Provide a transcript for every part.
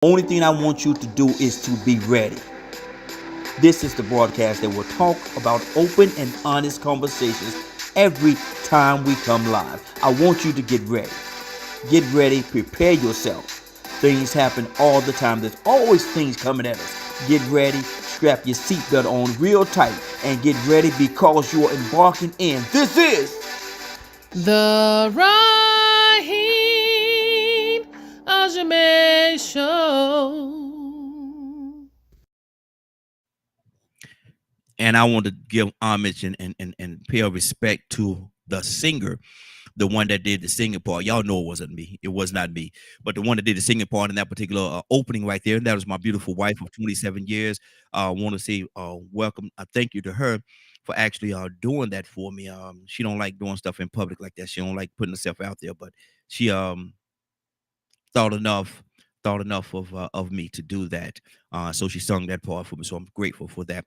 Only thing I want you to do is to be ready. This is the broadcast that will talk about open and honest conversations every time we come live. I want you to get ready. Get ready, prepare yourself. Things happen all the time. There's always things coming at us. Get ready, strap your seatbelt on real tight, and get ready because you are embarking in. This is The Raheen Ashimi Show. And I want to give homage and pay respect to the singer, the one that did the singing part. Y'all know it wasn't me. It was not me. But the one that did the singing part in that particular opening right there, and that was my beautiful wife of 27 years. I want to say welcome, thank you to her for actually doing that for me. She don't like doing stuff in public like that. She don't like putting herself out there, but she thought enough of me to do that. So she sung that part for me. So I'm grateful for that.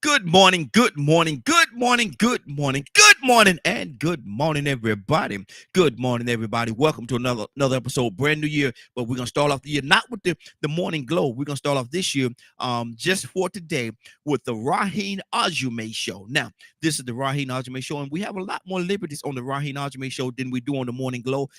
Good morning, good morning, good morning, good morning, good morning, and good morning, everybody. Good morning, everybody. Welcome to another episode, brand new year. But we're gonna start off the year not with the morning glow. We're gonna start off this year, just for today, with the Raheen Ashimi show. Now, this is the Raheen Ashimi show, and we have a lot more liberties on the Raheen Ashimi show than we do on the morning glow.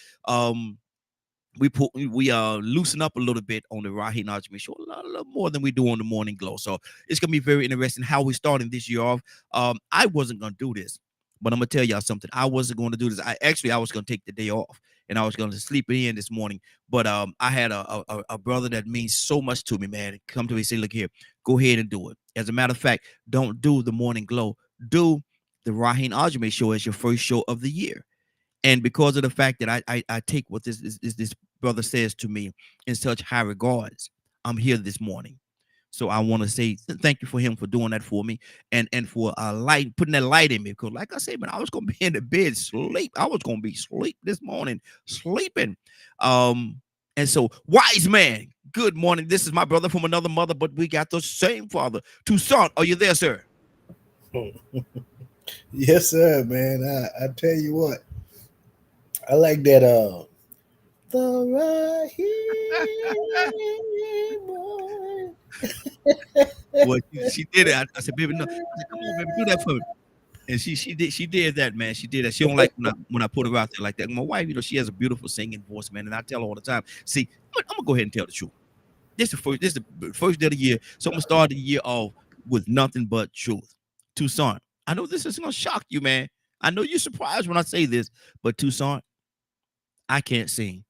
We loosen up a little bit on the Raheen Ashimi show, a little more than we do on the morning glow. So it's gonna be very interesting how we're starting this year off. I wasn't gonna do this, but I'm gonna tell y'all something. I wasn't gonna do this. I was gonna take the day off and I was gonna sleep it in this morning. But I had a brother that means so much to me, man. Come to me and say, look here, go ahead and do it. As a matter of fact, don't do the morning glow. Do the Raheen Ashimi show as your first show of the year. And because of the fact that I take what this brother says to me in such high regards, I'm here this morning. So I want to say thank you for him for doing that for me and for light putting that light in me. Because like I said, man, I was gonna be in the bed sleep. I was gonna be sleep this morning, sleeping. And so wise man, good morning. This is my brother from another mother, but we got the same father. Toussaint, are you there, sir? Yes, sir, man. I tell you what, I like that. The right boy. Well, she did it. I said, baby, no. I said, come on, baby, do that for me. And she did that, man. She did that. She don't like when I put her out there like that. My wife, she has a beautiful singing voice, man, and I tell her all the time. See, I'm gonna go ahead and tell the truth. This is the first day of the year, so I'm gonna start the year off with nothing but truth. Toussaint, I know this is gonna shock you, man. I know you're surprised when I say this, but Toussaint, I can't sing.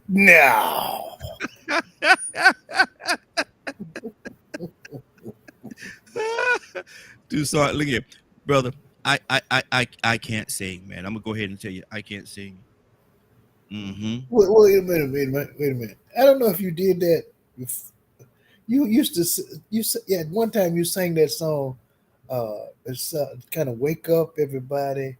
No. Toussaint, look here, brother. I can't sing, man. I'm gonna go ahead and tell you, I can't sing. Mm-hmm. Wait a minute. Wait a minute. I don't know if you did that. You used to. Yeah. At one time you sang that song. It's kind of wake up everybody.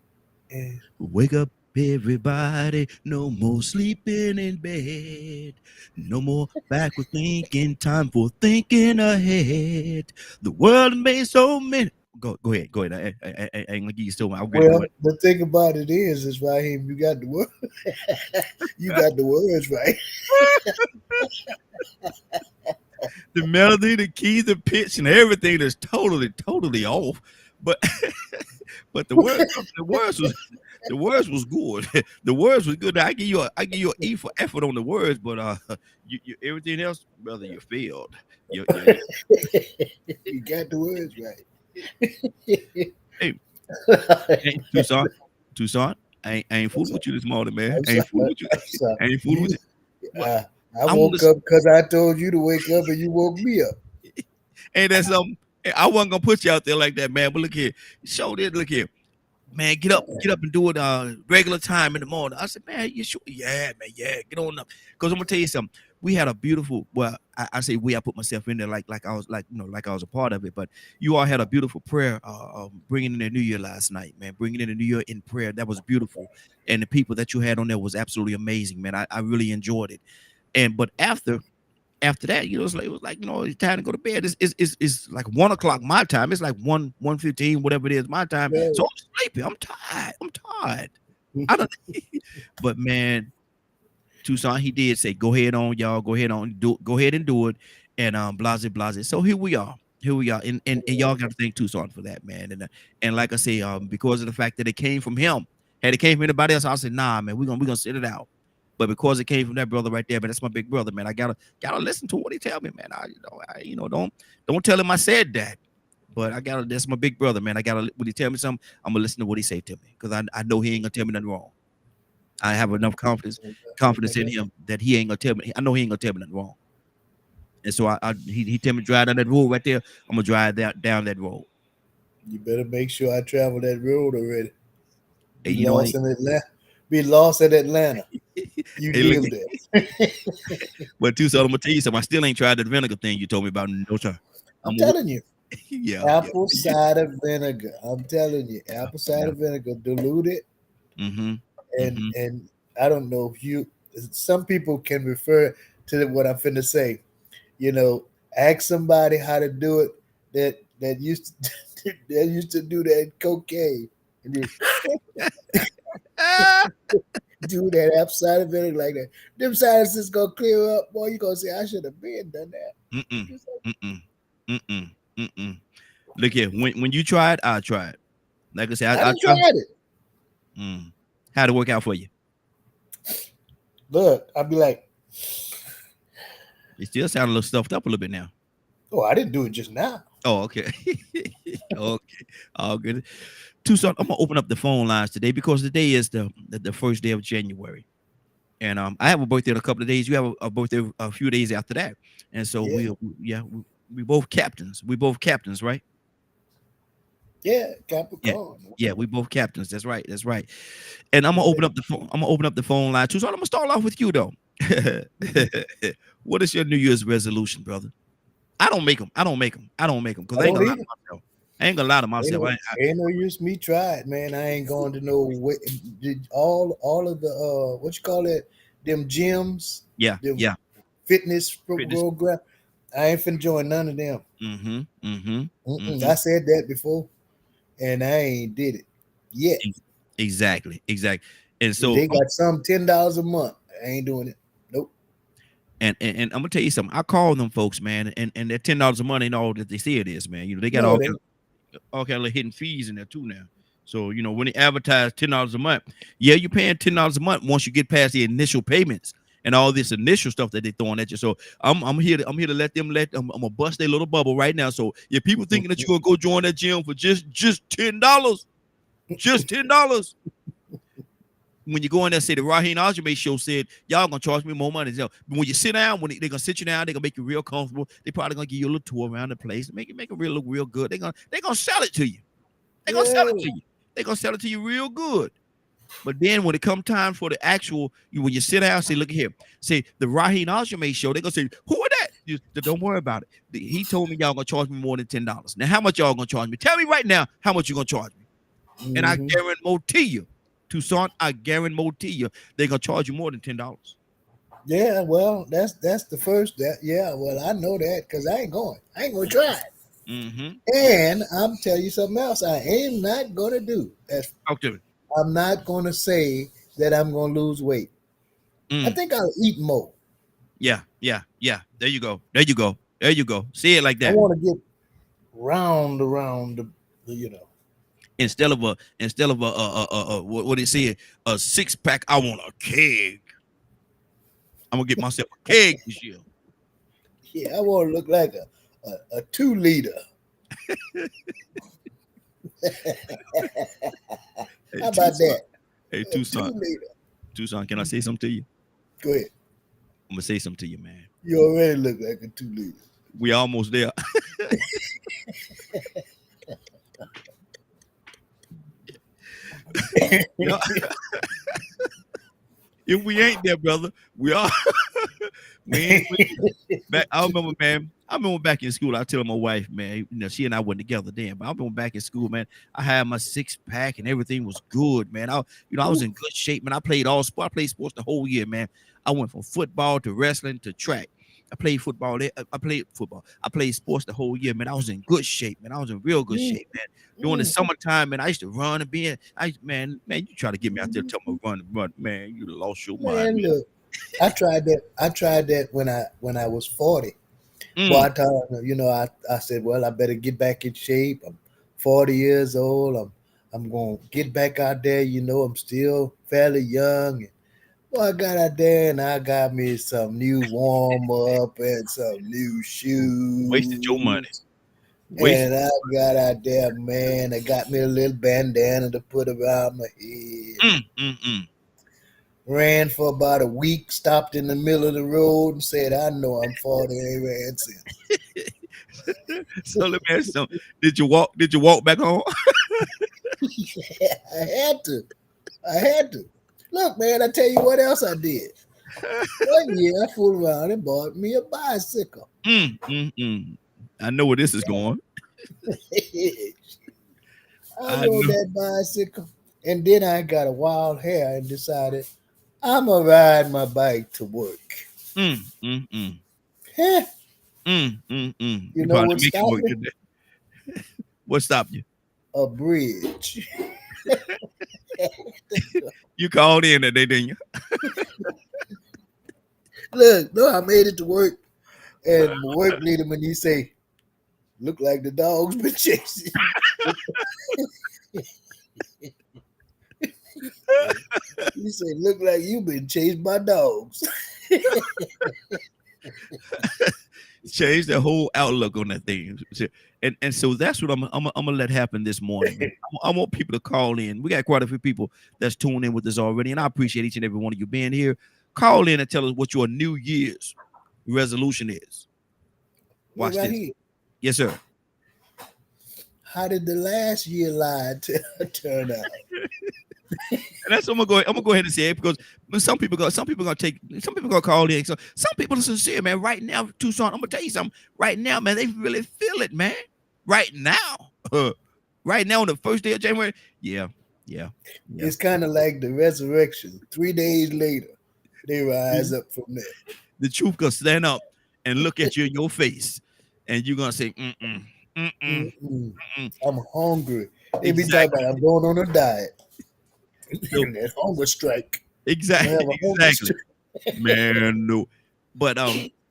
And Wake up, everybody. No more sleeping in bed. No more backward thinking. Time for thinking ahead. The world made so many. Go ahead. Go ahead. I ain't gonna give you still. I'm gonna do well, it. the thing about it is right here. You got the word. You got the words right. The melody, the key, the pitch, and everything is totally off. But but the words was good. The words was good. I give you an E for effort on the words, but you everything else, brother, you failed. You You got the words right. hey, hey, Toussaint, I ain't fooling with you this morning, man. I'm I ain't sorry. fooling with you. I'm sorry. I ain't fooling with You, you. But uh, I I want woke to, up because I told you to wake up, and you woke me up. and that's I wasn't gonna put you out there like that, man. But look here, show this. Look here, man, get up and do it regular time in the morning. I said, man, you sure? Yeah, man, yeah, get on up. Because I'm gonna tell you something. We had a beautiful, well, I say we, I put myself in there like I was like, like I was a part of it. But you all had a beautiful prayer, bringing in the new year last night, man. Bringing in the new year in prayer, that was beautiful. And the people that you had on there was absolutely amazing, man. I really enjoyed it. And but after that, it was like, it's time to go to bed. It's like 1 o'clock my time. It's like 1:15, whatever it is, my time. So Right. I'm sleepy. I'm tired. I don't but man, Tucson, he did say, "Go ahead on, y'all. Go ahead on, go ahead and do it." And blase blase. So here we are. Here we are, and y'all got to thank Tucson for that, man. And like I say, because of the fact that it came from him, had it came from anybody else, I said, nah, man, we're gonna sit it out. But because it came from that brother right there, but that's my big brother, man. I gotta listen to what he tell me, man. Don't tell him I said that. But that's my big brother, man. When he tell me something, I'm gonna listen to what he say to me because I know he ain't gonna tell me nothing wrong. I have enough confidence in him that he ain't gonna tell me. I know he ain't gonna tell me nothing wrong. And so he tell me drive down that road right there. I'm gonna drive down that road. You better make sure I travel that road already. Hey, you know, Be lost in Atlanta. You hey, look, live there. but Tucson, I'm gonna tell you something. I still ain't tried the vinegar thing you told me about. No, sir. I'm telling you. Yeah. Apple cider vinegar. I'm telling you, apple cider vinegar diluted. Mm-hmm. And I don't know if some people can refer to what I'm finna say. You know, ask somebody how to do it that used to that used to do that cocaine. And do that apple cider vinegar like that. Them sinuses gonna clear up, boy. You gonna say I should have been done that. Look here, when you tried, I tried. Like I said, I I done tried. tried it. How'd it work out for you? Look, I'd be like, It still sound a little stuffed up a little bit now. oh, I didn't do it just now. Oh, okay. Okay. All good. Tucson, I'm gonna open up the phone lines today because today is the first day of January. And I have a birthday in a couple of days. You have a birthday a few days after that. And so we both captains. We both captains, right? Yeah, Capricorn. Yeah, we both captains. That's right. That's right. And I'm gonna open up the phone. I'm gonna open up the phone line too. So I'm gonna start off with you though. What is your New Year's resolution, brother? I don't make them because I ain't gonna lie to myself. I ain't gonna lie to myself. Ain't no use me try it, man. I ain't going to no way. All of the what you call it, them gyms, Yeah, them yeah. fitness program. I ain't finna join none of them. I said that before, and I ain't did it yet. Exactly. And so they got some $10 a month. I ain't doing it. Nope. And I'm gonna tell you something. I call them folks, man, and that $10 a month ain't all that they say it is, man. You know, they got all kind of hidden fees in there too now. So you know, when they advertise $10 a month, yeah, you're paying $10 a month once you get past the initial payments and all this initial stuff that they throwing at you. So I'm here to let them I'm gonna bust their little bubble right now. So if people thinking that you're gonna go join that gym for just $10, just $10. When you go in there and say the Raheen Ashimi show said, y'all gonna charge me more money. So when you sit down, when they're gonna sit you down, they're gonna make you real comfortable. They probably gonna give you a little tour around the place, make it look real good. They're gonna sell it to you. They're gonna sell it to you. They're gonna sell it to you real good. But then when it come time for the actual, when you sit down, say, look here, say the Raheen Ashimi show, they're gonna say, who are that? Don't worry about it. He told me y'all gonna charge me more than $10. Now, how much y'all gonna charge me? Tell me right now how much you gonna charge me. And I guarantee you. Tucson, I guarantee you, they're gonna charge you more than $10. Yeah, well, that's the first. Well, I know that because I ain't going to try it. And I'm telling you something else. I am not gonna do. Talk to me. I'm not gonna say that I'm gonna lose weight. I think I'll eat more. Yeah. There you go. See it like that. I want to get round around the. Instead of a what they say, a 6-pack, I want a keg. I'm gonna get myself a keg this year. Yeah, I want to look like a 2-liter. How about that? Hey, Tucson, can I say something to you? Go ahead. I'm gonna say something to you, man. You already look like a 2-liter. We almost there. If we ain't there, brother, we are. We ain't back. I remember back in school. I tell my wife, man, she and I went together then. But I remember back in school, man. I had my 6-pack and everything was good, man. I was in good shape, man. I played all sports. I played sports the whole year, man. I went from football to wrestling to track. I played football. I played sports the whole year, man. I was in good shape, man. I was in real good shape, man. During the summertime, man, I used to run and man, you try to get me out there, tell me run, man. You lost your mind. Look, I tried that when I was 40. Well, Mm. I told her, I said, well, I better get back in shape. I'm 40 years old. I'm gonna get back out there. I'm still fairly young. And well, I got out there and I got me some new warm up and some new Wasted your money. shoes. Wasted. And I got out there, man. I got me a little bandana to put around my head. Mm, mm, mm. Ran for about a week, stopped in the middle of the road and said, I know I'm 40, ain't ran since. So let me ask you something. Did you walk? Did you walk back home? I had to. I had to. Look, man, I tell you what else I did. One year I fooled around and bought me a bicycle. Mm, mm, mm. I know where this is going. I I rode know. that bicycle and then I got a wild hair and decided I'm going to ride my bike to work. Mm, mm, mm. Huh? Mm, mm, mm. You You know probably what make it stopped work, me? didn't it? What stopped you? A bridge. You called in that day, didn't you? Look, no, I made it to work. And my work leader, when he say, look like the dog's been chasing. He said, look like you've been chased by dogs. Change the whole outlook on that thing. And so that's what I'm gonna let happen this morning, man. I want people to call in. We got quite a few people that's tuned in with us already, and I appreciate each and every one of you being here. Call in and tell us what your New Year's resolution is. Well, Watch this. Raheen, Yes, sir. how did the last year lie turn out? And that's what I'm gonna go ahead and say it because some people gonna call in. So some people are sincere, man. Right now, Tucson, I'm gonna tell you something. Right now, man, they really feel it, man. Right now, right now on the first day of January, yeah. It's kind of like the resurrection. 3 days later, they rise up from there. The truth gonna stand up and look at you in your face, and you're gonna say, Mm-mm. mm. I'm hungry. They be talking Exactly. about I'm going on a diet. So, And that hunger strike. I'm exactly, gonna have a hunger exactly. strike. Man, no. But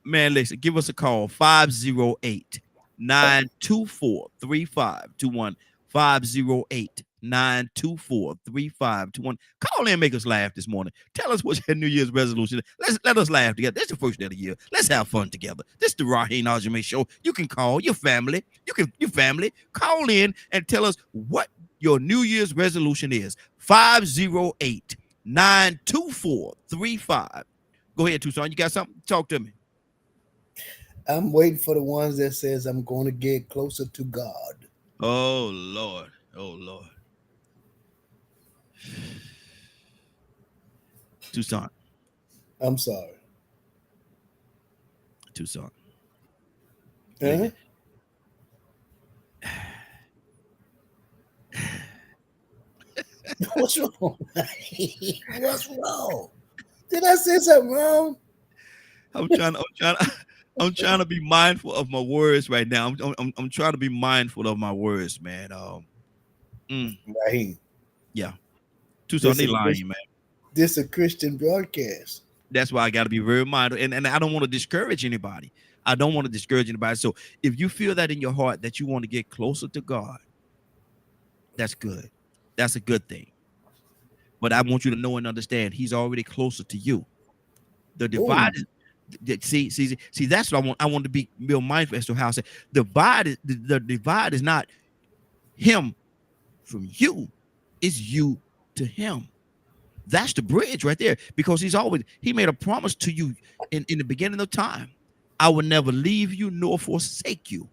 man, listen, give us a call 508 924 3521. 508 924 3521. Call in and make us laugh this morning. Tell us what's your New Year's resolution. Let us laugh together. This is the first day of the year. Let's have fun together. This is the Raheen Ashimi show. You can call your family. Your family call in and tell us what your New Year's resolution is. 508 924 35. Go ahead, Tucson. You got something? Talk to me. I'm waiting for the ones that says I'm going to get closer to God. Oh Lord. Oh Lord. Tucson. I'm sorry. Tucson. Huh? What's wrong? What's wrong? Did I say something wrong? I'm trying to be mindful of my words right now. I'm trying to be mindful of my words, man. Raheen, Yeah. Tucson, this they a lying, man. this a Christian broadcast. That's why I got to be very mindful, and I don't want to discourage anybody. I don't want to discourage anybody. So if you feel that in your heart that you want to get closer to God, that's good. That's a good thing. But I want you to know and understand He's already closer to you. The divide is see that's what I want. I want to be real mindful as to how I say the divide is not Him from you, it's you to Him. That's the bridge right there, because He made a promise to you in the beginning of time. I will never leave you nor forsake you.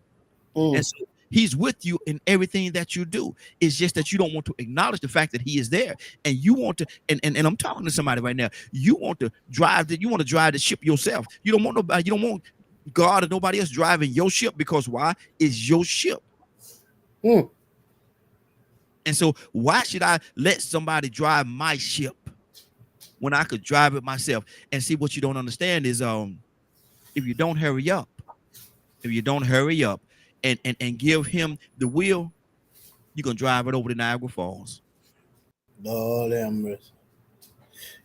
And so He's with you in everything that you do. It's just that you don't want to acknowledge the fact that He is there, and you want to. And I'm talking to somebody right now. You want to drive the ship yourself. You don't want nobody. You don't want God or nobody else driving your ship, because why? It's your ship. Mm. And so why should I let somebody drive my ship when I could drive it myself? And see, what you don't understand is if you don't hurry up, and give Him the wheel, you're gonna drive it over to Niagara Falls. Lord have mercy.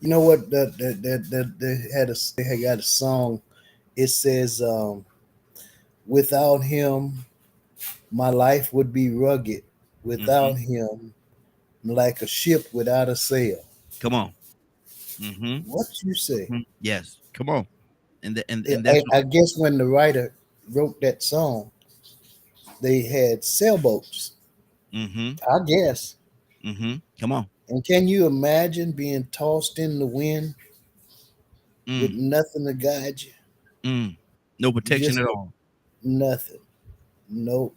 You know what? They had got a song. It says, "Without him, my life would be rugged. Mm-hmm. Without him, I'm like a ship without a sail." Come on. Mm-hmm. What you say? Yes. Come on. And that's I guess when the writer wrote that song, they had sailboats. mm-hmm. I guess. Mm-hmm. Come on. And can you imagine being tossed in the wind with Mm. nothing to guide you? Mm. No protection Just at all. nothing. No,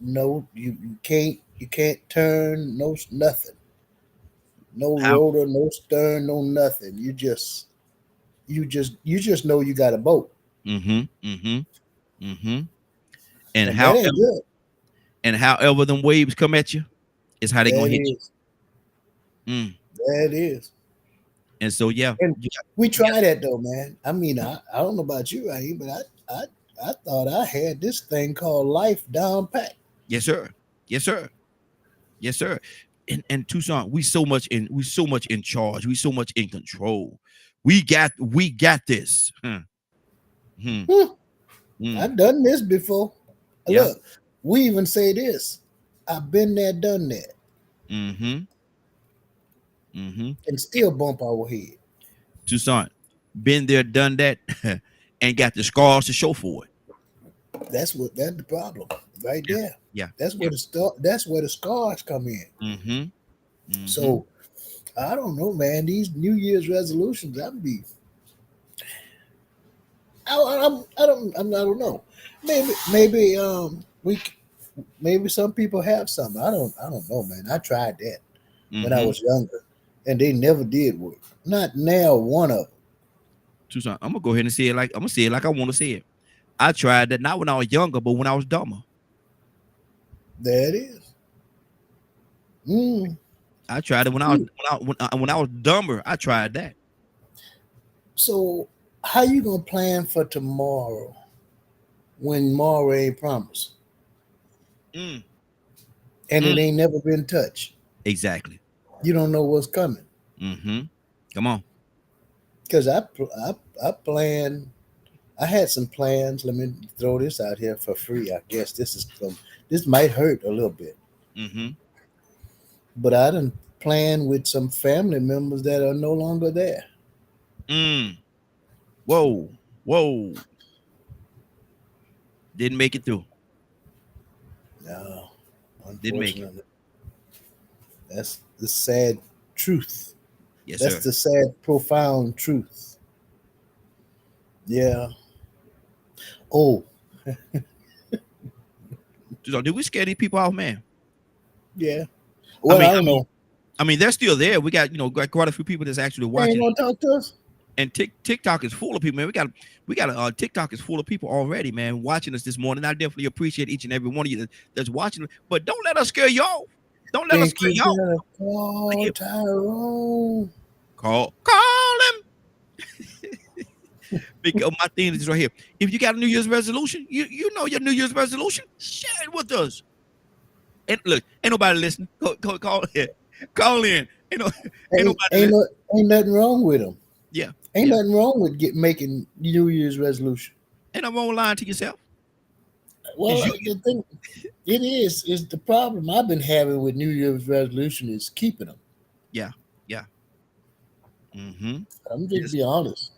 you can't turn, no nothing. No How? rotor, no stern, no nothing. You just know you got a boat. Mm-hmm. Mm-hmm. Mm-hmm. And And that however ain't good. them waves come at you, is how they gonna That hit is. you. Mm. That is. And so yeah, And you got, we you got try that though, man. I mean, I don't know about you, Raheem, but I thought I had this thing called life down pat. yes, sir. Yes, sir. Yes, sir. And Tucson, we so much in charge. We so much in control. We got this. Hmm. Hmm, Mm. I've done this before. Yeah. Look, we even say this. I've been there, done that, Mm-hmm. Mm-hmm. and still bump our head. Tucson, been there, done that, and got the scars to show for it. That's the problem right Yeah. there. Yeah. That's Yeah. where the scars come in. Mm-hmm. Mm-hmm. So I don't know, man. These New Year's resolutions, I don't know. Maybe maybe some people have some. I don't know, man. I tried that when I Mm-hmm. was younger, and they never did work. Not now, one of them. Tucson, I'm gonna go ahead and say it like I'm gonna say it like I want to say it. I tried that not when I was younger, but when I was dumber. There it is. Mm. I tried it when I was dumber. I tried that. So how you gonna plan for tomorrow when tomorrow ain't promised Mm. and it Mm. ain't never been touched? Exactly. You don't know what's coming. Mm-hmm. Come on. Because I planned. I had some plans. Let me throw this out here for free. I guess this might hurt a little bit, Mm-hmm. but I done planned with some family members that are no longer there. Mm. Whoa. Whoa. Didn't make it through. No, Didn't make it. unfortunately, that's the sad truth. Yes, That's sir. the sad, profound truth. Yeah. Oh, So did we scare these people off, man? yeah. I Well, mean, I I don't mean, know. I mean, they're still there. We got quite a few people that's actually They ain't watching, gonna talk to us. and TikTok is full of people, man. We got TikTok is full of people already, man, watching us this morning. I definitely appreciate each and every one of you that's watching. But don't let us scare y'all. Don't let us Think scare you y'all. gotta call Tyrone? Call him. Because my thing is right here. If you got a New Year's resolution, you know your New Year's resolution, share it with us. And look, ain't nobody listening. Call in. Call in. Ain't Ain't nobody ain't listening. no, ain't nothing wrong with them. Yeah, Ain't yeah. nothing wrong with making New Year's resolution. Ain't no wrong lying to yourself. Well, It's you. the thing it is the problem I've been having with New Year's resolution is keeping them. Yeah, yeah. Mm-hmm. I'm just Yes. be honest.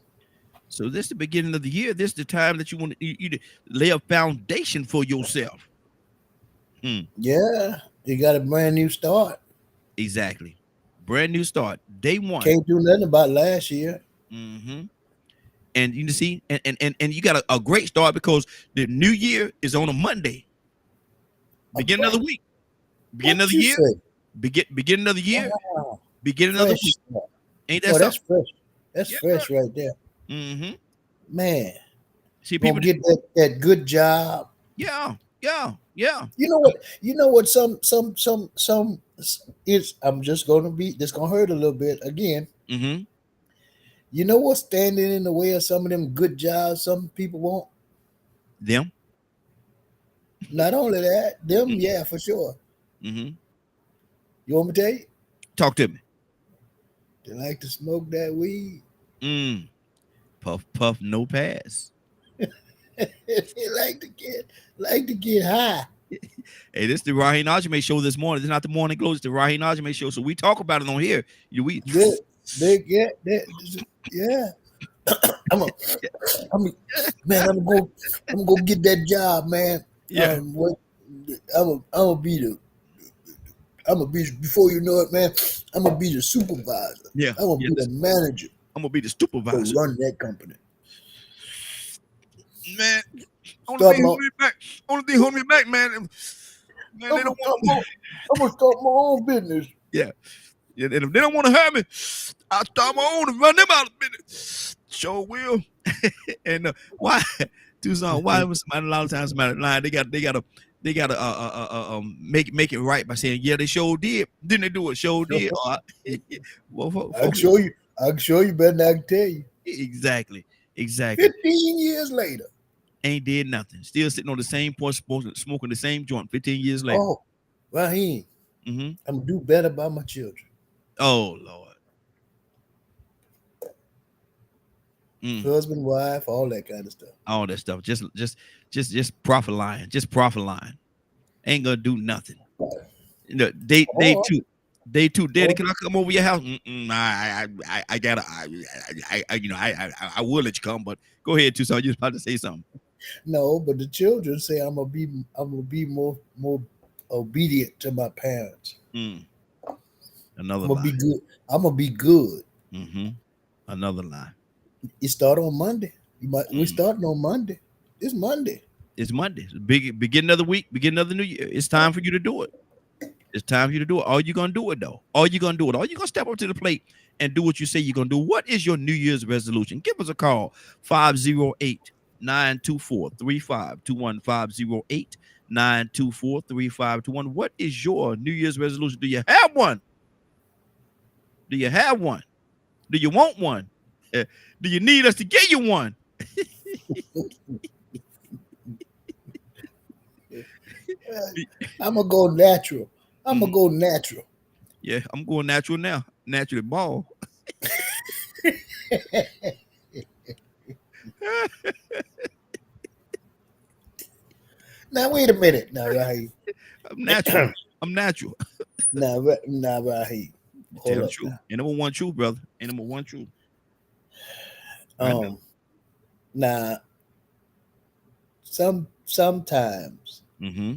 So this is the beginning of the year. This is the time that you want to lay a foundation for yourself. Hmm. Yeah, you got a brand new start. Exactly. Brand new start. Day one. Can't do nothing about last year. Mm-hmm. And you see, and you got a great start because the new year is on a Monday. Beginning of the week. Beginning of What the you year. say? Beginning of the year. Wow, Beginning of the fresh week. start. Ain't that Oh, that's something? fresh. That's Yeah. fresh right there, Mm-hmm. man. See, Gonna people. get that good job. Yeah. Yeah. Yeah. You know what? You know what? Some is. I'm just gonna be. This gonna hurt a little bit again. Mm-hmm. You know what's standing in the way of some of them good jobs some people want? Them. Not only that, them, yeah, for sure. Mm-hmm. You want me to tell you? Talk to me. They like to smoke that weed. Mm. Puff, puff, no pass. They like to get high. Hey, this is the Raheen Ashimi show this morning. This is not the morning glow. It's the Raheen Ashimi show. So we talk about it on here. We They get that. Yeah. I'm a, I'm a, man. I'm gonna get that job, man. yeah, What? I'm gonna be the. I'm gonna be before you know it, man. I'm gonna be the supervisor. yeah, I'm gonna yeah. be the manager I'm gonna be the to supervisor. run that company. Man, only Start thing my. holding me back. Only thing holding me back, man. Man, they I'm don't want. I'm gonna start my own business. Yeah. Yeah, and if they don't want to hire me, I'll start my own and run them out of business. Sure will. And why, Tucson? Why was somebody a lot of times somebody lying? They gotta make it right by saying, yeah, they sure did. Didn't they do it? Sure did. Well, I can show you. I can show you better than I can tell you. exactly. 15 years later. Ain't did nothing. Still sitting on the same porch, smoking the same joint. 15 years later. Oh, Raheen, Mm-hmm. I'm gonna do better by my children. Oh Lord. Husband, wife, all that kind of stuff. All that stuff. Just profit lying. Just profit lying. Ain't gonna do nothing. You know, day two. Daddy, can I come over your house? I gotta. I will let you come, but go ahead, Tucson. You was about to say something. No, but the children say I'm gonna be more obedient to my parents. Another I'm gonna lie. be good. I'm gonna be good. Mm-hmm. Another lie. You start on Monday. We starting on Monday. It's Monday. It's Monday. Beginning of the week. Beginning of the new year. It's time for you to do it. It's time for you to do it. Are you gonna do it though? Are you gonna do it? Are you gonna step up to the plate and do what you say you're gonna do? What is your New Year's resolution? Give us a call. 508-924-3521. 508-924-3521. What is your New Year's resolution? Do you have one? Do you have one? Do you want one? Do you need us to get you one? I'm gonna go natural. I'm gonna go natural. Yeah, I'm going natural now. Naturally ball. Now wait a minute. Now Raheel. I'm natural. I'm natural. Now Raheel. Tell Hold the up. truth. And number one truth, brother. And number one truth. Right now sometimes Mm-hmm.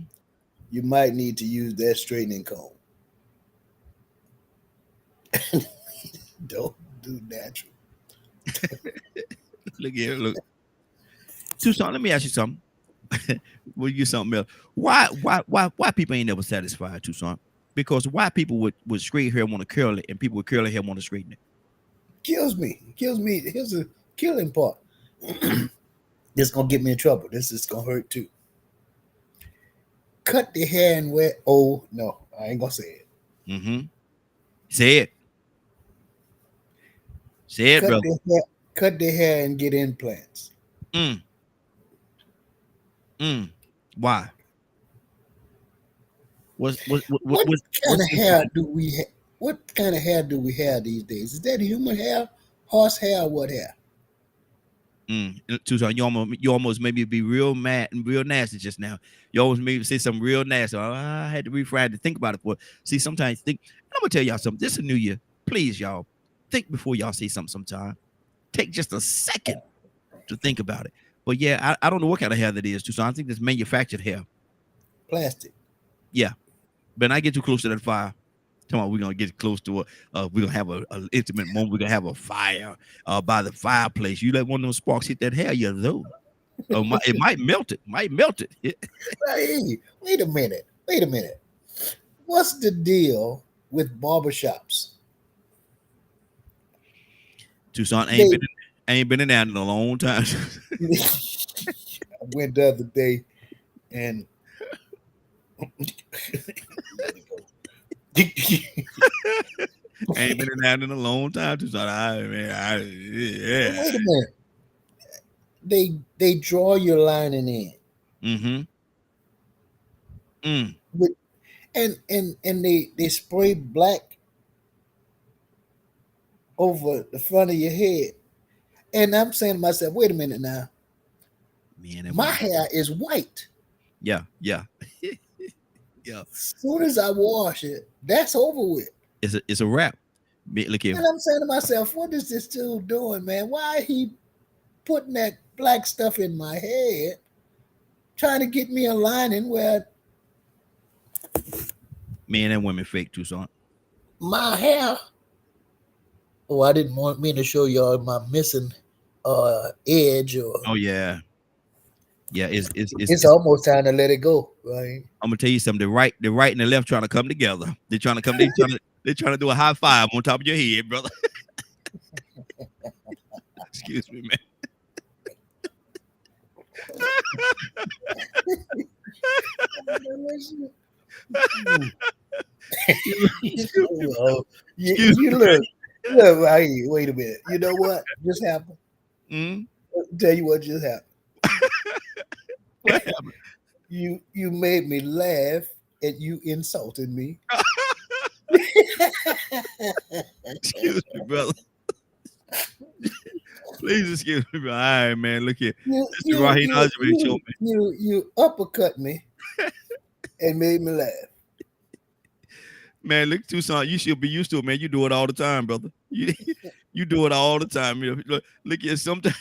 you might need to use that straightening comb. Don't do natural. Look here, look. Tucson, let me ask you something. We'll get something else. Why people ain't never satisfied, Tucson? Because why people with straight hair want to curl it and people with curly hair want to straighten it? Kills me. Here's the killing part. This gonna get me in trouble. This is gonna hurt too. Cut the hair and wear. Oh no, I ain't gonna say it. Mm-hmm. Say it. Say it, brother. Cut the hair and get implants. Why? What kind of hair do we have? What kind of hair do we have these days? Is that human hair, horse hair, or what hair? Tucson, you almost maybe be real mad and real nasty just now. You almost maybe say something real nasty. I had to refrain to think about it for. See, sometimes think. I'm gonna tell y'all something. This is a new year. Please, y'all, think before y'all say something. Sometime, take just a second to think about it. But yeah, I don't know what kind of hair that is, Tucson. I think it's manufactured hair. Plastic. Yeah, but I get too close to that fire. Come on, we're gonna get close to it. We're gonna have an intimate moment. We're gonna have a fire by the fireplace. You let one of those sparks hit that hair, you know. It might melt it. Hey, wait a minute. What's the deal with barbershops? Tucson ain't been in there in a long time. I went the other day and ain't been in there in a long time. Tucson, yeah. Wait a minute. They draw your lining in. And they spray black over the front of your head. And I'm saying to myself, wait a minute now. Man and My women. hair is white. Yeah, yeah, yeah. Soon as I wash it, that's over with. It's a wrap. Look here. And I'm saying to myself, what is this dude doing, man? Why he putting that black stuff in my head, trying to get me a lining where Men and women fake too, son. my hair. Oh, I didn't want me to show y'all my missing edge, or Oh yeah, yeah. it's almost time to let it go, right? I'm gonna tell you something. The right and the left trying to come together. They're trying to come. They're trying to do a high five on top of your head, brother. Excuse me, man. Oh, you look right here. Wait a minute. You know what just happened? Mm? Tell you what just happened. What happened? You made me laugh and you insulted me. Excuse me, brother. Please excuse me, bro. All right, man. Look here. You This is Raheen Ashimi show, man. you uppercut me and made me laugh. Man, look, Tucson, you should be used to it, man. You do it all the time, brother. You do it all the time. You know, look here, sometimes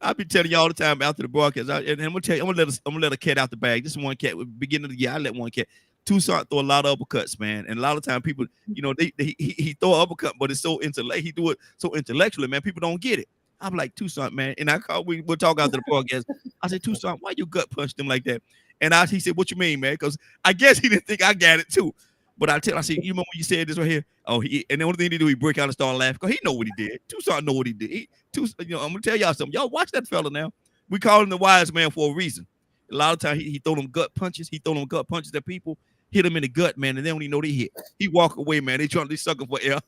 I be telling you all the time after the broadcast. And I'm gonna tell you, I'm gonna let a cat out the bag. This is one cat. Beginning of the year, I let one cat. Tucson throw a lot of uppercuts, man. And a lot of time people, you know, he throw an uppercut, but it's so he do it so intellectually, man. People don't get it. I'm like, Tucson, man. And we'll talk after the broadcast. I said, Tucson, why you gut punched him like that? And he said, what you mean, man? Because I guess he didn't think I got it too. But I said, you remember when you said this right here? Oh, and the only thing he do, he break out and start laughing because he know what he did. Tucson know what he did. I'm gonna tell y'all something. Y'all watch that fella now. We call him the wise man for a reason. A lot of times he throw them gut punches. He throw them gut punches at people, hit them in the gut, man, and they don't even know they hit. He walk away, man. They sucking for air.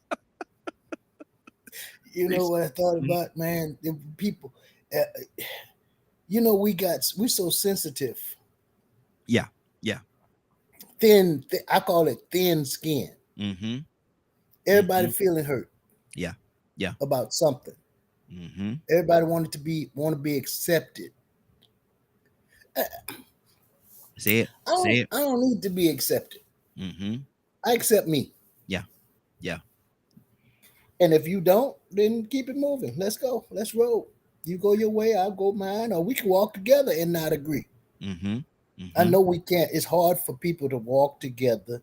You know what I thought about, man? The people, you know, we so sensitive. Yeah. Thin, I call it thin skin. Mm-hmm. Everybody feeling hurt. Yeah. About something. Mm-hmm. Everybody want to be accepted. Say it. I don't need to be accepted. Mm-hmm. I accept me. Yeah. And if you don't, then keep it moving. Let's go. Let's roll. You go your way, I'll go mine, or we can walk together and not agree. Mm-hmm. I know we can't. It's hard for people to walk together.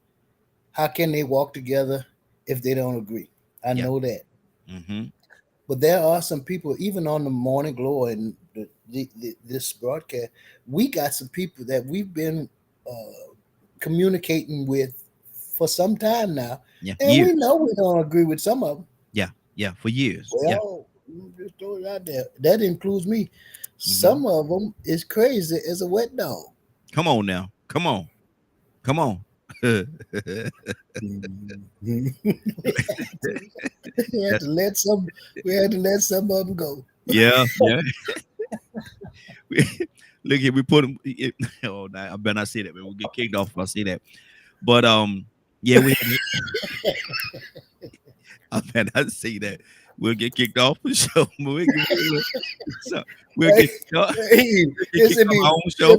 How can they walk together if they don't agree? I know that. Mm-hmm. But there are some people, even on the Morning Glow and this broadcast, we got some people that we've been communicating with for some time now. Yeah. And years. we know we don't agree with some of them. Yeah. For years. Well, just throw it out there. That includes me. Some of them is crazy as a wet dog. Come on now. Come on. We had to let some of them go. Yeah. Look here, we put him. Oh, I better not say that, man. We'll get kicked off if I say that. But yeah, I better not say that. We'll get kicked off the show. We'll get kicked off our own show.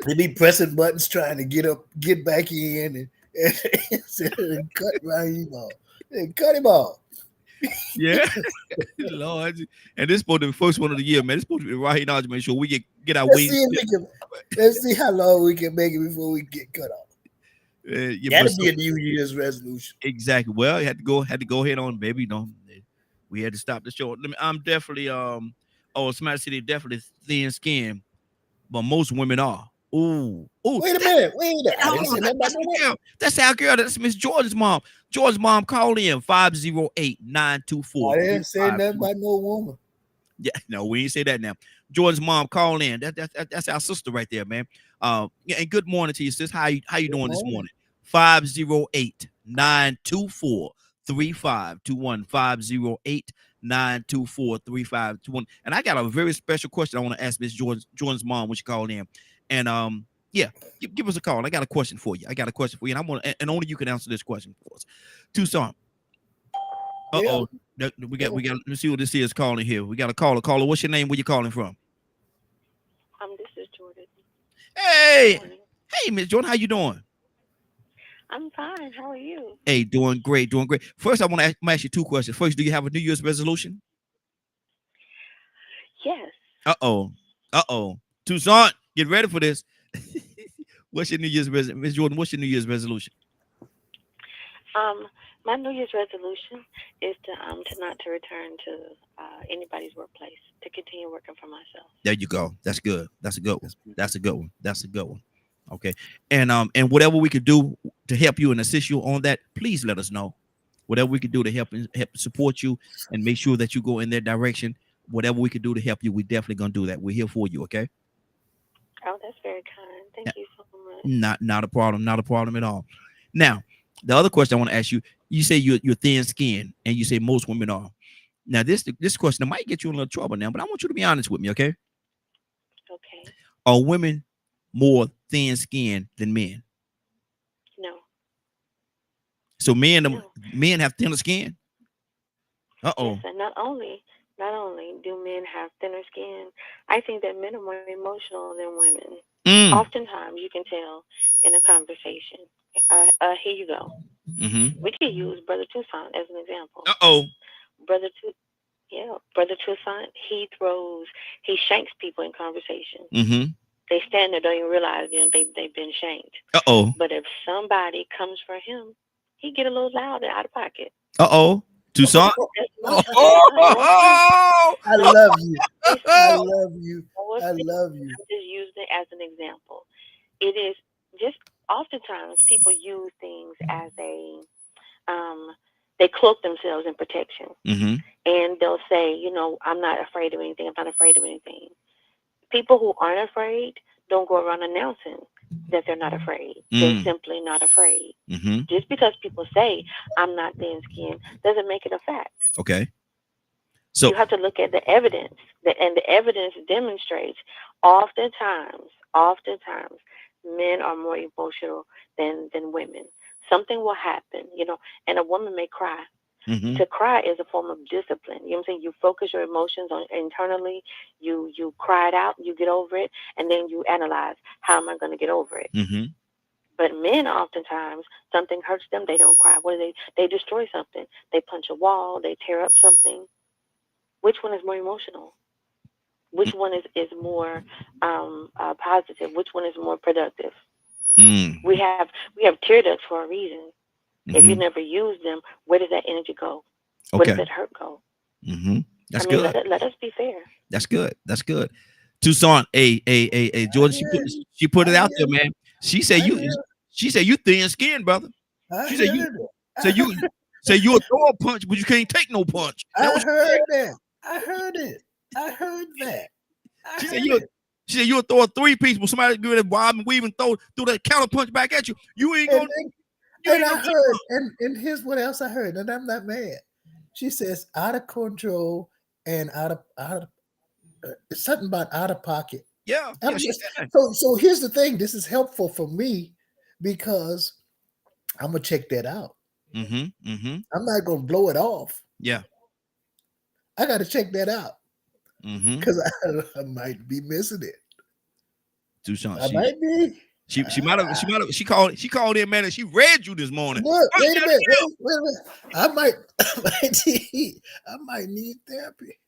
They be pressing buttons trying to get back in, and cut Raheen off. And cut him off. Yeah, Lord, and this is supposed to be the first one of the year, man. It's supposed to be Raheen Ashimi show. We get our wings. Let's see how long we can make it before we get cut off. That'll be a New Year's resolution. Exactly. Well, you had to go ahead on, baby. We had to stop the show. I'm definitely Smash City definitely thin skin, but most women are. Ooh. Wait a minute. That's our girl. That's Miss George's mom. George's mom, call in 508-924. I didn't say nothing about no woman. Yeah, no, we ain't say that now. George's mom, call in. That's our sister right there, man. Yeah, and good morning to you, sis. How you doing this morning? 508-924-3521. 508-924-3521. And I got a very special question I want to ask Miss Jordan's mom when she called in. And yeah, give us a call. I got a question for you. And I want and only you can answer this question for us. Tucson, Uh-oh. We got. Let me see what this is calling here. We got a caller. Caller, what's your name? Where you calling from? This is Jordan. Hey, hey, Miss Jordan, how you doing? I'm fine. How are you? Hey, doing great, doing great. First, I want to ask you two questions. First, do you have a New Year's resolution? Yes. Uh-oh. Tucson, get ready for this. What's your New Year's resolution? Miss Jordan, what's your New Year's resolution? My New Year's resolution is to not to return to anybody's workplace, to continue working for myself. There you go. That's good. That's a good one. That's a good one. That's a good one. Okay. And whatever we could do to help you and assist you on that, please let us know. Whatever we could do to help support you and make sure that you go in that direction, whatever we could do to help you, we're definitely gonna do that. We're here for you, okay? Oh, that's very kind. Thank you so much. Not a problem, not a problem at all. Now, the other question I want to ask you, you say you're thin skinned, and you say most women are. Now, this question might get you in a little trouble now, but I want you to be honest with me, okay? Okay. Are women more thin skinned than men? No. So men have thinner skin? Uh-oh. Yes, and not only do men have thinner skin, I think that men are more emotional than women. Oftentimes, you can tell in a conversation. Here you go. Mm-hmm. We could use Brother Tucson as an example. Uh-oh. Brother Tucson, he shanks people in conversation. Mm-hmm. They stand there, don't even realize they've been shanked. Uh-oh. But if somebody comes for him, he get a little loud and out of pocket. Uh-oh. Tucson. I love you. I love you. I love you. I'm just using it as an example. It is just oftentimes people use things as they cloak themselves in protection. Mm-hmm. And they'll say, I'm not afraid of anything. I'm not afraid of anything. People who aren't afraid don't go around announcing that they're not afraid. They're simply not afraid. Mm-hmm. Just because people say I'm not thin-skinned doesn't make it a fact. Okay. So you have to look at the evidence, and the evidence demonstrates oftentimes men are more emotional than women. Something will happen, and a woman may cry. Mm-hmm. To cry is a form of discipline. You know what I'm saying? You focus your emotions on internally, you cry it out, you get over it, and then you analyze, how am I going to get over it? Mm-hmm. But men, oftentimes, something hurts them, they don't cry. What do they destroy something. They punch a wall, they tear up something. Which one is more emotional? Which one is more positive? Which one is more productive? We have tear ducts for a reason. Mm-hmm. If you never use them, where does that energy go? Okay. Where does that hurt go? Mm-hmm. That's good. Let us be fair. That's good. That's good. Tucson, Jordan, she put it out there, man. She said you thin skinned, brother. She said you throw a punch, but you can't take no punch. I heard that. I heard it. I heard that. She said you'll throw a three-piece, but somebody do that bob and weave and throw that counter punch back at you. You ain't gonna. And I heard, and here's what else I heard, and I'm not mad. She says out of control and out of something about out of pocket. Yeah. So here's the thing. This is helpful for me because I'm gonna check that out. Mm-hmm. Mm-hmm. I'm not gonna blow it off. Yeah. I got to check that out because mm-hmm. I might be missing it. Tucson, I might be. She might have. She called in, man, and she read you this morning. Look, wait a minute. I might need therapy.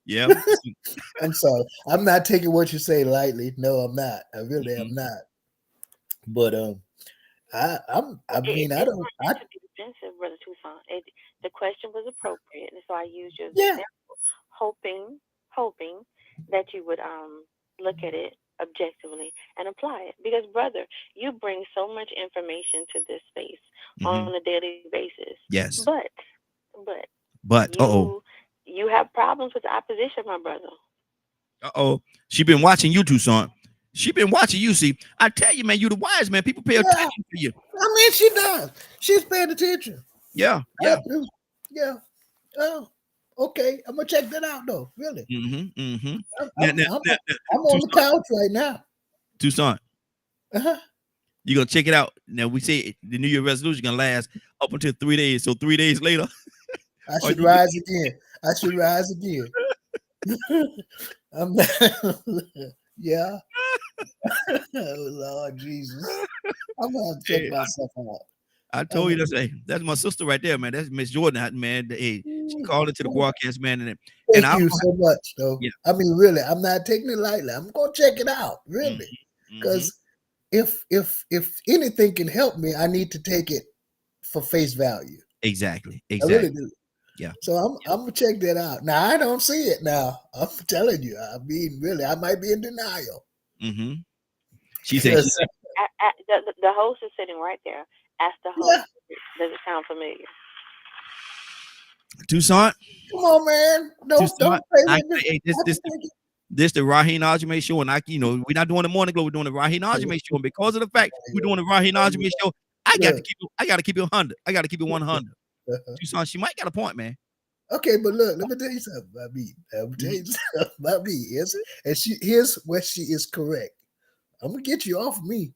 Yeah. I'm sorry. I'm not taking what you say lightly. No, I'm not. I really am not. But I don't. To be defensive, Brother Tucson. The question was appropriate, and so I used your example, hoping that you would look at it objectively and apply it. Because, brother, you bring so much information to this space on a daily basis. Yes. But you have problems with the opposition, my brother. She been watching you, Tucson. She been watching you. See, I tell you, man, you the wise man. People pay attention to you. I mean, she does. She's paying attention. Yeah. Yeah. Oh, okay. I'm gonna check that out, though. Really. Mm-hmm. I'm on the couch right now. Tucson. You gonna check it out. Now we say the New Year resolution gonna last up until 3 days. So 3 days later, I Or should you rise again. I should rise again. I'm not, yeah. Oh Lord Jesus. I'm gonna have to check Hey, myself out. I told you that's my sister right there, man. That's Miss Jordan, man. Hey, she called into the broadcast, man, and Thank I you so much, though. yeah. I mean, really, I'm not taking it lightly. I'm gonna check it out, really, Mm-hmm. because if anything can help me, I need to take it for face value. Exactly. I really Exactly. do. Yeah. So I'm gonna check that out. Now I don't see it now. I'm telling you. I mean, really, I might be in denial Mm-hmm. She said, because The host is sitting right there. Ask the host. yeah, Does it sound familiar? Toussaint, come on, man, don't play with me. hey, I can take it. this the Raheen Ashimi show, and we're not doing the morning glow, we're doing the Raheen Ashimi show. And because of the fact we're doing the Raheen Ashimi show, I got Look, to keep it 100. I got to keep it 100. Toussaint, she might got a point, man. okay, but look, let me tell you something about me. Let me tell you something about me. Yes, and here's where she is correct. I'm gonna get you off me.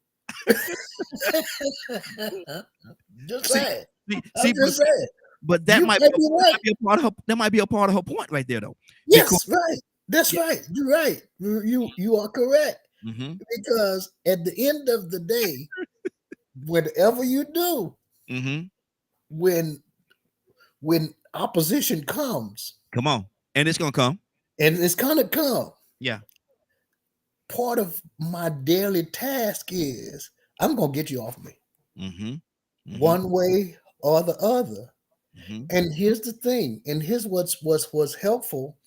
Just See, saying. see, I'm just saying. but that You might might be right. be a part of her. That might be a part of her point right there, though. Because Yes, right. That's yeah, right. You're right. You are correct. mm-hmm, Because at the end of the day, whatever you do, mm-hmm. when opposition comes, Come on, and it's gonna come. and it's gonna come, Yeah. part of my daily task is I'm gonna get you off me Mm-hmm. Mm-hmm. one way or the other. Mm-hmm. And here's the thing, and here's what's helpful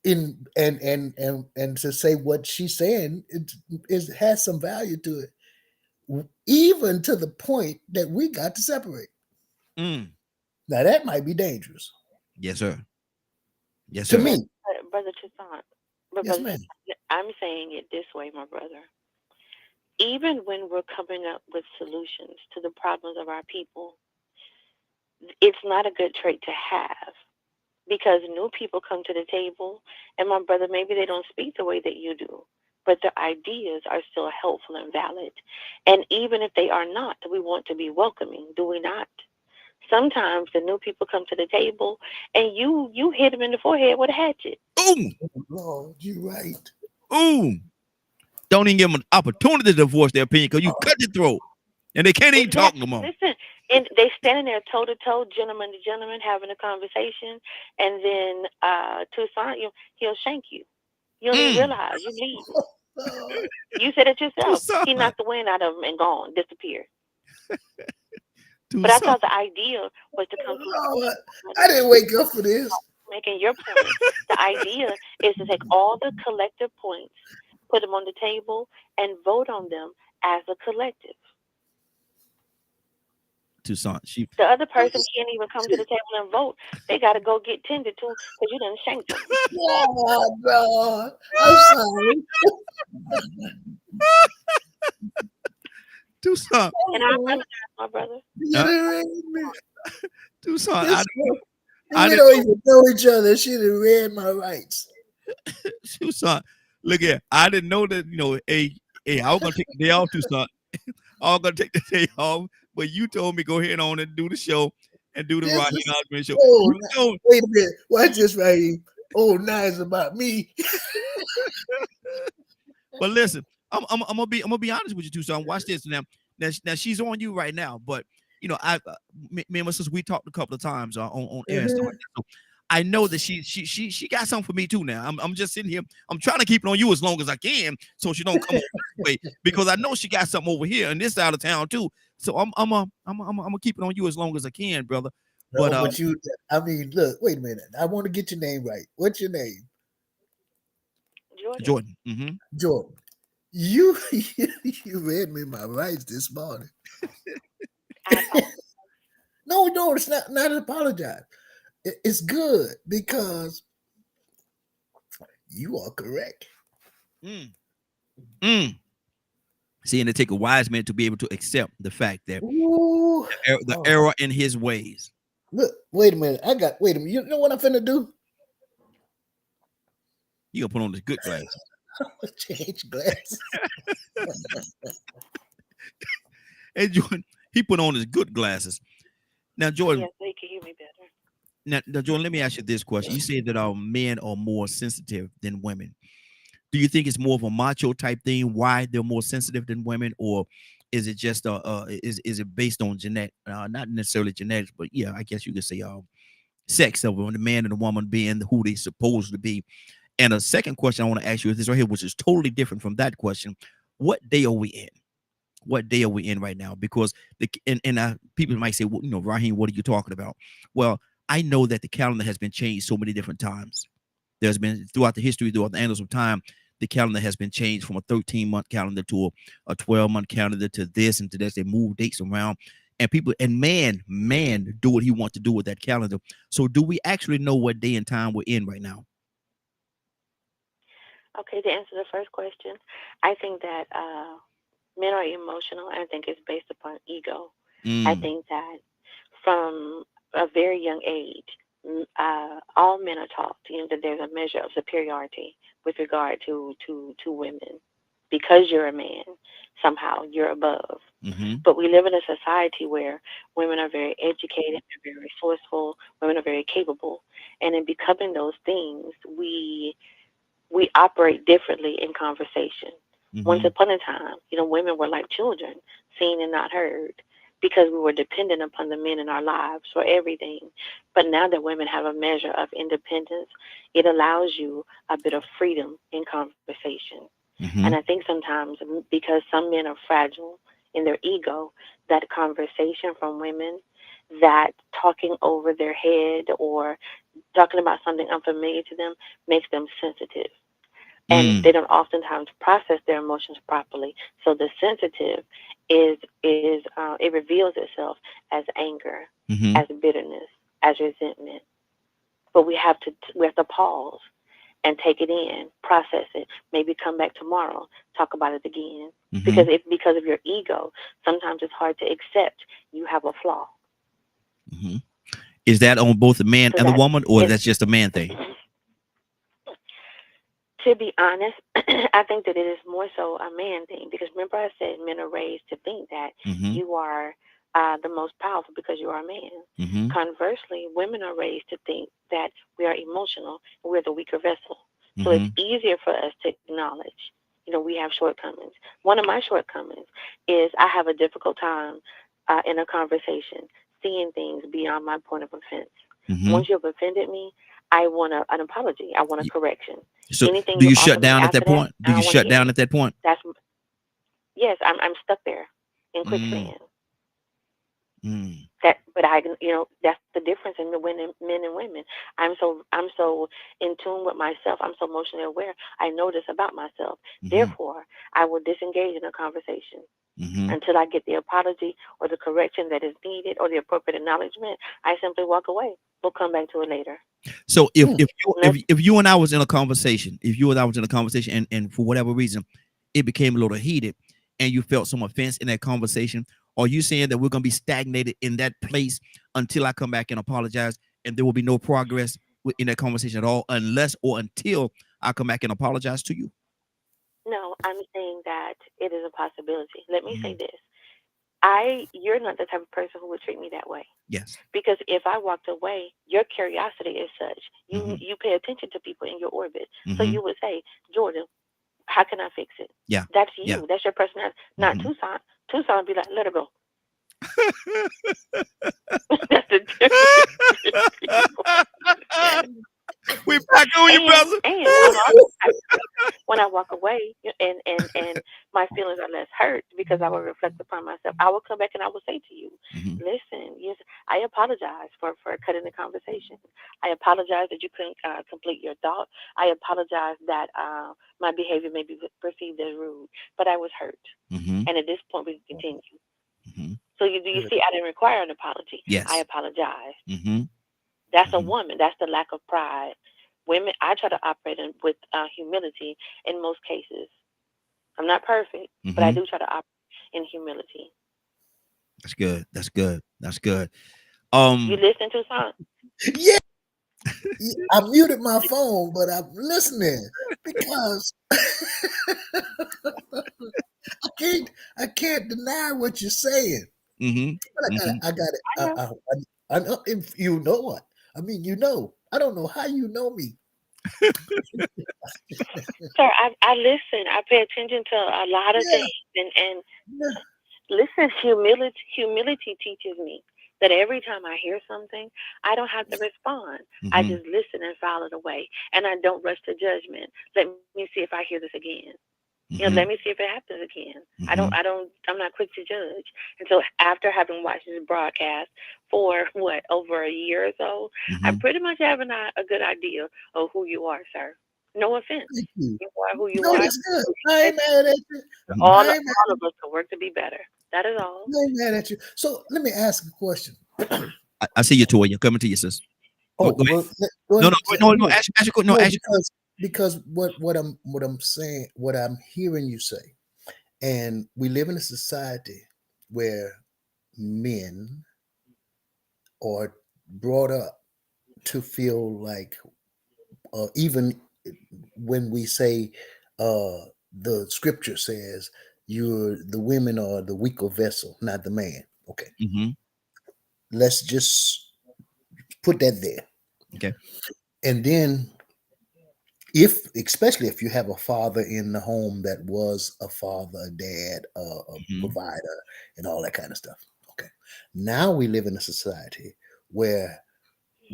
in and to say what she's saying, it has some value to it, even to the point that we got to separate. Mm. Now that might be dangerous Yes, sir. Yes, to sir. me. Brother Toussaint. But Yes, Brother ma'am. Toussaint, I'm saying it this way, my brother. Even when we're coming up with solutions to the problems of our people, it's not a good trait to have because new people come to the table, and my brother, maybe they don't speak the way that you do, but their ideas are still helpful and valid. And even if they are not, we want to be welcoming, do we not? Sometimes the new people come to the table, and you hit them in the forehead with a hatchet. Ooh, Lord, you're right. ooh. Don't even give them an opportunity to voice their opinion because you cut their throat, and they can't even talk no more. Listen, and they standing there toe to toe, gentleman to gentleman, having a conversation, and then Toussaint, he'll shank you. You don't even realize you leave. Lord. You said it yourself. Toussaint. He knocked the wind out of him and gone, disappeared. But I Toussaint. thought the idea was to come to Lord, I didn't wake up for this. making your point. The idea is to take all the collective points, put them on the table, and vote on them as a collective. Toussaint. The other person can't even come to the table and vote. They got to go get tended to because you done shanked them. Oh, Lord. I'm sorry. Toussaint. And I apologize, my brother. You done read me. Toussaint. We don't even know each other. She done read my rights. Toussaint. Look here. I didn't know that, hey, I was gonna take the day off, Toussaint. I was gonna take the day off, but you told me go ahead on and do the show and do the This Raheen is- Ashimi show. Oh, You know, wait a minute. Watch this right here. Oh, now it's about me. but listen, I'm gonna be honest with you, Toussaint. Watch this now. Now she's on you right now, but me and my sister, we talked a couple of times on air and stuff like that. So I know that she got something for me too. Now I'm just sitting here. I'm trying to keep it on you as long as I can, so she don't come over this way because I know she got something over here in this side of town too. So I'm gonna keep it on you as long as I can, brother. No, But but you, I mean, look, wait a minute. I want to get your name right. What's your name? Jordan. Jordan, Jordan. You read me my rights this morning. No, it's not an apologize. It's good because you are correct. See, and it take a wise man to be able to accept the fact that Ooh, the error in his ways. look, wait a minute. Wait a minute. You know what I'm finna do? You gonna put on this good glasses. Change glasses. And Jordan, he put on his good glasses. Now, Jordan, Yeah, so he can hear me better. now, Jordan, let me ask you this question. You said that men are more sensitive than women. Do you think it's more of a macho type thing? Why they're more sensitive than women, or is it just is it based on genetic? Not necessarily genetics, but yeah, I guess you could say sex of the man and the woman being who they supposed to be. And a second question I want to ask you is this right here, which is totally different from that question. What day are we in? What day are we in right now? Because people might say, well, Raheen, what are you talking about? Well, I know that the calendar has been changed so many different times. There's been throughout the history, throughout the annals of time, the calendar has been changed from a 13-month calendar to a 12-month calendar to this and to this. They move dates around, and people and man do what he wants to do with that calendar. So, do we actually know what day and time we're in right now? Okay, to answer the first question, I think that men are emotional. I think it's based upon ego. I Mm, think that from a very young age, all men are taught, that there's a measure of superiority with regard to women. Because you're a man, somehow you're above. mm-hmm, But we live in a society where women are very educated, they're very resourceful, women are very capable, and in becoming those things, we operate differently in conversation. Once mm-hmm, upon a time, women were like children, seen and not heard, because we were dependent upon the men in our lives for everything. But now that women have a measure of independence, it allows you a bit of freedom in conversation. And mm-hmm. I think sometimes because some men are fragile in their ego, that conversation from women, that talking over their head or talking about something unfamiliar to them makes them sensitive, and Mm, they don't oftentimes process their emotions properly. So the sensitive is it reveals itself as anger, mm-hmm. as bitterness, as resentment. But we have to pause and take it in, process it, maybe come back tomorrow, talk about it again. Mm-hmm. Because of your ego, sometimes it's hard to accept you have a flaw. Mm-hmm. Is that on both the man So and the that woman, or it's that's just a man thing? To be honest, I think that it is more so a man thing because remember I said men are raised to think that Mm-hmm. you are the most powerful because you are a man. Mm-hmm. Conversely, women are raised to think that we are emotional and we're the weaker vessel. So it's Mm-hmm. easier for us to acknowledge, we have shortcomings. One of my shortcomings is I have a difficult time in a conversation seeing things beyond my point of offense. Mm-hmm. Once you've offended me, I want an apology. I want a correction. So, Anything do you you offer shut me down at after that that, point? Do I you don't want to shut hear down it. at that point? That's yes, I'm stuck there in Mm, quicksand. mm, But that's the difference in the men and women. I'm so in tune with myself. I'm so emotionally aware. I know this about myself. mm-hmm, Therefore, I will disengage in a conversation mm-hmm. until I get the apology or the correction that is needed or the appropriate acknowledgement. I simply walk away. We'll come back to it later. So if Hmm. if you, And if that's if you and I was in a conversation, if you and I was in a conversation, and for whatever reason, it became a little heated, and you felt some offense in that conversation, are you saying that we're gonna be stagnated in that place until I come back and apologize, and there will be no progress in that conversation at all, unless or until I come back and apologize to you? no. I'm saying that it is a possibility. Let me say Mhm. this. You're not the type of person who would treat me that way. Yes. Because if I walked away, your curiosity is such. You Mm-hmm. you pay attention to people in your orbit. So Mm-hmm. you would say, Jordan, how can I fix it? Yeah. That's Yeah. you. That's your personality. Not Mm-hmm. Tucson. Tucson would be like, let her go. That's the difference between people. We back on you, brother. And on the other side, when I walk away and my feelings are less hurt because I will reflect upon myself, I will come back and I will say to you, Mm-hmm. listen, yes, I apologize for cutting the conversation. I apologize that you couldn't complete your thought. I apologize that my behavior may be perceived as rude, but I was hurt. Mm-hmm. And at this point, we can continue. Mm-hmm. So do you see? I didn't require an apology. I Yes. apologize. Mm-hmm. That's a Mm-hmm. woman. That's the lack of pride. Women, I try to operate with humility in most cases. I'm not perfect, but I Mm-hmm. do try to operate in humility. That's good. That's good. That's good. You Um, listen to song? Yeah, I muted my phone, but I'm listening because I can't deny what you're saying. mm-hmm. But Mm-hmm. I got it. I know. I know if you know what I mean, I don't know how you know me. Sir, I listen. I pay attention to a lot of Yeah, things, and yeah. listen. Humility teaches me that every time I hear something, I don't have to respond. I Mm-hmm. just listen and file it away, and I don't rush to judgment. Let me see if I hear this again. Let me Mm-hmm. see if it happens again. Mm-hmm. I'm not quick to judge. And so after having watched this broadcast for over a year or so, I Mm-hmm. pretty much have a good idea of who you are, sir. No offense. Thank you. You are who you No, are. that's good. I ain't mad at you. Mm-hmm. All I ain't mad, all of us can work to be better. That is all. I ain't mad at you. So let me ask a question. I see you, Toya. Coming to you, sis. Go Oh, ahead. well, No, no, no, no. no, No, no, ask you. because what I'm saying, what I'm hearing you say, and we live in a society where men are brought up to feel like, even when we say, the scripture says, the women are the weaker vessel, not the man. Okay, Mm-hmm. let's just put that there. Okay. And then, if especially if you have a father in the home that was a father, a dad, a Mm-hmm. provider, and all that kind of stuff. Okay, now we live in a society where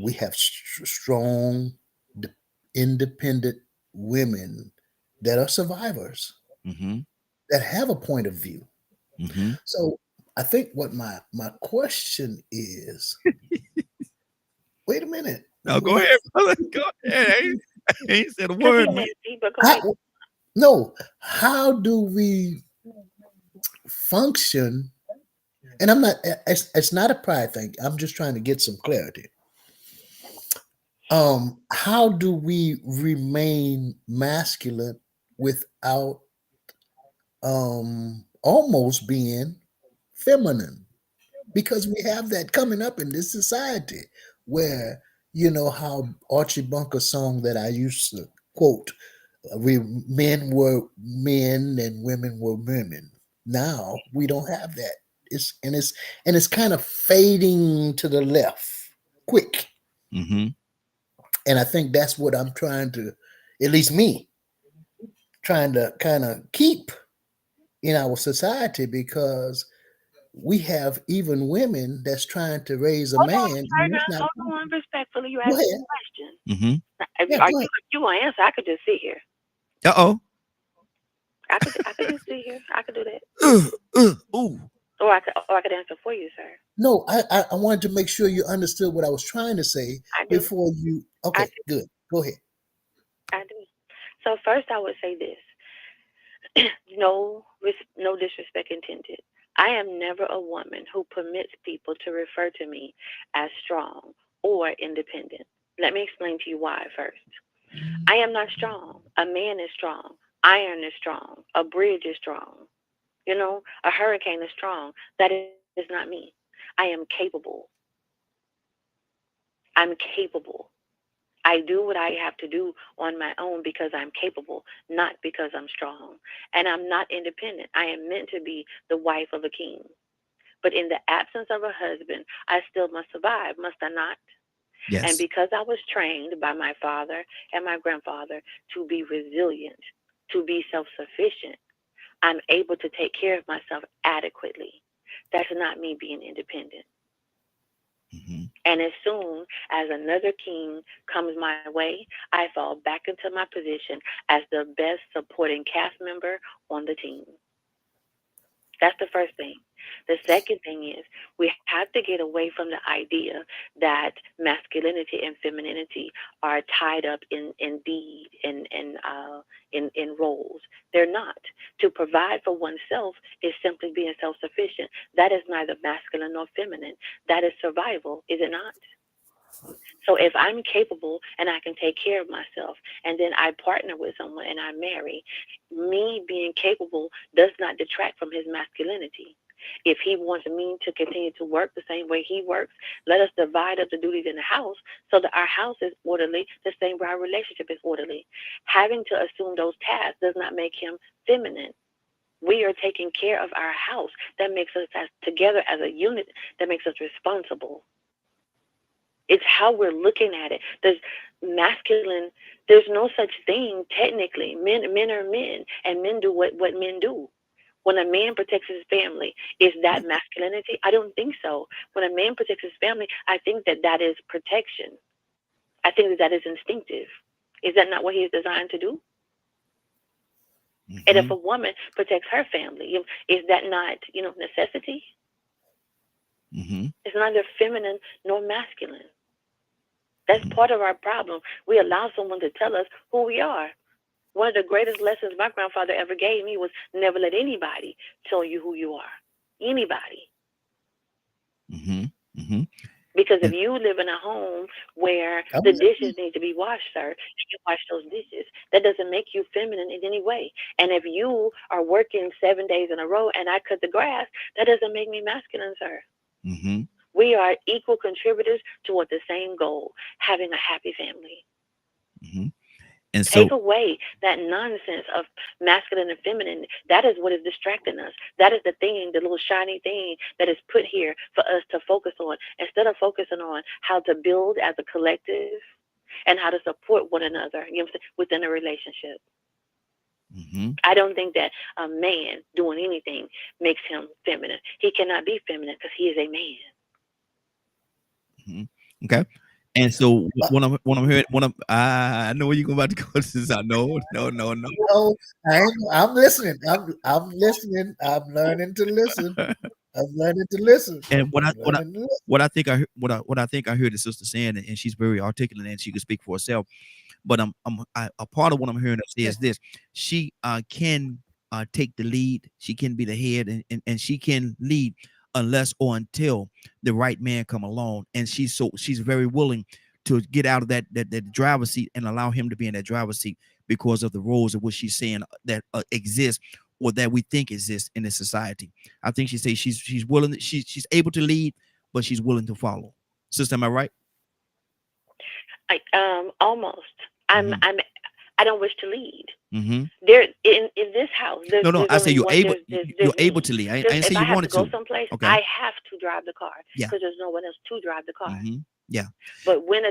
we have strong, de- independent women that are survivors, Mm-hmm. that have a point of view. Mm-hmm. So I think what my question is, wait a minute. No, go ahead, brother. Go ahead. I ain't said a Cause he word, man. messy, but go ahead. How, no, how do we function? And I'm not, it's not a pride thing. I'm just trying to get some clarity. How do we remain masculine without almost being feminine? Because we have that coming up in this society where, how Archie Bunker's song that I used to quote, we men were men and women were women. Now we don't have that. It's kind of fading to the left quick. Mm-hmm. And I think that's what I'm trying to, at least me, trying to kind of keep in our society, because we have even women that's trying to raise a Hold on, man, sir. and it's not. Now, hold on. Respectfully, you Go asked me ahead. a question. Mm-hmm. If Yeah, are go you ahead. if you want to answer, I could just sit here. Uh-oh. I could just sit here. I could do that, Ooh. or I could answer for you, sir. No, I wanted to make sure you understood what I was trying to say I do. before you. I Okay, do. good. Go ahead. I do. So first, I would say this: no disrespect intended. I am never a woman who permits people to refer to me as strong or independent. Let me explain to you why first. I am not strong. A man is strong. Iron is strong. A bridge is strong. A hurricane is strong. That is not me. I am capable. I'm capable. I do what I have to do on my own because I'm capable, not because I'm strong. And I'm not independent. I am meant to be the wife of a king. But in the absence of a husband, I still must survive, must I not? And Yes. because I was trained by my father and my grandfather to be resilient, to be self sufficient, I'm able to take care of myself adequately. That's not me being independent. Mm-hmm. And as soon as another king comes my way, I fall back into my position as the best supporting cast member on the team. That's the first thing. The second thing is we have to get away from the idea that masculinity and femininity are tied up in deed in roles. They're not. To provide for oneself is simply being self sufficient. That is neither masculine nor feminine. That is survival, is it not? So if I'm capable and I can take care of myself, and then I partner with someone and I marry, me being capable does not detract from his masculinity. If he wants me to continue to work the same way he works, let us divide up the duties in the house so that our house is orderly, the same way our relationship is orderly. Having to assume those tasks does not make him feminine. We are taking care of our house. That makes us as together as a unit. That makes us responsible. It's how we're looking at it. Masculine, there's no such thing technically. Men are men, and men do what men do. When a man protects his family, is that masculinity? I don't think so. When a man protects his family, I think that is protection. I think that is instinctive. Is that not what he is designed to do? And if Mm-hmm. a woman protects her family, is that not, necessity? Mm-hmm. It's neither feminine nor masculine. That's Mm-hmm. part of our problem. We allow someone to tell us who we are. One of the greatest lessons my grandfather ever gave me was never let anybody tell you who you are. Anybody. Mm-hmm. Mm-hmm. Because if And you live in a home where I'm the listening. dishes need to be washed, sir, and you wash those dishes, that doesn't make you feminine in any way. And if you are working 7 days in a row and I cut the grass, that doesn't make me masculine, sir. mm-hmm. We are equal contributors toward the same goal, having a happy family. Mm-hmm. And Take so, away that nonsense of masculine and feminine. That is what is distracting us. That is the thing, the little shiny thing that is put here for us to focus on instead of focusing on how to build as a collective and how to support one another, within a relationship. mm-hmm. I don't think that a man doing anything makes him feminine. He cannot be feminine because he is a man. Mm-hmm. Okay. And so But what I'm hearing, I know where you're about to go. This I know, no. no, I'm listening. I'm listening. I'm learning to listen. I'm learning to listen. And I'm learning to listen. what I think I heard the sister saying, and she's very articulate and she can speak for herself. But a part of what I'm hearing her say is this: she can take the lead, she can be the head, and she can lead unless or until the right man come along, and she's very willing to get out of that driver's seat and allow him to be in that driver's seat because of the roles of what she's saying that exist or that we think exists in this society. I think she says she's willing, she's able to lead, but she's willing to follow. Sister, am I right? Almost. I'm. Mm-hmm. I'm. I don't wish to lead. Mm-hmm. There in this house, No, no. there's I say only you're one. able. There's You're able me. to lead. I There's didn't say if I you have to wanted go to. someplace, Okay. I have to drive the car Yeah. because there's no one else to drive the car. Mm-hmm. Yeah. But when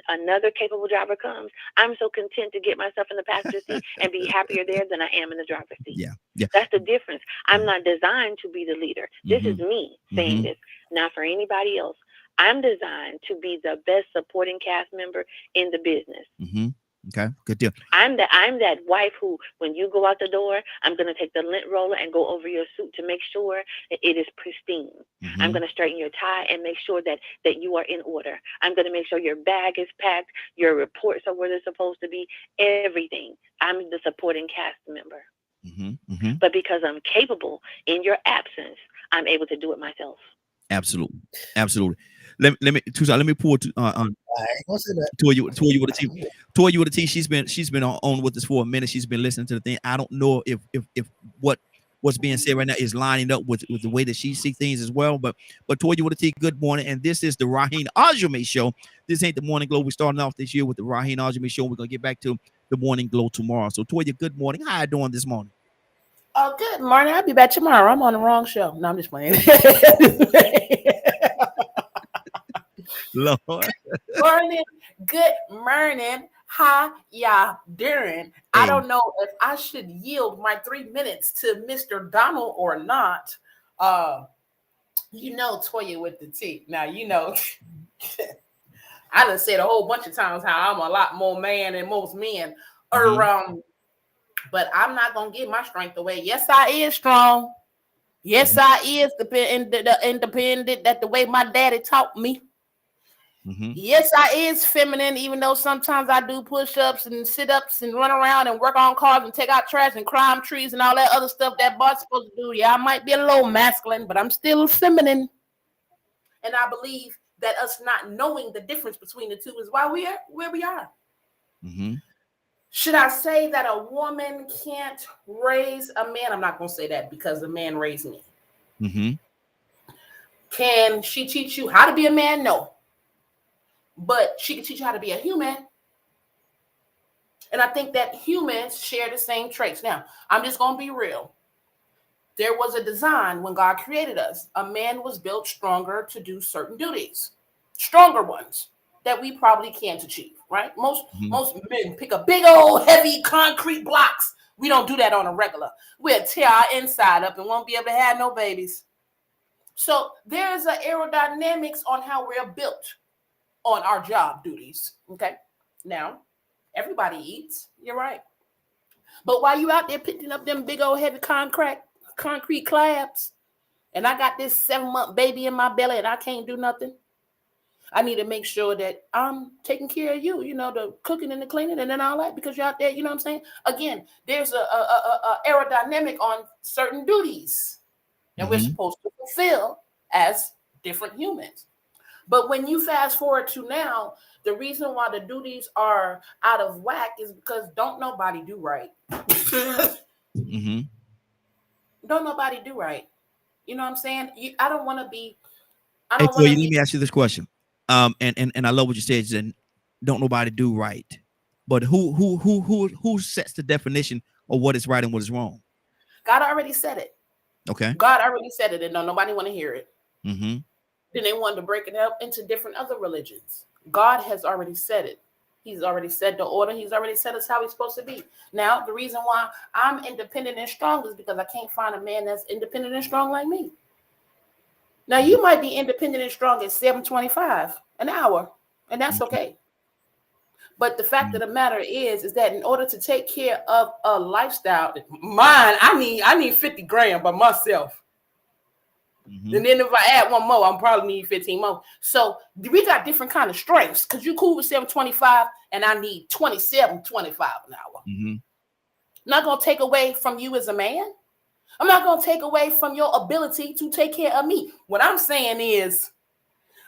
another capable driver comes, I'm so content to get myself in the passenger seat and be happier there than I am in the driver's seat. Yeah. Yeah. That's the difference. I'm not designed to be the leader. This Mm-hmm. is me saying Mm-hmm. this, not for anybody else. I'm designed to be the best supporting cast member in the business. Mm-hmm. Okay. Good deal. I'm that wife who, when you go out the door, I'm gonna take the lint roller and go over your suit to make sure that it is pristine. I'm Mm-hmm. gonna straighten your tie and make sure that you are in order. I'm gonna make sure your bag is packed, your reports are where they're supposed to be, everything. I'm the supporting cast member. Mm-hmm. Mm-hmm. But because I'm capable in your absence, I'm able to do it myself. Absolutely. Absolutely. Let me Tucson, let me pull to I ain't gonna say that. Toya with a T. Toya with a T. She's been on with us for a minute. She's been listening to the thing. I don't know if what's being said right now is lining up with the way that she sees things as well. But Toya with a T, good morning. And this is the Raheen Ashimi show. This ain't the morning glow. We're starting off this year with the Raheen Ashimi show. We're gonna get back to the morning glow tomorrow. So Toya, good morning. How you doing this morning? Oh, good morning. I'll be back tomorrow. I'm on the wrong show. No, I'm just playing. Lord. Morning. Good morning. How y'all doing? I Hey. don't know if I should yield my 3 minutes to Mr. Donald or not. Toya with the T. Now, I done said a whole bunch of times how I'm a lot more man than most men. But I'm not gonna give my strength away. Yes, I is strong. Yes, I is independent. That the way my daddy taught me. Mm-hmm. Yes, I is feminine, even though sometimes I do push-ups and sit-ups and run around and work on cars and take out trash and climb trees and all that other stuff that boss supposed to do. Yeah, I might be a little masculine, but I'm still feminine. And I believe that us not knowing the difference between the two is why we are where we are. Mm-hmm. Should I say that a woman can't raise a man? I'm not going to say that because the man raised me. Mm-hmm. Can she teach you how to be a man? No. But she can teach you how to be a human. And I think that humans share the same traits. Now, I'm just going to be real. There was a design when God created us. A man was built stronger to do certain duties, stronger ones. that we probably can't achieve, right? Most Mhm. men pick a big old heavy concrete blocks. We don't do that on a regular. We'll tear our inside up and won't be able to have no babies. So there's an aerodynamics on how we're built on our job duties. Okay. Now, everybody eats. You're right. But while you out there picking up them big old heavy concrete slabs, and I got this 7-month baby in my belly and I can't do nothing, I need to make sure that I'm taking care of you, the cooking and the cleaning and then all that, because you're out there, you know what I'm saying? Again, there's a aerodynamic on certain duties that we're Mhm. supposed to fulfill as different humans. But when you fast forward to now, the reason why the duties are out of whack is because don't nobody do right. Mhm. Don't nobody do right. You know what I'm saying? I don't want to be. I Hey, don't want Toya, to let be. me ask you this question. And I love what you said. You said, don't nobody do right, but who sets the definition of what is right and what is wrong? God already said it. Okay. God already said it, and don't nobody want to hear it. Mm-hmm. Then they wanted to break it up into different other religions. God has already said it. He's already said the order. He's already said us how he's supposed to be. Now, the reason why I'm independent and strong is because I can't find a man that's independent and strong like me. Now, you might be independent and strong at $7.25 an hour, and that's okay. But the fact of the matter is that in order to take care of a lifestyle, mine, I need 50 grand by myself. Mm-hmm. And then if I add one more, I'm probably need 15 more. So we got different kind of strengths, because you cool with 7.25 and I need 27.25 an hour. Mm-hmm. Not gonna take away from you as a man. I'm not gonna take away from your ability to take care of me. What I'm saying is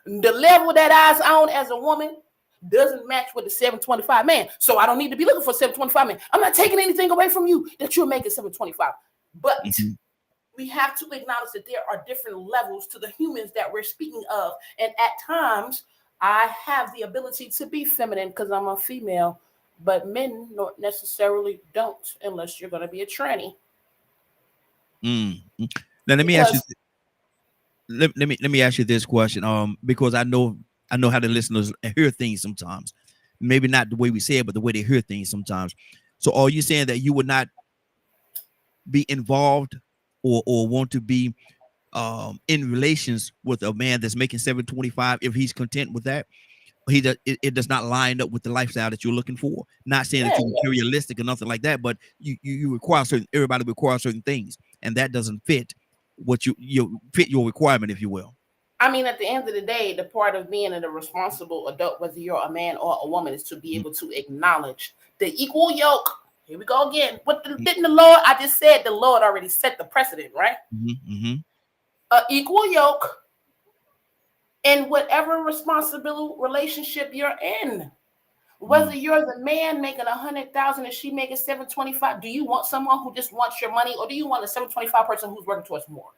the level that I's on as a woman doesn't match with the 7.25 man. So I don't need to be looking for 7.25 man. I'm not taking anything away from you that you're making 7.25. But Mm-hmm. we have to acknowledge that there are different levels to the humans that we're speaking of. And at times, I have the ability to be feminine because I'm a female, but men not necessarily don't, unless you're going to be a tranny. Mm-hmm. Now let me ask you. Because Let me ask you this question. Because I know how the listeners hear things sometimes. Maybe not the way we say it, but the way they hear things sometimes. So, are you saying that you would not be involved or want to be in relations with a man that's making 7.25 if he's content with that? It does not line up with the lifestyle that you're looking for. Not saying that yeah, you're materialistic or nothing like that, but you require everybody requires certain things, and that doesn't fit what you fit your requirement, if you will. I mean, at the end of the day, the part of being a responsible adult, whether you're a man or a woman, is to be able to acknowledge the equal yoke. Here we go again. Didn't the Lord? I just said the Lord already set the precedent, right? Mm-hmm. Mm-hmm. Equal yoke in whatever responsible relationship you're in. Whether you're the man making 100,000 and she making 7.25, do you want someone who just wants your money, or do you want a 7.25 person who's working towards more?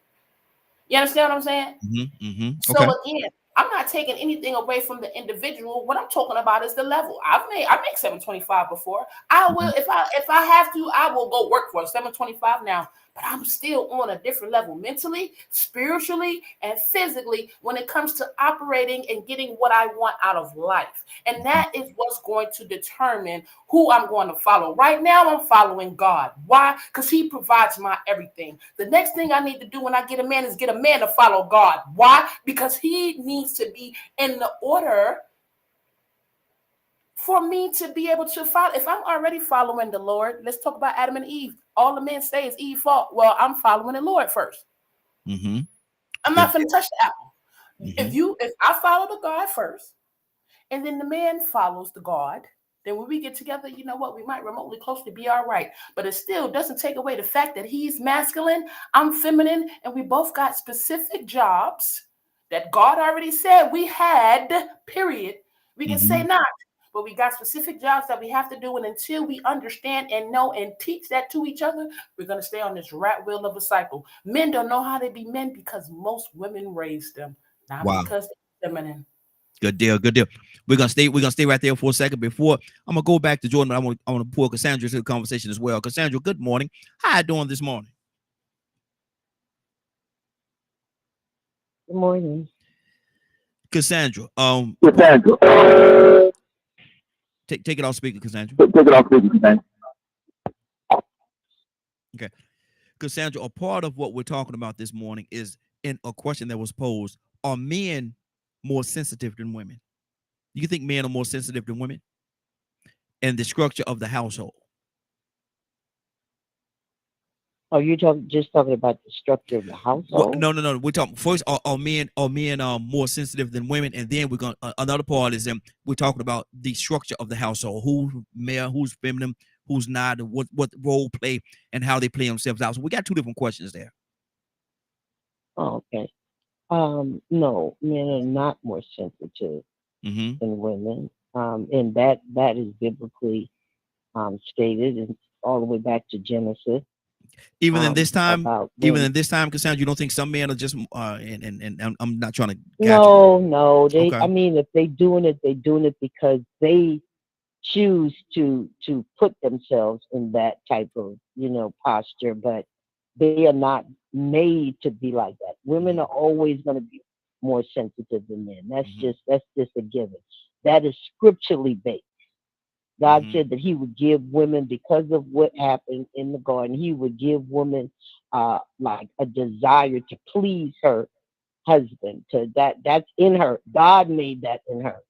You understand what I'm saying? Mm-hmm. Mm-hmm. So Okay. again, I'm not taking anything away from the individual. What I'm talking about is the level. I make 7.25 before. I will, if I have to, I will go work for 7.25 now. But I'm still on a different level mentally, spiritually, and physically when it comes to operating and getting what I want out of life. And that is what's going to determine who I'm going to follow. Right now, I'm following God. Why? Because he provides my everything. The next thing I need to do when I get a man is get a man to follow God. Why? Because he needs to be in the order for me to be able to follow. If I'm already following the Lord, let's talk about Adam and Eve. All the men say is Eve fault. Well, I'm following the Lord first. Mm-hmm. I'm Good. not going to touch the apple. Mm-hmm. If I follow the God first, and then the man follows the God, then when we get together, you know what? We might remotely closely be all right. But it still doesn't take away the fact that he's masculine, I'm feminine, and we both got specific jobs that God already said we had, period. We can say Mm-hmm. not, but we got specific jobs that we have to do. And until we understand and know and teach that to each other, we're going to stay on this rat wheel of a cycle. Men don't know how to be men because most women raised them, not Wow. because they're feminine. Good deal. Good deal. We're gonna stay right there for a second before I'm gonna go back to Jordan. But I want to pull Cassandra to the conversation as well. Cassandra, good morning. How you doing this morning? Good morning. Cassandra, Cassandra, take it off speaker, Cassandra. take it off, Cassandra. Okay, Cassandra, a part of what we're talking about this morning is in a question that was posed: are men more sensitive than women? Do you think men are more sensitive than women and the structure of the household? Oh, you just talking about the structure of the Well, household? no. We're talking first. Are men more sensitive than women, and then we're going. Another part is we're talking about the structure of the household: who's male, who's feminine, who's not, and what role play and how they play themselves out. So we got two different questions there. Oh, okay. No, men are not more sensitive Mm-hmm. than women. And that is biblically stated and all the way back to Genesis. Even in this time, About women. Cassandra, you don't think some men are just and I'm not trying to guide you. No. They, Okay. I mean, if they doing it because they choose to put themselves in that type of posture, but they are not made to be like that. Women are always going to be more sensitive than men. That's just a given. That is scripturally based. God said that he would give women, because of what happened in the garden, he would give women like a desire to please her husband. That's in her. God made that in her.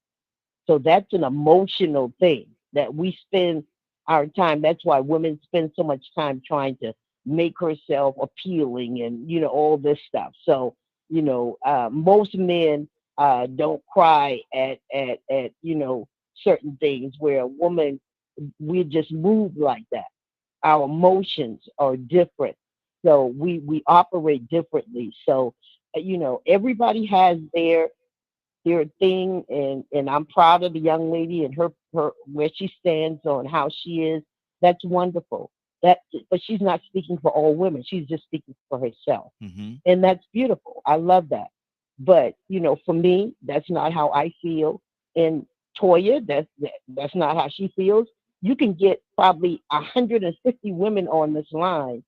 So that's an emotional thing that we spend our time. That's why women spend so much time trying to make herself appealing and all this stuff. So most men don't cry at certain things, where a woman, we just move like that. Our emotions are different, so we operate differently. So everybody has their thing, and I'm proud of the young lady and her where she stands on how she is. That's wonderful. That, but she's not speaking for all women. She's just speaking for herself, Mm-hmm. and that's beautiful. I love that. But for me, that's not how I feel. And Toya, that's not how she feels. You can get probably 150 women on this line,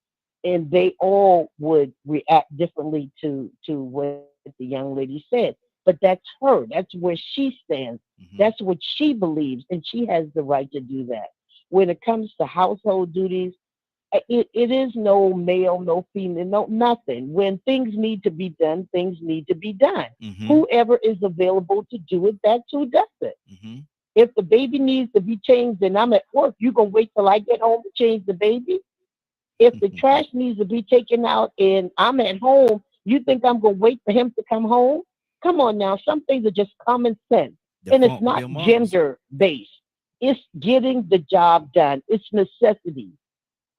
and they all would react differently to what the young lady said. But that's her. That's where she stands. Mm-hmm. That's what she believes, and she has the right to do that. When it comes to household duties, it is no male, no female, no nothing. When things need to be done, things need to be done. Mm-hmm. Whoever is available to do it, that's who does it. Mm-hmm. If the baby needs to be changed and I'm at work, you gonna wait till I get home to change the baby? If the trash needs to be taken out and I'm at home, you think I'm gonna wait for him to come home? Come on now, some things are just common sense. The And it's fault with not your moms. gender based. It's getting the job done. It's necessity.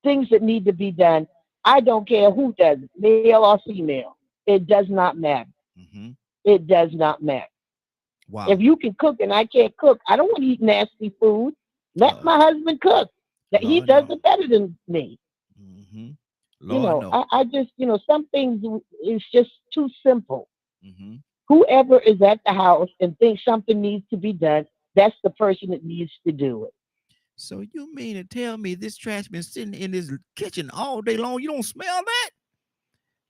Things that need to be done. I don't care who does it, male or female. It does not matter. Mm-hmm. It does not matter. If Wow. you can cook and I can't cook, I don't want to eat nasty food. Let Uh, my husband cook. That he Lord does no. it better than me. Mm-hmm. Lord no. I just, some things is just too simple. Mm-hmm. Whoever is at the house and thinks something needs to be done, that's the person that needs to do it. So you mean to tell me this trash been sitting in this kitchen all day long? You don't smell that?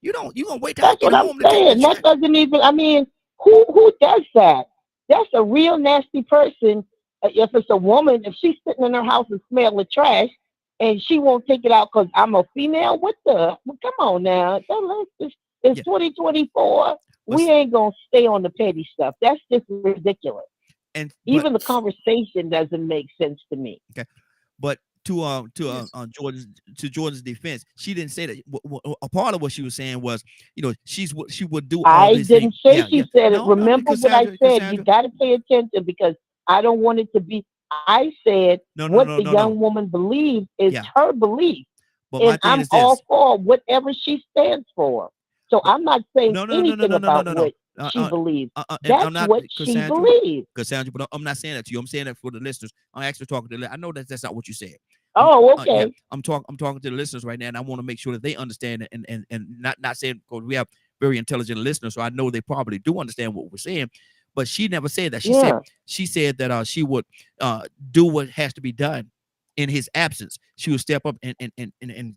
You don't. You gonna wait till I That's get what I'm home to take the saying. trash? That doesn't even. I mean, who does that? That's a real nasty person. If it's a woman, if she's sitting in her house and smelling trash, and she won't take it out because I'm a female, what the? Well, come on now. It's Yeah, 2024. but We ain't gonna stay on the petty stuff. That's just ridiculous. and but Even the conversation doesn't make sense to me. okay, but Yes. Jordan's defense, she didn't say that. A part of what she was saying was, she would do all I these things. didn't say Yeah, yeah. she said it. No, Remember what I said. You Cassandra. got to pay attention because I don't want it to be. I said No, no, what no, the no, no. young woman believes is Yeah, her belief, but my and thing I'm is this. all for whatever she stands for. So But I'm not saying no, no, no, no, anything no, no, no, about no, no. what she Uh, believes. and I'm That's not what she Cassandra. believes. Cassandra, but I'm not saying that to you. I'm saying that for the listeners. I'm actually talking to. I know that that's not what you said. Oh, Yeah, okay. I'm talking to the listeners right now, and I want to make sure that they understand it, and not saying because we have very intelligent listeners, so I know they probably do understand what we're saying. But she never said that. Yeah. She said that she would do what has to be done in his absence. She would step up and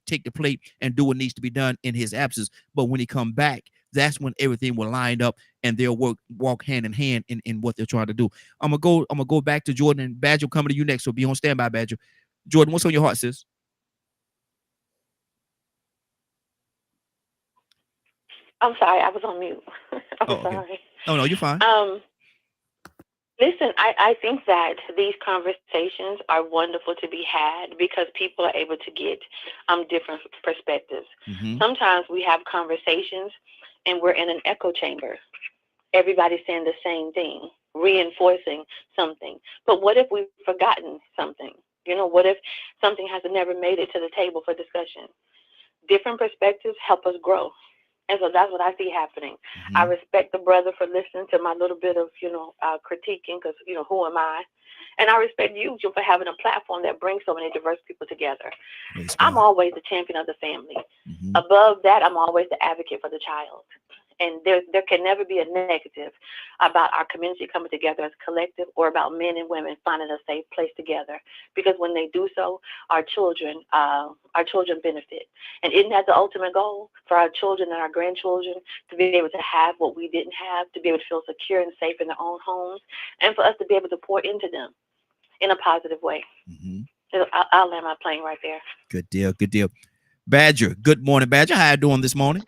take the plate and do what needs to be done in his absence. But when he come back, that's when everything will line up and they'll walk hand in hand in what they're trying to do. I'm gonna go back to Jordan, and Badger coming to you next. So be on standby, Badger. Jordan, what's on your heart, sis? I'm sorry, I was on mute. I'm Oh, okay. sorry. Oh no, you're fine. Listen, I think that these conversations are wonderful to be had because people are able to get different perspectives. Mm-hmm. Sometimes we have conversations and we're in an echo chamber. Everybody's saying the same thing, reinforcing something. But what if we've forgotten something? What if something has never made it to the table for discussion? Different perspectives help us grow. And so that's what I see happening. Mm-hmm. I respect the brother for listening to my little bit of, critiquing because, who am I? And I respect you for having a platform that brings so many diverse people together. I'm always the champion of the family. Mm-hmm. Above that, I'm always the advocate for the child. And there can never be a negative about our community coming together as a collective or about men and women finding a safe place together. Because when they do so, our children benefit. And isn't that the ultimate goal for our children and our grandchildren to be able to have what we didn't have, to be able to feel secure and safe in their own homes, and for us to be able to pour into them in a positive way. Mm-hmm. So I'll land my plane right there. Good deal. Good deal. Badger, good morning, Badger. How you doing this morning?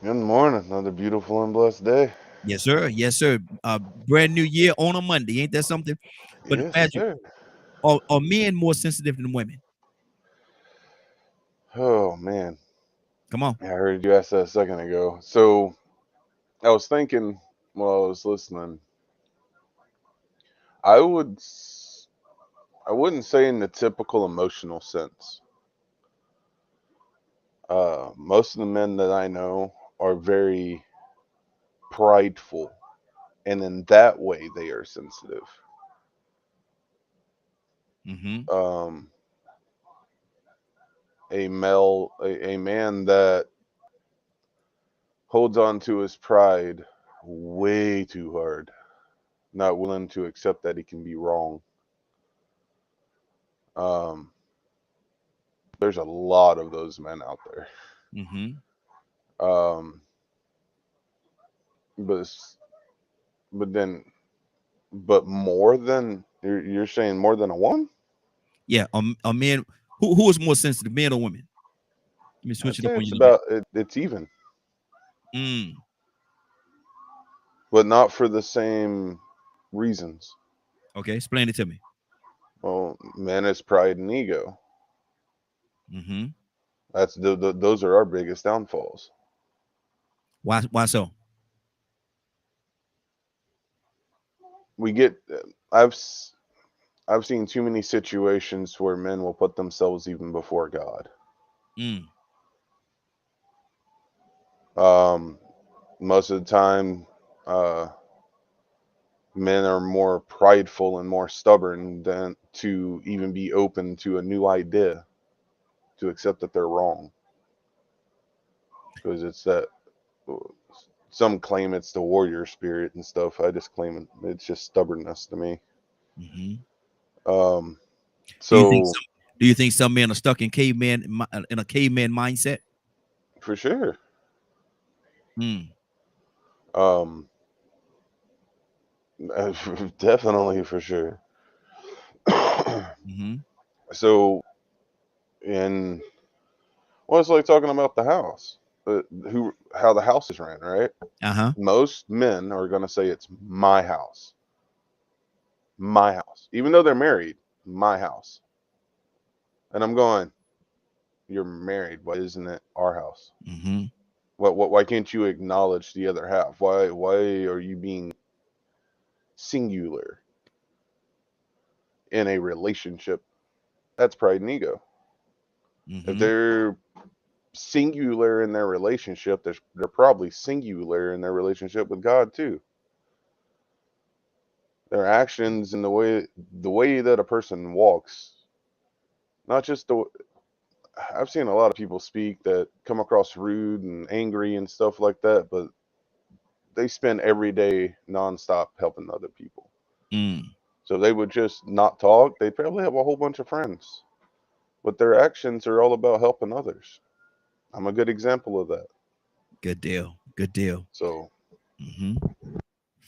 Good morning. Another beautiful and blessed day. Yes, sir. Yes, sir. Brand new year on a Monday. Ain't that something? But Yes, Badger, sir. are men more sensitive than women? Oh, man. Come on. I heard you ask that a second ago. So I was thinking while I was listening, I would, I wouldn't say in the typical emotional sense. Most of the men that I know are very prideful, and in that way, they are sensitive. Mm-hmm. A man that holds on to his pride way too hard, not willing to accept that he can be wrong. Um, there's a lot of those men out there. Mm-hmm. Um, but it's- but then but more than you're saying more than a woman? Yeah. A man who is more sensitive, men or women? Let me I'd switch it up say on you it's a little bit. it's even, Mm. but not for the same reasons. Okay. Explain it to me. Well, man is pride and ego. Mm-hmm. That's those are our biggest downfalls. Why so? We get I've s- I've seen too many situations where men will put themselves even before God. Mm. Um, most of the time, uh, men are more prideful and more stubborn than to even be open to a new idea, to accept that they're wrong. Because it's that some claim it's the warrior spirit and stuff. I just claim it's just stubbornness to me. Mm-hmm. Um, Do you think so some men are stuck in in a caveman mindset? for sure, Mm. um, definitely for sure. Mm-hmm. So, and well, it's like talking about the house, how the house is ran, right? Uh-huh. Most men are going to say it's my house, even though they're married, my house. And I'm going, you're married. Why isn't it our house? Mm-hmm. Why can't you acknowledge the other half? Why are you being singular in a relationship? That's pride and ego. If Mm-hmm. they're singular in their relationship, they're probably singular in their relationship with God too. Their actions and the way that a person walks, not just the I've seen a lot of people speak that come across rude and angry and stuff like that, but they spend every day nonstop helping other people. Mm. So if they would just not talk, they'd probably have a whole bunch of friends. But their actions are all about helping others. I'm a good example of that. Good deal. Good deal. So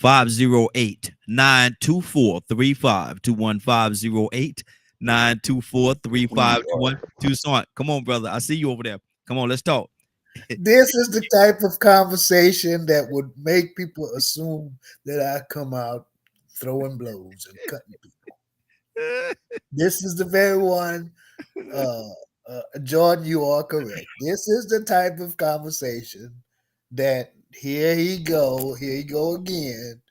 508-924-3521. 508-924-3521. we Toussaint, come on, brother. I see you over there. Come on, let's talk. This is the type of conversation that would make people assume that I come out throwing blows and cutting people. This is the very one, uh, Jordan. You are correct. This is the type of conversation that here he go again.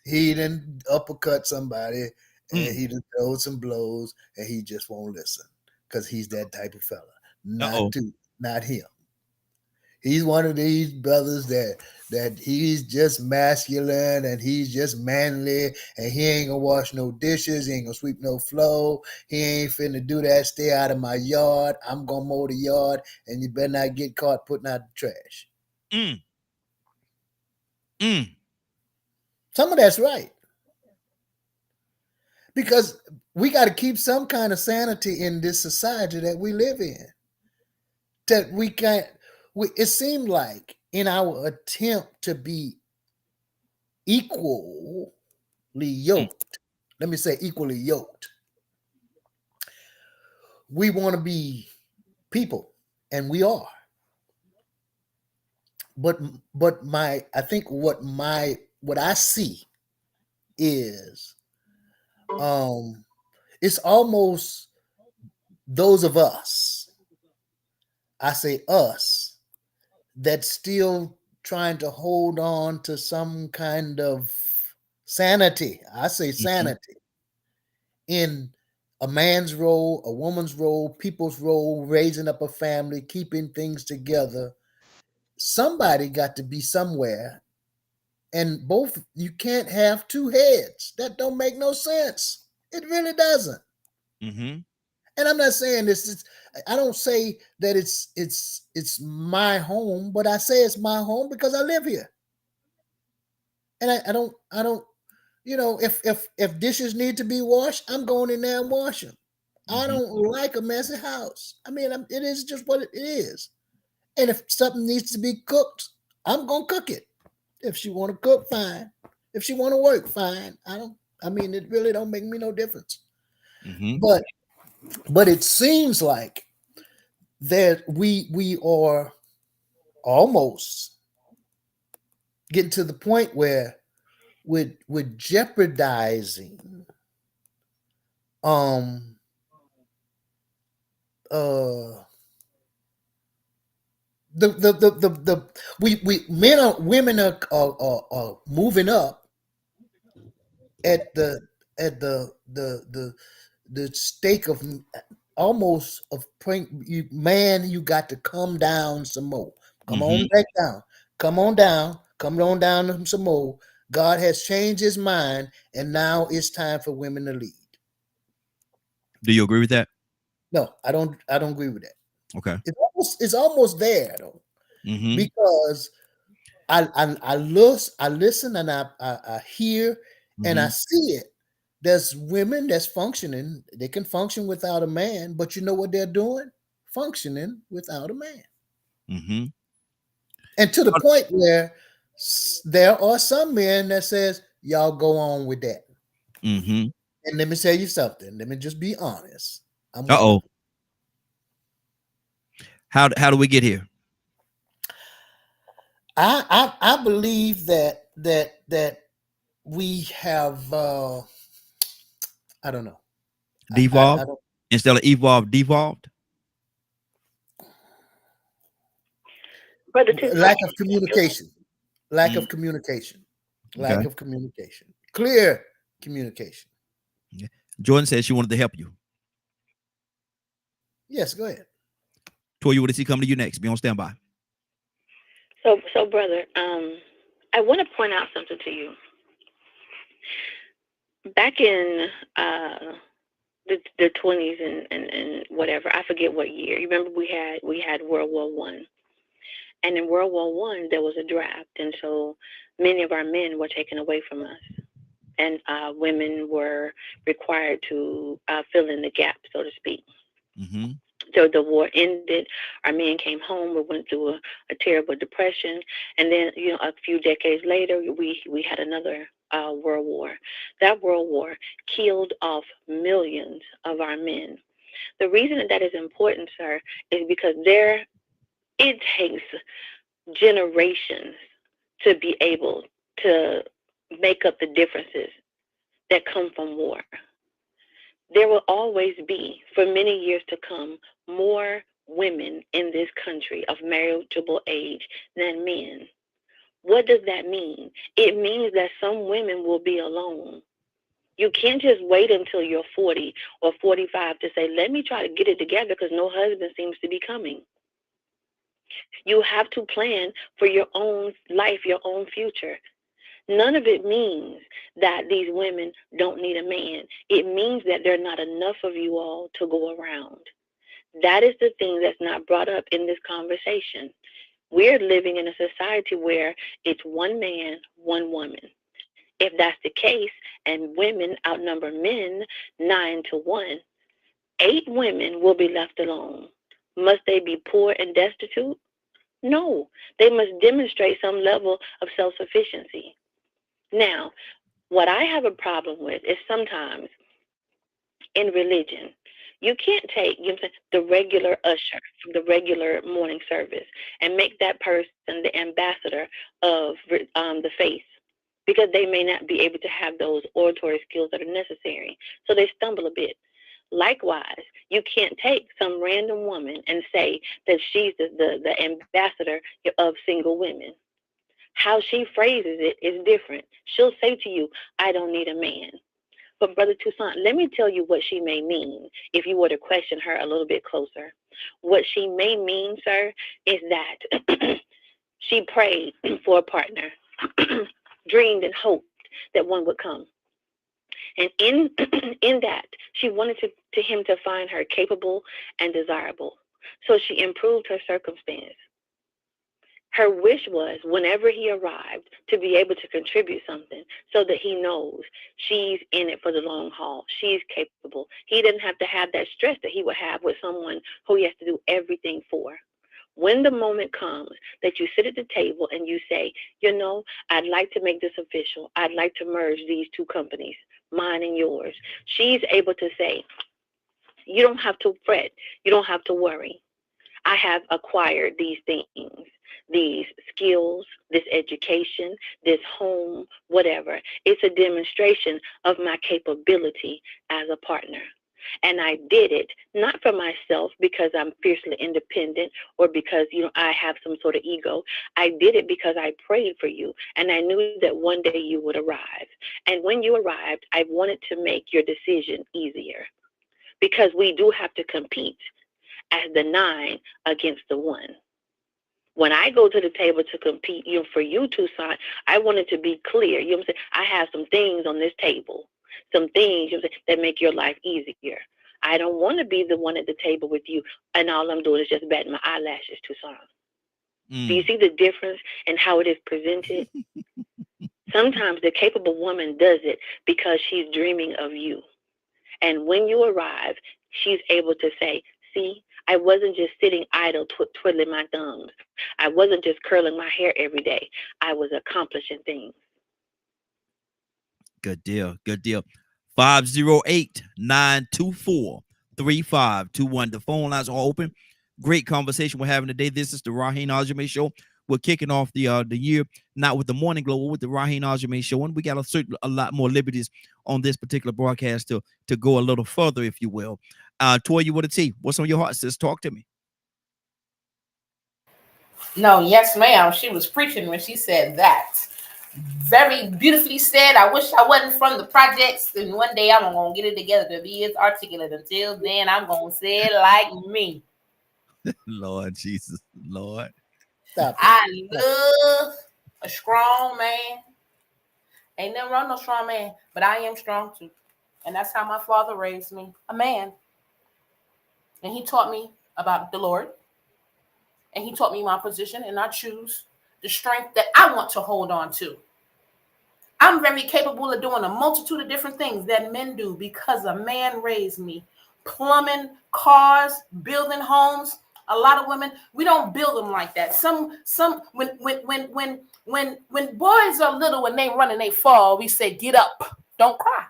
He didn't uppercut somebody and he done throw some blows and he just won't listen because he's that type of fella. Uh-oh. Not him. He's one of these brothers that he's just masculine and he's just manly and he ain't gonna wash no dishes, he ain't gonna sweep no floor, he ain't finna do that. Stay out of my yard. I'm gonna mow the yard, and you better not get caught putting out the trash. Some of that's right. Because we got to keep some kind of sanity in this society that we live in. That we can't. It seemed like in our attempt to be equally yoked, let me say equally yoked, we want to be people, and we are. But I think what I see is it's almost those of us, I say us, that's still trying to hold on to some kind of sanity. I say sanity in a man's role, a woman's role, people's role, raising up a family, keeping things together. Somebody got to be somewhere, and both, you can't have two heads. That don't make no sense. It really doesn't. And I'm not saying this. I don't say that it's my home, but I say it's my home because I live here. And I don't. If dishes need to be washed, I'm going in there and wash them. I don't like a messy house. I mean, it is just what it is. And if something needs to be cooked, I'm gonna cook it. If she want to cook, fine. If she want to work, fine. It really don't make me no difference. But it seems like that we are almost getting to the point where we're jeopardizing women are moving up at the stake of almost of you got to come down some more. Come on back down. Come on down some more. God has changed his mind, and now it's time for women to lead. Do you agree with that? No, I don't agree with that. Okay. It's almost there though. Because I listen and I hear and I see it. There's women that's functioning. They can function without a man, but you know what they're doing? Functioning without a man. And to the point where there are some men that says, y'all go on with that. And let me tell you something. Let me just be honest. How do we get here? I believe that we have I don't know. Devolved instead of evolved, devolved. Lack of communication. Lack of communication. Lack of communication. Clear communication. Jordan said she wanted to help you. Yes, go ahead. Toya, what does he come to you next? Be on standby. So brother, I want to point out something to you. Back in the 20s and whatever, I forget what year. You remember we had World War I, and in World War I there was a draft, and so many of our men were taken away from us, and women were required to fill in the gap, so to speak. So the war ended. Our men came home. We went through a terrible depression, and then a few decades later, we had another world war. That world war killed off millions of our men. The reason that is important, sir, is because it takes generations to be able to make up the differences that come from war. There will always be, for many years to come, more women in this country of marriageable age than men. What does that mean? It means that some women will be alone. You can't just wait until you're 40 or 45 to say, let me try to get it together because no husband seems to be coming. You have to plan for your own life, your own future. None of it means that these women don't need a man. It means that there are not enough of you all to go around. That is the thing that's not brought up in this conversation. We're living in a society where it's one man, one woman. If that's the case, and women outnumber men 9-1, 8 women will be left alone. Must they be poor and destitute? No, they must demonstrate some level of self-sufficiency. Now, what I have a problem with is sometimes in religion, you can't take the regular usher from the regular morning service and make that person the ambassador of the faith, because they may not be able to have those oratory skills that are necessary. So they stumble a bit. Likewise, you can't take some random woman and say that she's the ambassador of single women. How she phrases it is different. She'll say to you, I don't need a man. But Brother Toussaint, let me tell you what she may mean if you were to question her a little bit closer. What she may mean, sir, is that she prayed for a partner, dreamed and hoped that one would come. And in in that, she wanted him to find her capable and desirable. So she improved her circumstance. Her wish was, whenever he arrived, to be able to contribute something so that he knows she's in it for the long haul. She's capable. He didn't have to have that stress that he would have with someone who he has to do everything for. When the moment comes that you sit at the table and you say, I'd like to make this official. I'd like to merge these two companies, mine and yours. She's able to say, you don't have to fret. You don't have to worry. I have acquired these things, these skills, this education, this home, whatever. It's a demonstration of my capability as a partner. And I did it not for myself because I'm fiercely independent or because, I have some sort of ego. I did it because I prayed for you and I knew that one day you would arrive. And when you arrived, I wanted to make your decision easier because we do have to compete as the 9 against the 1. When I go to the table to compete, for you, Toussaint, I wanted to be clear. I have some things on this table, some things that make your life easier. I don't want to be the one at the table with you, and all I'm doing is just batting my eyelashes, Toussaint. Do you see the difference in how it is presented? Sometimes the capable woman does it because she's dreaming of you. And when you arrive, she's able to say, see, I wasn't just sitting idle, twiddling my thumbs. I wasn't just curling my hair every day. I was accomplishing things. Good deal. Good deal. 508-924-3521. The phone lines are open. Great conversation we're having today. This is the Raheen Ashimi Show. We're kicking off the year not with the Morning Glow, but with the Raheen Ashimi Show, and we got a lot more liberties on this particular broadcast to go a little further, if you will. Toy, you with a T. What's on your heart, sis? Talk to me. No, yes, ma'am. She was preaching when she said that. Very beautifully said. I wish I wasn't from the projects, and one day I'm gonna get it together to be as articulate. Until then, I'm gonna say it like me. Lord Jesus, Lord. Stop. I love a strong man. Ain't nothing wrong with no strong man, but I am strong too. And that's how my father raised me, a man. And he taught me about the Lord. And he taught me my position, and I choose the strength that I want to hold on to. I'm very capable of doing a multitude of different things that men do because a man raised me plumbing, cars, building homes. A lot of women, we don't build them like that. When boys are little and they run and they fall, we say, get up, don't cry.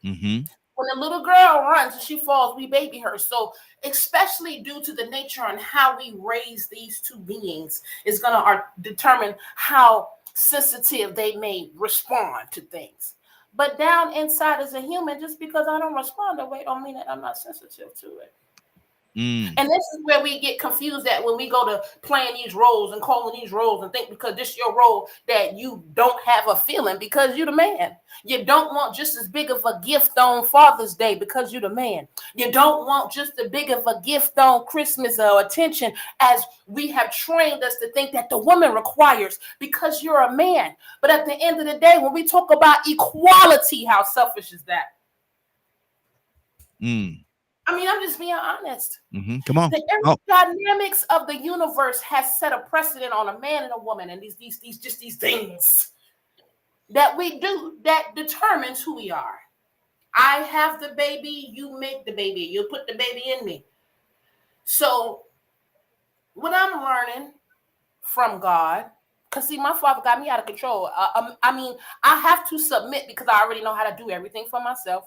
Mm-hmm. When a little girl runs and she falls, we baby her. So especially due to the nature and how we raise these two beings is going to determine how sensitive they may respond to things. But down inside as a human, just because I don't respond that way don't mean that I'm not sensitive to it. And this is where we get confused at when we go to playing these roles and calling these roles and think because this is your role that you don't have a feeling because you're the man. You don't want just as big of a gift on Father's Day because you're the man. You don't want just as big of a gift on Christmas or attention as we have trained us to think that the woman requires because you're a man. But at the end of the day, when we talk about equality, how selfish is that? I mean, I'm just being honest. Mm-hmm. Come on. The dynamics of the universe has set a precedent on a man and a woman, and these things that we do that determines who we are. I have the baby, you make the baby, you put the baby in me. So what I'm learning from God, because see, my father got me out of control. I mean, I have to submit because I already know how to do everything for myself.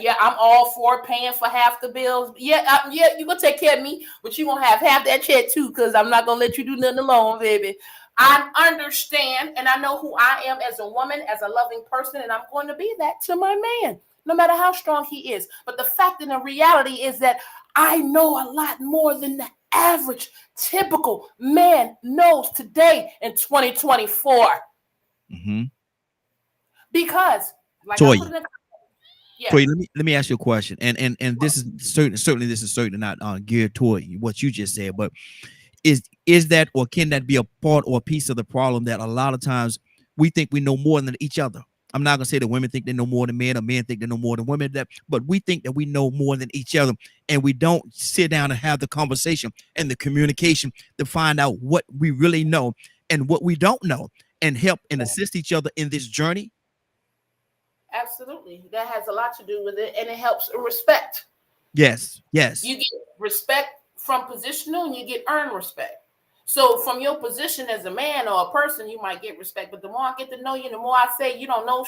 Yeah, I'm all for paying for half the bills. Yeah, you're gonna take care of me, but you gonna have half that check too, because I'm not gonna let you do nothing alone, baby. I understand and I know who I am as a woman, as a loving person, and I'm going to be that to my man, no matter how strong he is. But the fact and the reality is that I know a lot more than the average, typical man knows today in 2024. Mm-hmm. Because, like Toy. I put in the Yeah. So let me ask you a question, and this is certainly this is certainly not geared toward what you just said, but is that or can that be a part or a piece of the problem that a lot of times we think we know more than each other? I'm not gonna say that women think they know more than men or men think they know more than women, but we think that we know more than each other, and we don't sit down and have the conversation and the communication to find out what we really know and what we don't know, and help and assist each other in this journey. Absolutely. That has a lot to do with it, and it helps respect. Yes. You get respect from positional and you get earned respect. So from your position as a man or a person, you might get respect. But the more I get to know you, the more I say you don't know.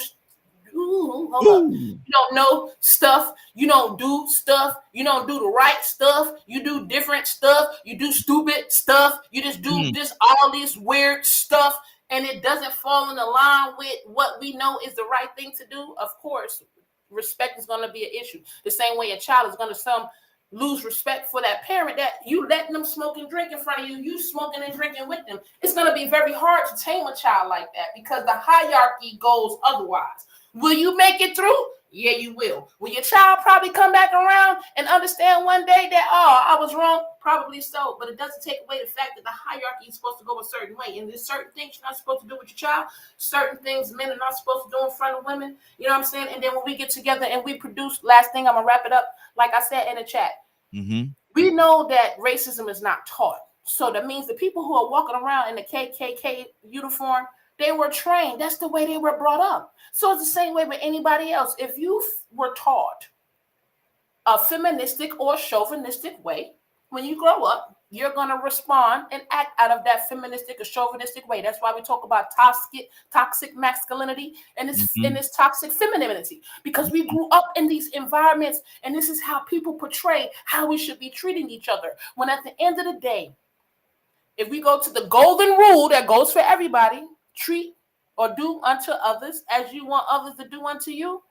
Hold up. You don't know stuff. You don't do stuff. You don't do the right stuff. You do different stuff. You do stupid stuff. You just do all this weird stuff. And it doesn't fall in line with what we know is the right thing to do. Of course, respect is going to be an issue. The same way a child is going to lose respect for that parent that you letting them smoke and drink in front of you, you smoking and drinking with them. It's going to be very hard to tame a child like that because the hierarchy goes otherwise. Will you make it through? Yeah, you will. Will your child probably come back around and understand one day that, oh, I was wrong? Probably so, but it doesn't take away the fact that the hierarchy is supposed to go a certain way. And there's certain things you're not supposed to do with your child, certain things men are not supposed to do in front of women. You know what I'm saying? And then when we get together and we produce, last thing, I'm going to wrap it up, like I said in the chat. We know that racism is not taught. So that means the people who are walking around in the KKK uniform, they were trained. That's the way they were brought up. So it's the same way with anybody else. If you were taught a feministic or chauvinistic way, when you grow up, you're going to respond and act out of that feministic or chauvinistic way. That's why we talk about toxic masculinity and this toxic femininity, because we grew up in these environments, and this is how people portray how we should be treating each other. When at the end of the day, if we go to the golden rule that goes for everybody, treat or do unto others as you want others to do unto you.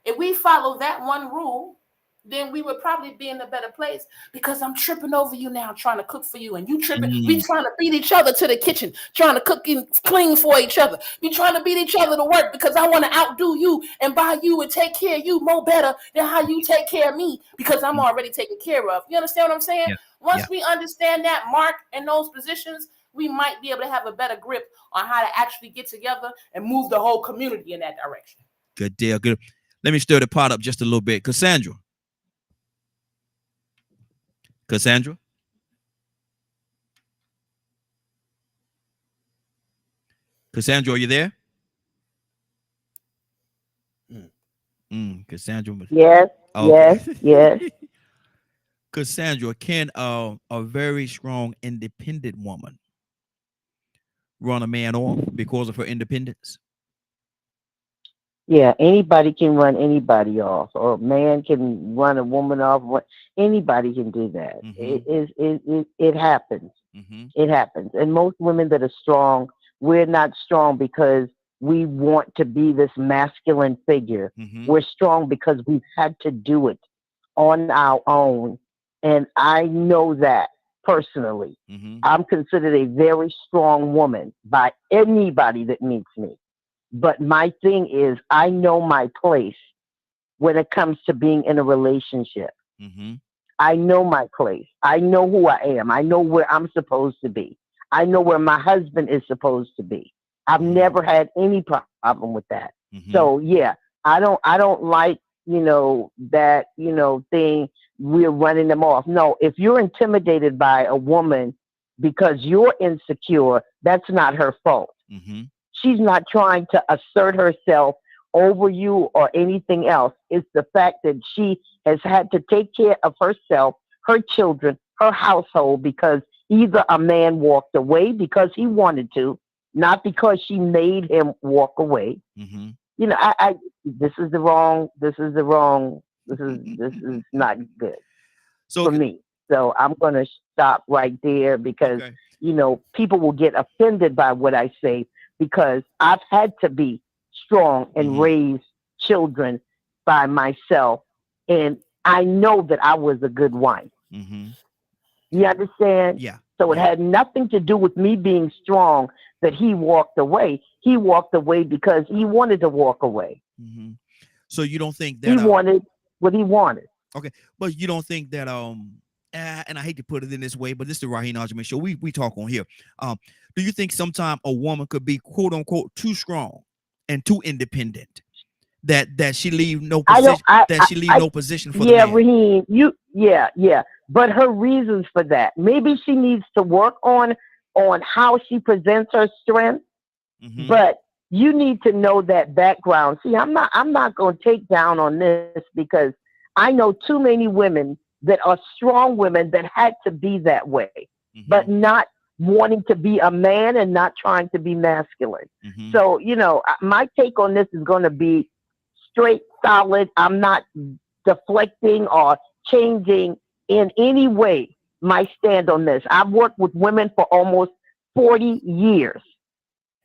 If we follow that one rule, then we would probably be in a better place, because I'm tripping over you now trying to cook for you, and you tripping. We trying to beat each other to the kitchen, trying to cook and clean for each other. We trying to beat each other to work because I want to outdo you and buy you and take care of you more better than how you take care of me, because I'm already taken care of. You understand what I'm saying? Yeah. Once we understand that mark in those positions, we might be able to have a better grip on how to actually get together and move the whole community in that direction. Good deal. Good. Let me stir the pot up just a little bit. Cassandra, are you there? Cassandra. Yes. Okay. Yes, yes. Cassandra, can a very strong, independent woman run a man off because of her independence? Yeah, anybody can run anybody off, or a man can run a woman off. Anybody can do that. Mm-hmm. It happens. Mm-hmm. It happens. And most women that are strong, we're not strong because we want to be this masculine figure. Mm-hmm. We're strong because we've had to do it on our own. And I know that personally. Mm-hmm. I'm considered a very strong woman by anybody that meets me. But my thing is, I know my place when it comes to being in a relationship. Mm-hmm. I know my place. I know who I am. I know where I'm supposed to be. I know where my husband is supposed to be. I've Mm-hmm. never had any problem with that. Mm-hmm. So yeah, I don't like, that, thing we're running them off. No, if you're intimidated by a woman because you're insecure, that's not her fault. Mm-hmm. She's not trying to assert herself over you or anything else. It's the fact that she has had to take care of herself, her children, her household, because either a man walked away because he wanted to, not because she made him walk away. Mm-hmm. I this is the wrong, this is not good So for me. So I'm going to stop right there because, okay. people will get offended by what I say because I've had to be strong and Mm-hmm. raise children by myself. And I know that I was a good wife. Mm-hmm. You understand? Yeah. So it Yeah. had nothing to do with me being strong that he walked away. He walked away because he wanted to walk away. Mm-hmm. So you don't think He that wanted what he wanted. okay, but you don't think that and I hate to put it in this way, but this is the Raheen Ashimi show. We talk on here. Um, do you think sometime a woman could be quote unquote too strong and too independent that she leave no I don't. position that she leave I no position for the Yeah, man? Raheen, yeah. But her reasons for that, maybe she needs to work on how she presents her strength. Mm-hmm. But you need to know that background. See, I'm not going to take down on this because I know too many women that are strong women that had to be that way, Mm-hmm. but not wanting to be a man and not trying to be masculine. Mm-hmm. So, my take on this is going to be straight, solid. I'm not deflecting or changing in any way my stand on this. I've worked with women for almost 40 years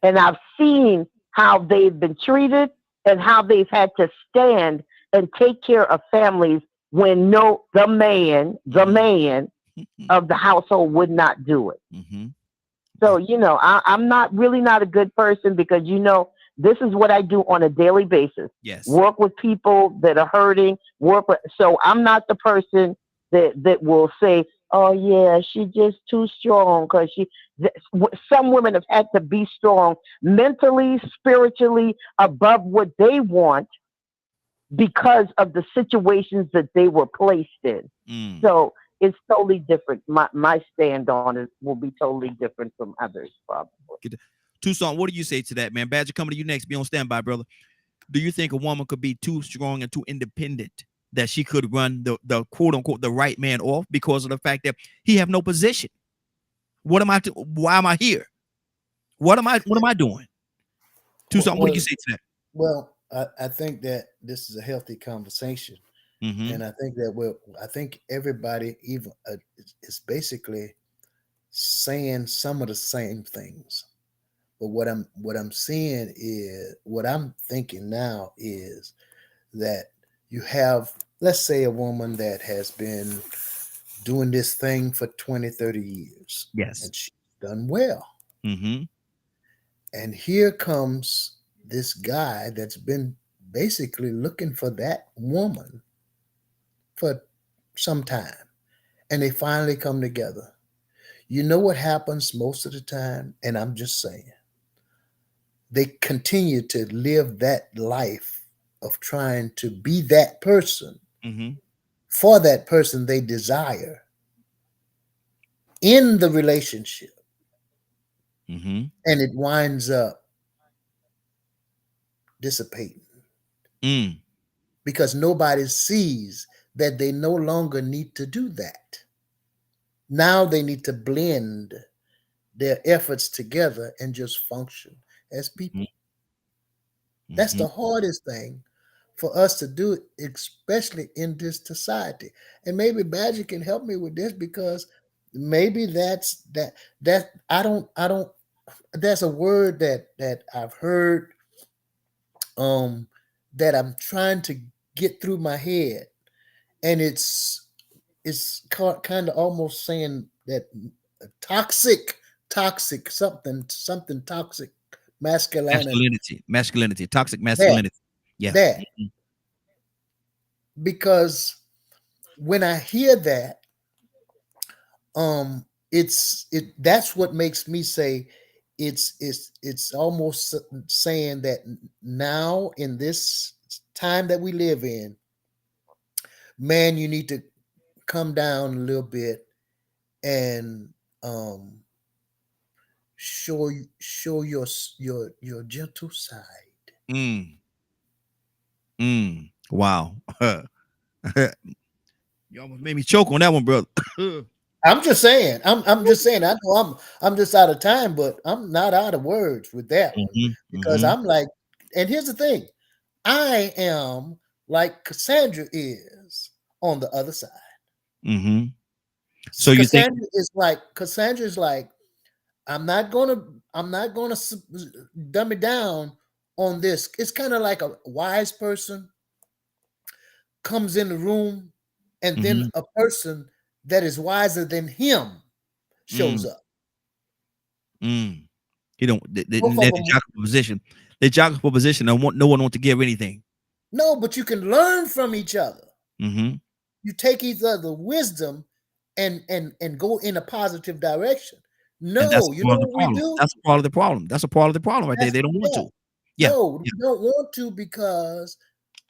and I've seen how they've been treated and how they've had to stand and take care of families when the Mm-hmm. man of the household would not do it. Mm-hmm. So, I'm not really not a good person because, this is what I do on a daily basis. Yes. Work with people that are hurting, so I'm not the person that will say, oh yeah, she's just too strong because some women have had to be strong mentally, spiritually above what they want because of the situations that they were placed in. Mm. So it's totally different. My stand on it will be totally different from others, probably. Tucson, what do you say to that, man? Badger, coming to you next. Be on standby, brother. Do you think a woman could be too strong and too independent that she could run the quote unquote the right man off because of the fact that he have no position? What am I? Why am I here? What am I doing? Tucson, what do you Well, say to that? well, I think that this is a healthy conversation, Mm-hmm. and I think that I think everybody even is basically saying some of the same things. But what I'm seeing is what I'm thinking now is that you have, let's say, a woman that has been doing this thing for 20, 30 years, Yes. and she's done well. Mm-hmm. And here comes this guy that's been basically looking for that woman for some time. And they finally come together. You know what happens most of the time? And I'm just saying, they continue to live that life of trying to be that person Mm-hmm. for that person they desire in the relationship. Mm-hmm. And it winds up dissipating. Mm. because nobody sees that they no longer need to do that. Now they need to blend their efforts together and just function as people. That's Mm-hmm. the hardest thing for us to do, especially in this society. And maybe Badger can help me with this because maybe that I don't there's a word that I've heard um that I'm trying to get through my head, and it's kind of almost saying that toxic, toxic, something toxic, masculinity. Masculinity, toxic That masculinity. Yeah. that Mm-hmm. because when I hear that, um, that's what makes me say it's almost saying that now in this time that we live in, man, you need to come down a little bit and um show your gentle side. Mm. Mm. Wow. You almost made me choke on that one, brother. I'm just saying. I'm just saying. I know I'm just out of time, but I'm not out of words with that one Mm-hmm. because Mm-hmm. I'm like, and here's the thing, I am like Cassandra is on the other side. Mm-hmm. So you think? Cassandra is like, I'm not gonna I'm not gonna dumb it down on this. It's kind of like a wise person comes in the room, and then Mm-hmm. a person that is wiser than him shows Mm. up. Mm. You don't. They, Both they're of the them. jockey for position. They jockey for position. No one wants to give anything. No, but you can learn from each other. Mm-hmm. You take each other wisdom and go in a positive direction. And that's No, a you know part of the what we problem. do? That's a part of the problem. That's a part of the problem right there. That's They don't want yeah. to. Yeah. No, Yeah. we don't want to because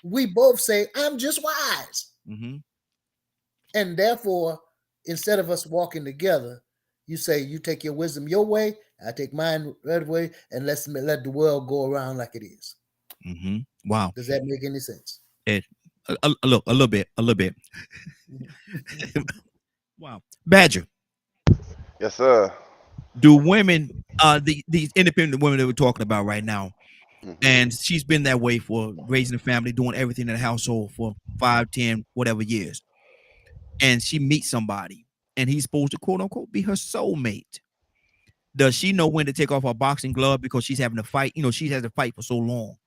we both say, I'm just wise. Mm-hmm. And therefore, instead of us walking together, you say you take your wisdom your way, I take mine the other way, and let the world go around like it is. Mm-hmm. Wow. Does that make any sense? It. Look, a little bit. A little bit. Wow. Badger. Yes, sir. Do women, these independent women that we're talking about right now, Hmm. and she's been that way for raising a family, doing everything in the household for 5, 10, whatever years, and she meets somebody, and he's supposed to quote unquote be her soulmate. Does she know when to take off her boxing glove because she's having to fight? You know, she has to fight for so long,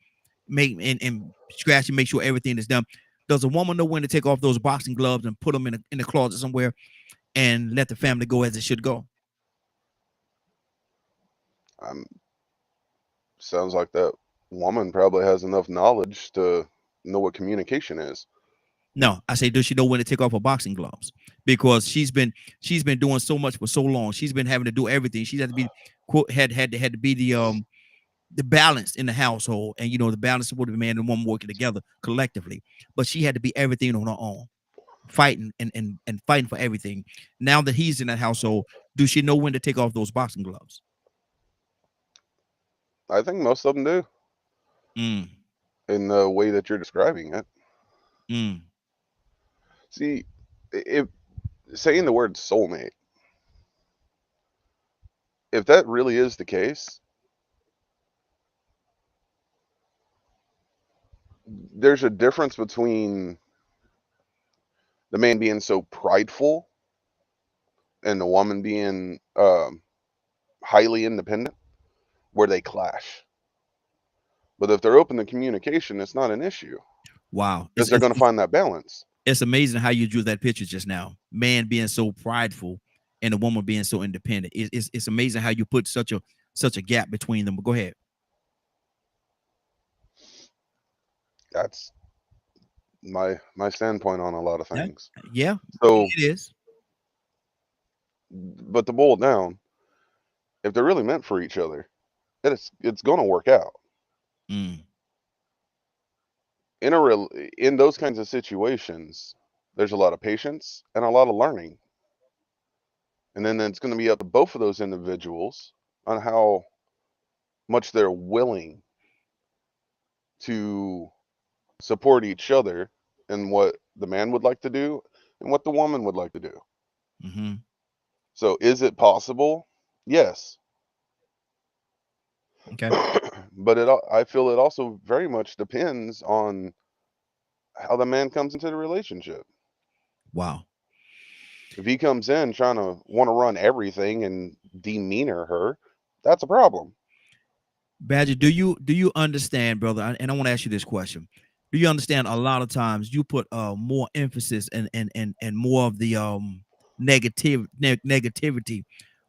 make and scratch and make sure everything is done. Does a woman know when to take off those boxing gloves and put them in the closet somewhere and let the family go as it should go? Um, sounds like that woman probably has enough knowledge to know what communication is. No, I say, does she know when to take off her boxing gloves? Because she's been doing so much for so long. She's been having to do everything. She's had to be quote had to be the balance in the household, and the balance of the man and woman working together collectively. But she had to be everything on her own, fighting and fighting for everything. Now that he's in that household, do she know when to take off those boxing gloves? I think most of them do Mm, in the way that you're describing it. mm, See, if saying the word soulmate, if that really is the case, there's a difference between the man being so prideful and the woman being highly independent, where they clash. But if they're open to communication, it's not an issue wow, because they're going to find that balance. it's amazing how you drew that picture just now. Man being so prideful and a woman being so independent. It's amazing how you put such a gap between them. But go ahead. That's my standpoint on a lot of Yeah, things. yeah, So, it is. but to boil it down, if they're really meant for each other, it's going to work out. Mm, In a real in those kinds of situations, there's a lot of patience and a lot of learning, and then it's going to be up to both of those individuals on how much they're willing to support each other in what the man would like to do and what the woman would like to do. Mm-hmm. So is it possible? Yes. Okay. But I feel it also very much depends on how the man comes into the relationship. Wow. If he comes in trying to want to run everything and demeanor her, that's a problem. Badger, do you understand, brother? And I want to ask you this question. Do you understand a lot of times you put more emphasis and more of the negativity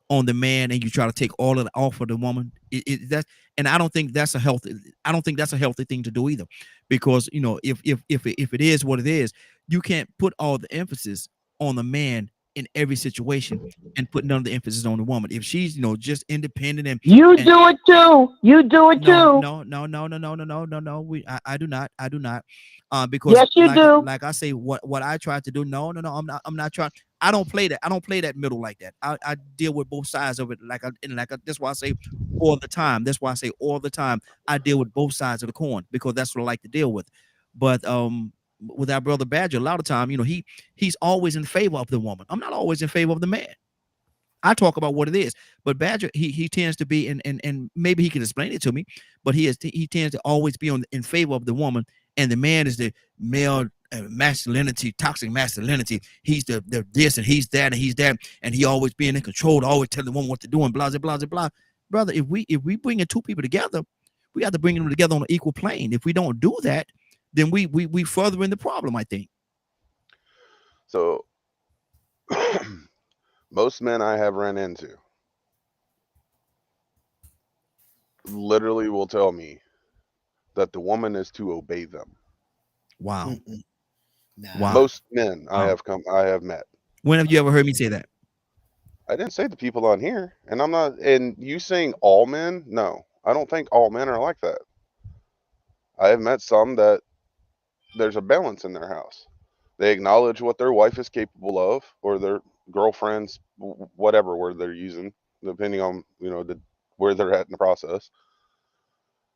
on the man, and you try to take all of it off of the woman? That, and I don't think that's a healthy. I don't think that's a healthy thing to do either, because if it is what it is, you can't put all the emphasis on the man in every situation and put none of the emphasis on the woman. If she's just independent You and do it too. You do it no, too. no, no, no, no, no, no, no, no, no. I do not. I do not. Because Yes, you do. like I say, what I try to do. No, no, no. I'm not trying. I don't play that. I don't play that middle like that. I deal with both sides of it. That's why I say all the time. That's why I say all the time. I deal with both sides of the coin because that's what I like to deal with. But with our brother Badger, a lot of time, he's always in favor of the woman. I'm not always in favor of the man. I talk about what it is, but Badger he tends to be, and maybe he can explain it to me, but he tends to always be in favor of the woman, and the man is the male masculinity, toxic masculinity. He's the this and he's that and he's that, and he always being in control, always telling the woman what to do and blah blah blah blah. Brother, if we bring in two people together, we have to bring them together on an equal plane. If we don't do that, then we further in the problem, I think. So most men I have run into literally will tell me that the woman is to obey them. Wow, Mm-mm. Nah. wow, Most men wow. I have met. When have you ever heard me say that? I didn't say the people on here, and I'm not. And you saying all men? No, I don't think all men are like that. I have met some that there's a balance in their house. They acknowledge what their wife is capable of, or their girlfriends, whatever word they're using, depending on where they're at in the process.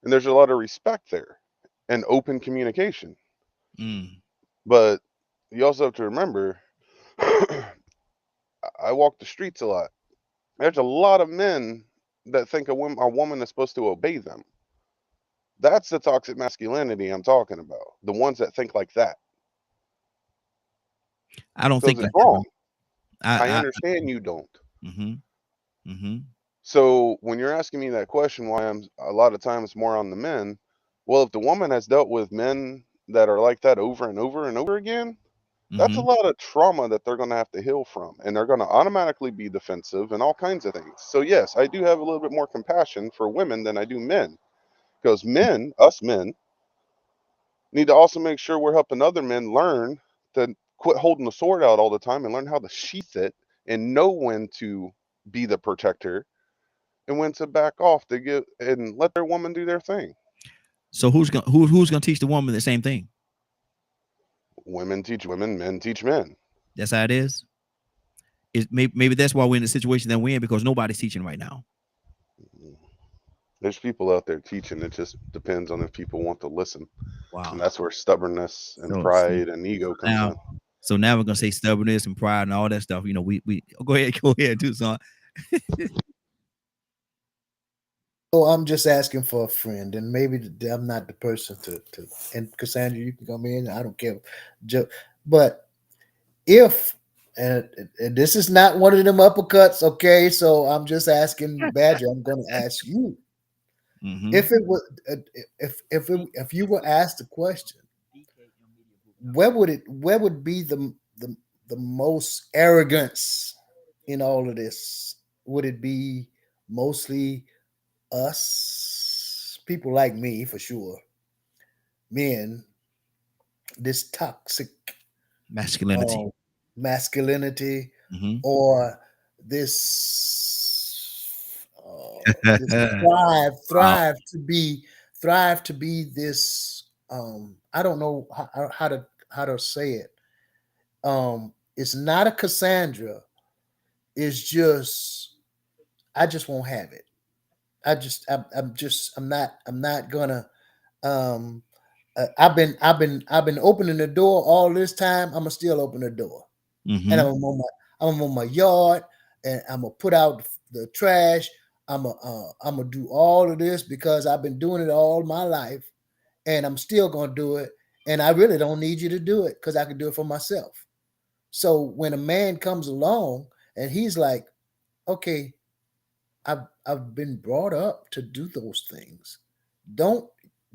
And there's a lot of respect there and open communication. Mm. But you also have to remember, I walk the streets a lot. There's a lot of men that think a woman is supposed to obey them. That's the toxic masculinity I'm talking about. The ones that think like that. I don't Because think it's like that, bro. wrong. I I understand you don't. mm-hmm, mm-hmm. So when you're asking me that question, why I'm a lot of times more on the men, well, if the woman has dealt with men that are like that over and over and over again, that's a Mm-hmm. lot of trauma that they're going to have to heal from. And they're going to automatically be defensive and all kinds of things. So, yes, I do have a little bit more compassion for women than I do men. Because men, us men, need to also make sure we're helping other men learn to quit holding the sword out all the time and learn how to sheath it and know when to be the protector and when to back off to get and let their woman do their thing. So who's gonna teach the woman the same thing? Women teach women, men teach men. That's how it is. Maybe that's why we're in the situation that we're in, because nobody's teaching right now. There's people out there teaching. It just depends on if people want to listen. And Wow. that's where stubbornness and So so, pride and ego comes now in. so now we're gonna say stubbornness and pride and all that stuff. We go ahead, do son. So I'm just asking for a friend, and maybe I'm not the person to. And Cassandra, you can come in. I don't care, but if and this is not one of them uppercuts, okay? So I'm just asking Badger. I'm going to ask you Mm-hmm. if it was if you were asked the question, where would be the most arrogance in all of this? Would it be mostly us, people like me for sure, men, this toxic Masculinity. um, masculinity, Mm-hmm. or this Wow. thrive to be this I don't know how to say it. It's not a Cassandra, it's just I just won't have it. I'm not gonna um I've been opening the door all this time. I'm gonna still open the door, and Mm-hmm. I'm on my yard, and I'm gonna put out the trash. I'm gonna do all of this because I've been doing it all my life, and I'm still gonna do it. And I really don't need you to do it because I can do it for myself. So when a man comes along and he's like, okay, I've been brought up to do those things. Don't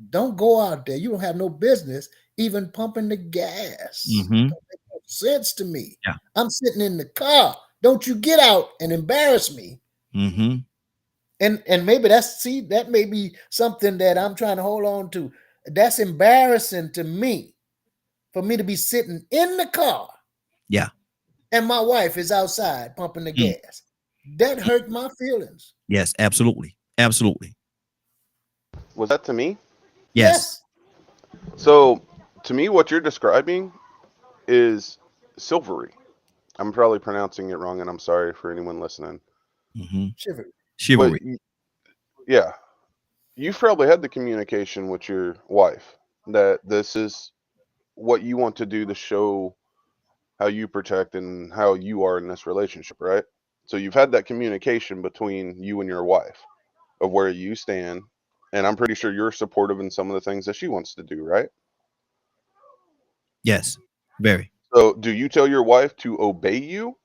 don't go out there. You don't have no business even pumping the gas. Mm-hmm. Don't make no sense to me. Yeah. I'm sitting in the car. Don't you get out and embarrass me. Mm-hmm. And maybe that may be something that I'm trying to hold on to. That's embarrassing to me for me to be sitting in the car Yeah. and my wife is outside pumping the Mm. gas. That hurt my feelings. Yes, absolutely. Absolutely. Was that to me? Yes. Yes. So, to me, what you're describing is silvery. I'm probably pronouncing it wrong, and I'm sorry for anyone listening. Mm-hmm. Shiver. But Chivalry. yeah, you've probably had the communication with your wife that this is what you want to do to show how you protect and how you are in this relationship, right? So you've had that communication between you and your wife of where you stand, and I'm pretty sure you're supportive in some of the things that she wants to do, right? Yes. Very. So do you tell your wife to obey you?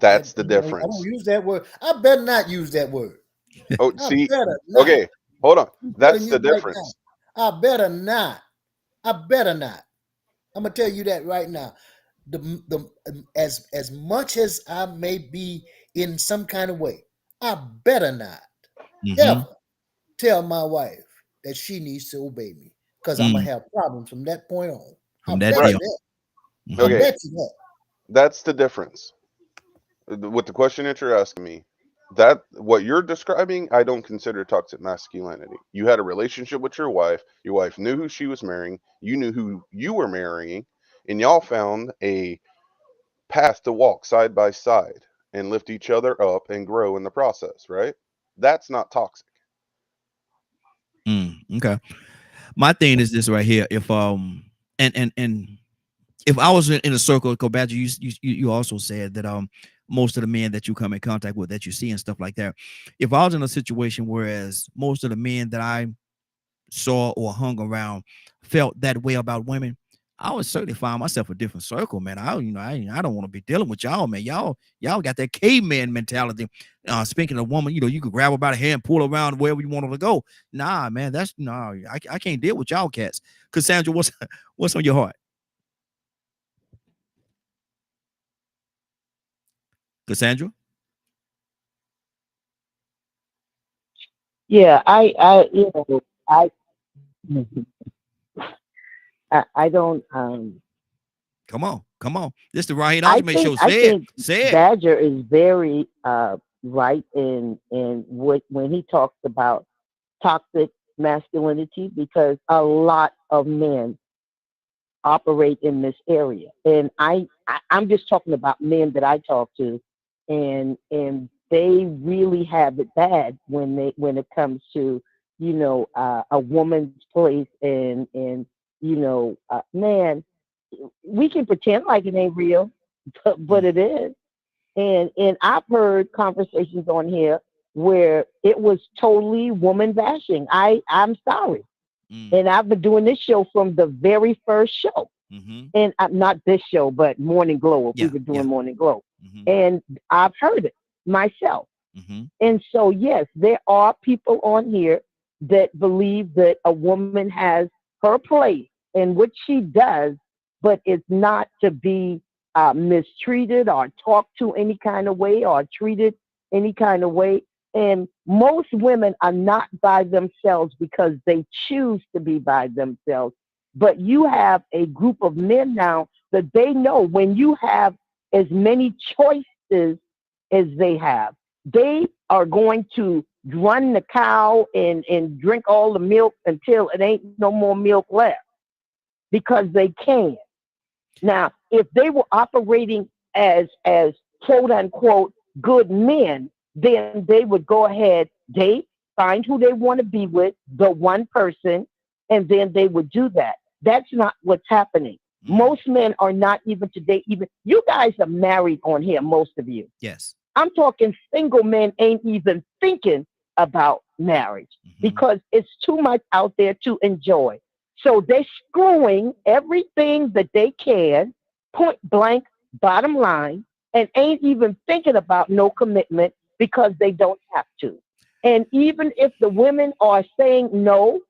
That's the I don't difference. use that word. I better not use that word. Oh, I see, better not. okay, hold on. I'm telling That's you the right now. difference. I better not. I better not. I'm gonna tell you that right now. As much as I may be in some kind of way, I better not Mm-hmm. ever tell my wife that she needs to obey me because I'm gonna Mm. have problems from that point on. I From that bet day Right. you on. that. I Mm-hmm. Okay, bet you that. that's the difference. With the question that you're asking me, that what you're describing, I don't consider toxic masculinity. You had a relationship with your wife knew who she was marrying, you knew who you were marrying, and y'all found a path to walk side by side and lift each other up and grow in the process, right? That's not toxic. Mm. Okay. My thing is this right here. If and if I was in a circle, go back to you also said that most of the men that you come in contact with that you see and stuff like that. If I was in a situation whereas most of the men that I saw or hung around felt that way about women, I would certainly find myself a different circle, man. I don't want to be dealing with y'all, man. Y'all got that caveman mentality. Speaking of woman, you could grab her by the hand and pull her around wherever you want her to go. Nah, man, that's nah. I can't deal with y'all cats. Cassandra, what's on your heart? Cassandra? Yeah, I don't, Come on. This the Raheen I Ashimi think, show. Say it. Say it. Badger is very, right in what, when he talks about toxic masculinity, because a lot of men operate in this area. And I'm just talking about men that I talk to, and they really have it bad when it comes to, a woman's place, and man, we can pretend like it ain't real, but Mm, it is. And I've heard conversations on here where it was totally woman bashing. I'm sorry. mm, And I've been doing this show from the very first show. mm-hmm. And not this show, but Morning Glow. If we Yeah, were doing yeah. Morning Glow, Mm-hmm. and I've heard it myself. Mm-hmm. And so, yes, there are people on here that believe that a woman has her place in what she does, but it's not to be mistreated or talked to any kind of way or treated any kind of way. And most women are not by themselves because they choose to be by themselves. But you have a group of men now that they know when you have as many choices as they have, they are going to run the cow and drink all the milk until it ain't no more milk left because they can. Now, if they were operating as quote unquote good men, then they would go ahead, date, find who they want to be with, the one person, and then they would do that. That's not what's happening. Most men are not even today, even you guys are married on here, most of you. Yes. I'm talking single men ain't even thinking about marriage because it's too much out there to enjoy. So they're screwing everything that they can, point blank, bottom line, and ain't even thinking about no commitment because they don't have to. And even if the women are saying, no,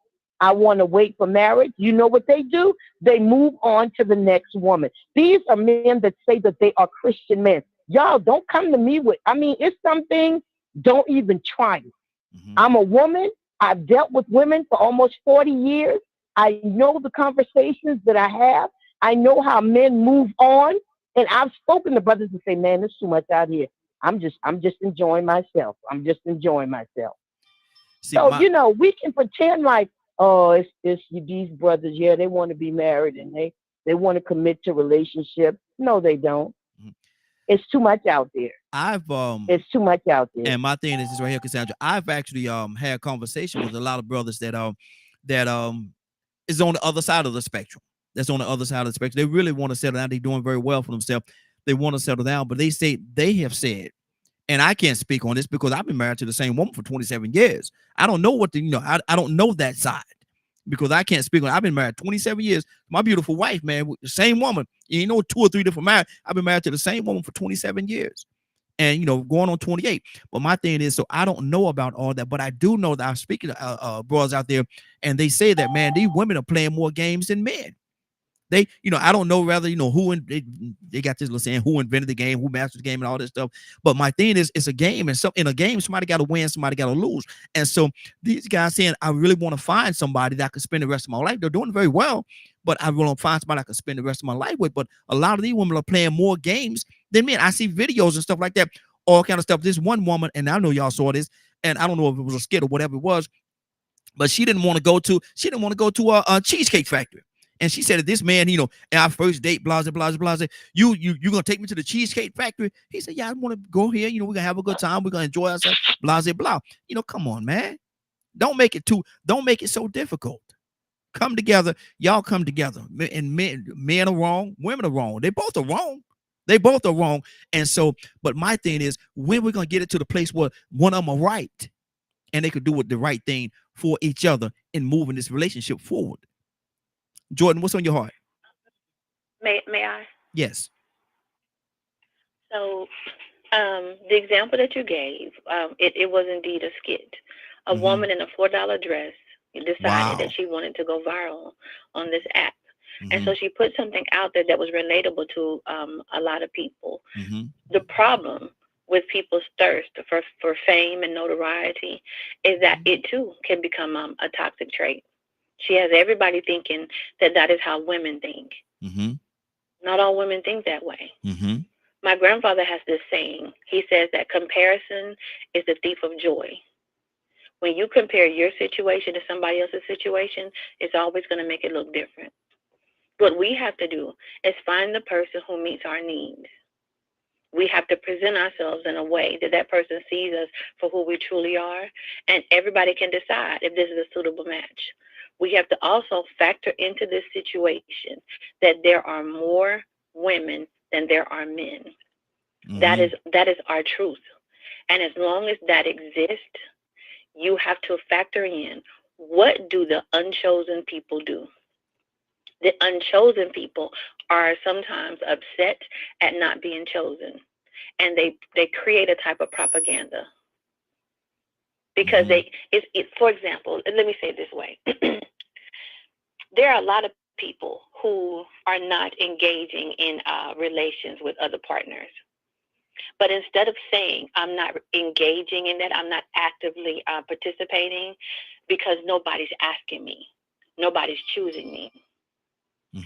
I want to wait for marriage, you know what they do? They move on to the next woman. These are men that say that they are Christian men. Y'all don't come to me with, I mean, it's something, don't even try it. I'm a woman. I've dealt with women for almost 40 years. I know the conversations that I have. I know how men move on. And I've spoken to brothers and say, man, there's too much out here. I'm just enjoying myself. I'm just enjoying myself. See, So, you know, we can pretend like, oh, it's these brothers, yeah, they want to be married and they want to commit to relationship. No, they don't. It's too much out there. It's too much out there. And my thing is this right here, Cassandra. I've actually had a conversation with a lot of brothers that is on the other side of the spectrum. That's on the other side of the spectrum. They really want to settle down. They're doing very well for themselves. They want to settle down, but they have said, and I can't speak on this because I've been married to the same woman for 27 years. I don't know what I don't know that side because I can't speak on it. I've been married 27 years. My beautiful wife, man, the same woman. You know, 2 or 3 different married. I've been married to the same woman for 27 years. And going on 28. But my thing is, so I don't know about all that, but I do know that I'm speaking to brothers out there, and they say that, man, these women are playing more games than men. They, I don't know rather, who they got this little saying, who invented the game, who mastered the game, and all this stuff. But my thing is, it's a game, and so in a game, somebody got to win, somebody got to lose. And so these guys saying, I really want to find somebody that I could spend the rest of my life. They're doing very well, but I want to find somebody I could spend the rest of my life with. But a lot of these women are playing more games than men. I see videos and stuff like that, all kind of stuff. This one woman, and I know y'all saw this, and I don't know if it was a skit or whatever it was, but she didn't want to go to a Cheesecake Factory. And she said that this man, in our first date, blah, blah, blah, blah, you gonna take me to the Cheesecake Factory? He said, yeah, I want to go here. We're gonna have a good time. We're gonna enjoy ourselves, blah, blah, blah. Come on, man. Don't make it so difficult. Come together. Y'all come together. And men are wrong. Women are wrong. They both are wrong. They both are wrong. And so, but my thing is, when we're gonna get it to the place where one of them are right and they could do the right thing for each other in moving this relationship forward. Jordan, what's on your heart? May I? Yes. So, the example that you gave, it was indeed a skit. A woman in a $4 dress decided that she wanted to go viral on this app. And so she put something out there that was relatable to a lot of people. The problem with people's thirst for fame and notoriety is that it too can become a toxic trait. She has everybody thinking that is how women think. Not all women think that way. My grandfather has this saying. He says that comparison is the thief of joy. When you compare your situation to somebody else's situation, it's always going to make it look different. What we have to do is find the person who meets our needs. We have to present ourselves in a way that person sees us for who we truly are, and everybody can decide if this is a suitable match. We have to also factor into this situation that there are more women than there are men. That is our truth. And as long as that exists, you have to factor in, what do the unchosen people do? The unchosen people are sometimes upset at not being chosen. And they create a type of propaganda. Because for example, let me say it this way. There are a lot of people who are not engaging in relations with other partners. But instead of saying, I'm not engaging in that, I'm not actively participating because nobody's asking me, nobody's choosing me.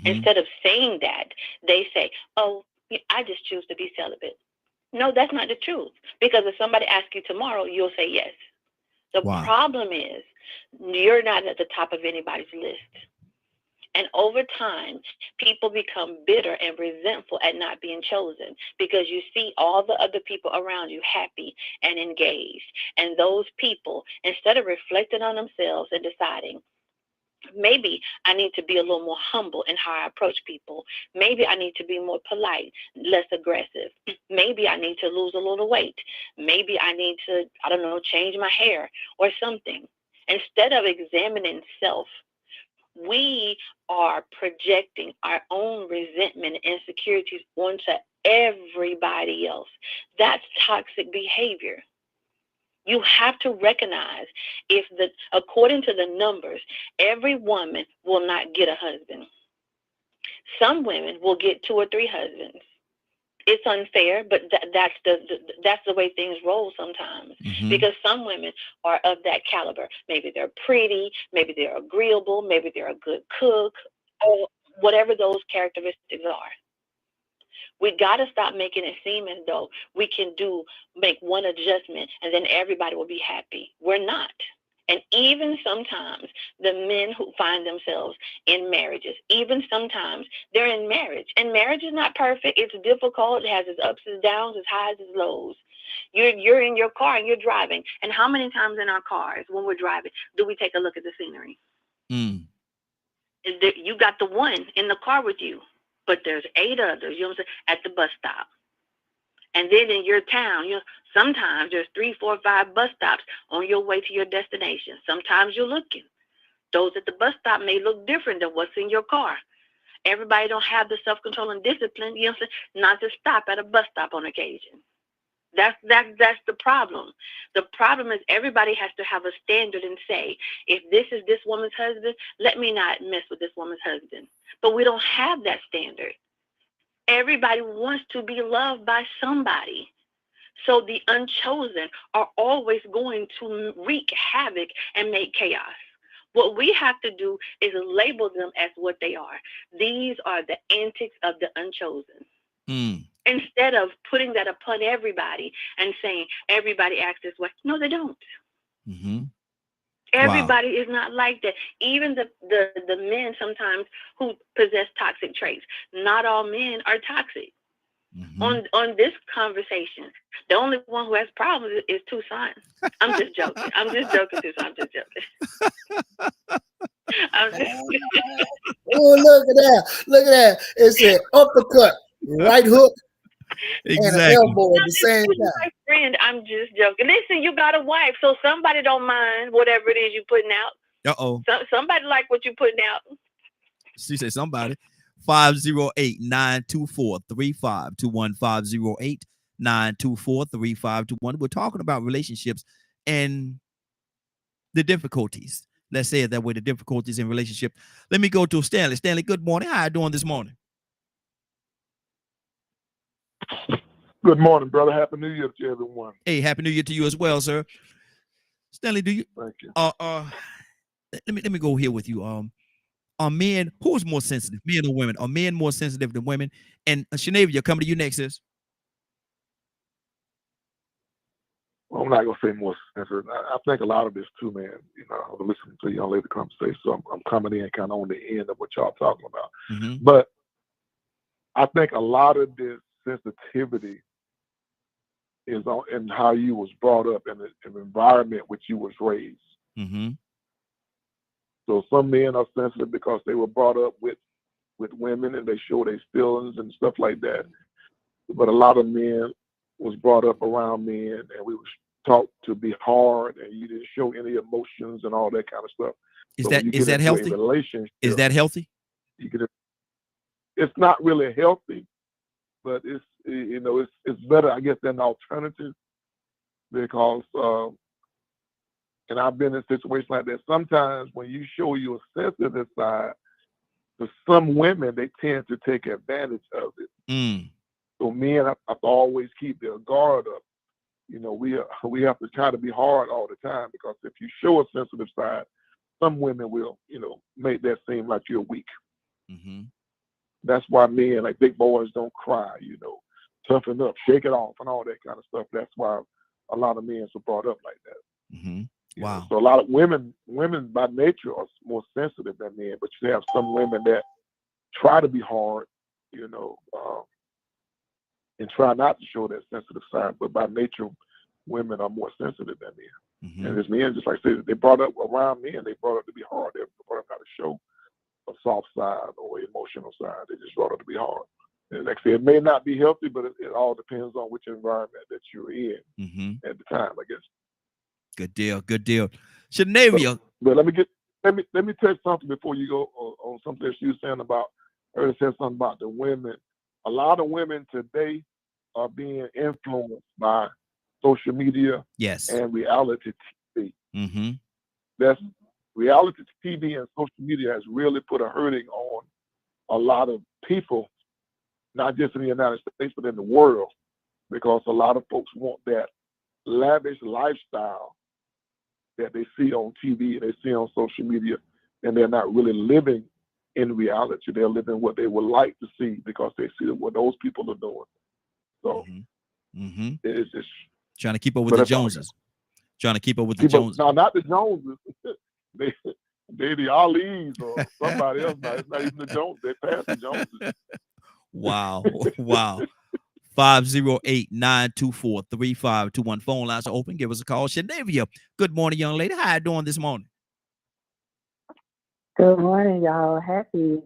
Instead of saying that, they say, oh, I just choose to be celibate. No, that's not the truth. Because if somebody asks you tomorrow, you'll say yes. The problem is you're not at the top of anybody's list. And over time, people become bitter and resentful at not being chosen because you see all the other people around you happy and engaged. And those people, instead of reflecting on themselves and deciding, Maybe I need to be a little more humble in how I approach people. Maybe I need to be more polite, less aggressive. Maybe I need to lose a little weight. Maybe I need to, I don't know, change my hair or something. Instead of examining self, we are projecting our own resentment and insecurities onto everybody else. That's toxic behavior. You have to recognize according to the numbers, every woman will not get a husband. Some women will get 2 or 3 husbands. It's unfair, but that's the way things roll sometimes. Mm-hmm. Because some women are of that caliber. Maybe they're pretty, maybe they're agreeable, maybe they're a good cook, or whatever those characteristics are. We got to stop making it seem as though we can make one adjustment and then everybody will be happy. We're not. And even sometimes the men who find themselves in marriages, even sometimes they're in marriage. And marriage is not perfect. It's difficult. It has its ups and downs, its highs, its lows. You're in your car and you're driving. And how many times in our cars when we're driving do we take a look at the scenery? Mm. You got the one in the car with you, but there's 8 others, you know what I'm saying, at the bus stop. And then in your town, sometimes there's 3, 4, 5 bus stops on your way to your destination. Sometimes you're looking. Those at the bus stop may look different than what's in your car. Everybody don't have the self-control and discipline, you know what I'm saying, not to stop at a bus stop on occasion. That's the problem. The problem is everybody has to have a standard and say, if this is this woman's husband, let me not mess with this woman's husband. But we don't have that standard. Everybody wants to be loved by somebody. So the unchosen are always going to wreak havoc and make chaos. What we have to do is label them as what they are. These are the antics of the unchosen. Mm. Instead of putting that upon everybody and saying everybody acts this way. No, they don't. Mm-hmm. Everybody is not like that. Even the men sometimes who possess toxic traits. Not all men are toxic. Mm-hmm. On this conversation, the only one who has problems is Tucson. I'm just joking. Tucson. I'm just joking. Oh, look at that. Look at that. It's an uppercut, right hook, and an elbow at the same time. My friend, I'm just joking. Listen, you got a wife, so somebody don't mind whatever it is you putting out. Uh-oh. Somebody like what you putting out. She said somebody. 508-924-3521. 508-924-3521. We're talking about relationships and the difficulties. Let's say it that way, the difficulties in relationship. Let me go to Stanley. Stanley, good morning. How are you doing this morning? Good morning, brother. Happy New Year to everyone. Hey, Happy New Year to you as well, sir. Stanley, do you? Thank you. Let me go here with you. Are men, who's more sensitive, men or women? Are men more sensitive than women? And Shanavia, coming to you next, sis. Well, I'm not gonna say more sensitive. I think a lot of this too, man. I've been listening to y'all later conversation, so I'm coming in kind of on the end of what y'all talking about. Mm-hmm. But I think a lot of this sensitivity is in how you was brought up and the environment which you was raised. Mm-hmm. So some men are sensitive because they were brought up with women and they show their feelings and stuff like that. But a lot of men was brought up around men and we was taught to be hard and you didn't show any emotions and all that kind of stuff. Is that healthy? Relationship, is that healthy? It's not really healthy, but it's better, I guess, than alternative because and I've been in situations like that. Sometimes when you show your sensitive side, to some women, they tend to take advantage of it. Mm. So men have to always keep their guard up. We have to try to be hard all the time because if you show a sensitive side, some women will, make that seem like you're weak. Mm-hmm. That's why men, like big boys, don't cry, toughen up, shake it off, and all that kind of stuff. That's why a lot of men are brought up like that. Mm-hmm. Wow. So a lot of women by nature are more sensitive than men, but you have some women that try to be hard, and try not to show that sensitive side. But by nature, women are more sensitive than men. Mm-hmm. And as men, just like I said, they brought up around men, they brought up to be hard. They brought up how to show a soft side or emotional side. They just want it to be hard. And like I said, it may not be healthy, but it all depends on which environment that you're in at the time, I guess. Good deal. Good deal. Shanavia. But let me touch something before you go on something that you were saying about. I heard said something about the women. A lot of women today are being influenced by social media and reality TV. That's reality TV and social media has really put a hurting on a lot of people, not just in the United States, but in the world, because a lot of folks want that lavish lifestyle that they see on TV and they see on social media, and they're not really living in reality. They're living what they would like to see because they see what those people are doing. So it's just trying to keep up with the Joneses. Trying to keep up with the Joneses. No, not the Joneses. they the Ali's or somebody else. Now it's not even the Joneses. They passed the Joneses. Wow. Wow. 508-924-3521. Phone lines are open. Give us a call. Shanavia, good morning, young lady. How you doing this morning? Good morning, y'all. Happy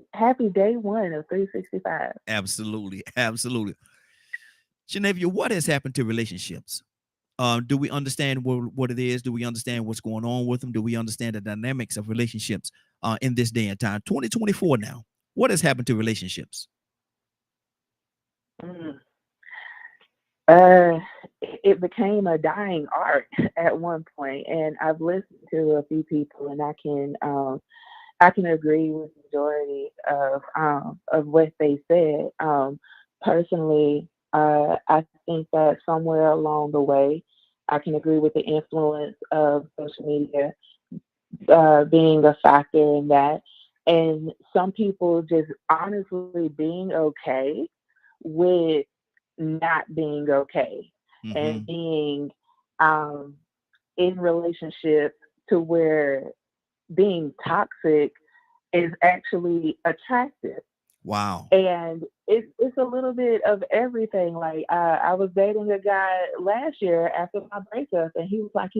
day one of 365. Absolutely. Absolutely. Shanavia, what has happened to relationships? Do we understand what it is? Do we understand what's going on with them? Do we understand the dynamics of relationships in this day and time? 2024 now. What has happened to relationships? It became a dying art at one point, and I've listened to a few people, and I can agree with the majority of what they said. Personally, I think that somewhere along the way, I can agree with the influence of social media being a factor in that, and some people just honestly being okay with not being okay and being in relationship to where being toxic is actually attractive. Wow. And it's a little bit of everything. Like I was dating a guy last year after my breakup, and he was like,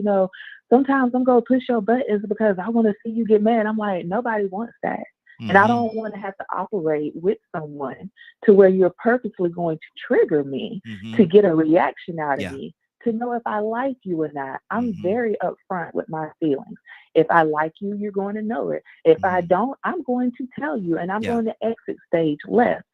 sometimes I'm gonna push your buttons because I want to see you get mad. I'm like, nobody wants that. And I don't want to have to operate with someone to where you're purposely going to trigger me to get a reaction out of me, to know if I like you or not. I'm very upfront with my feelings. If I like you, you're going to know it. If I don't, I'm going to tell you, and I'm going to exit stage left.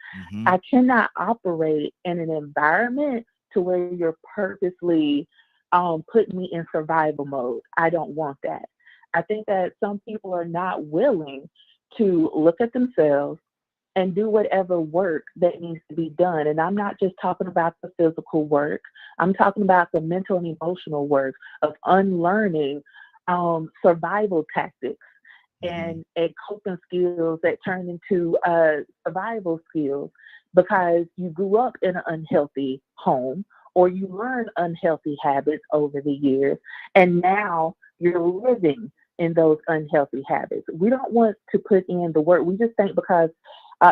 I cannot operate in an environment to where you're purposely putting me in survival mode. I don't want that. I think that some people are not willing to look at themselves and do whatever work that needs to be done. And I'm not just talking about the physical work. I'm talking about the mental and emotional work of unlearning survival tactics and coping skills that turn into survival skills because you grew up in an unhealthy home or you learn unhealthy habits over the years, and now you're living in those unhealthy habits. We don't want to put in the work. We just think because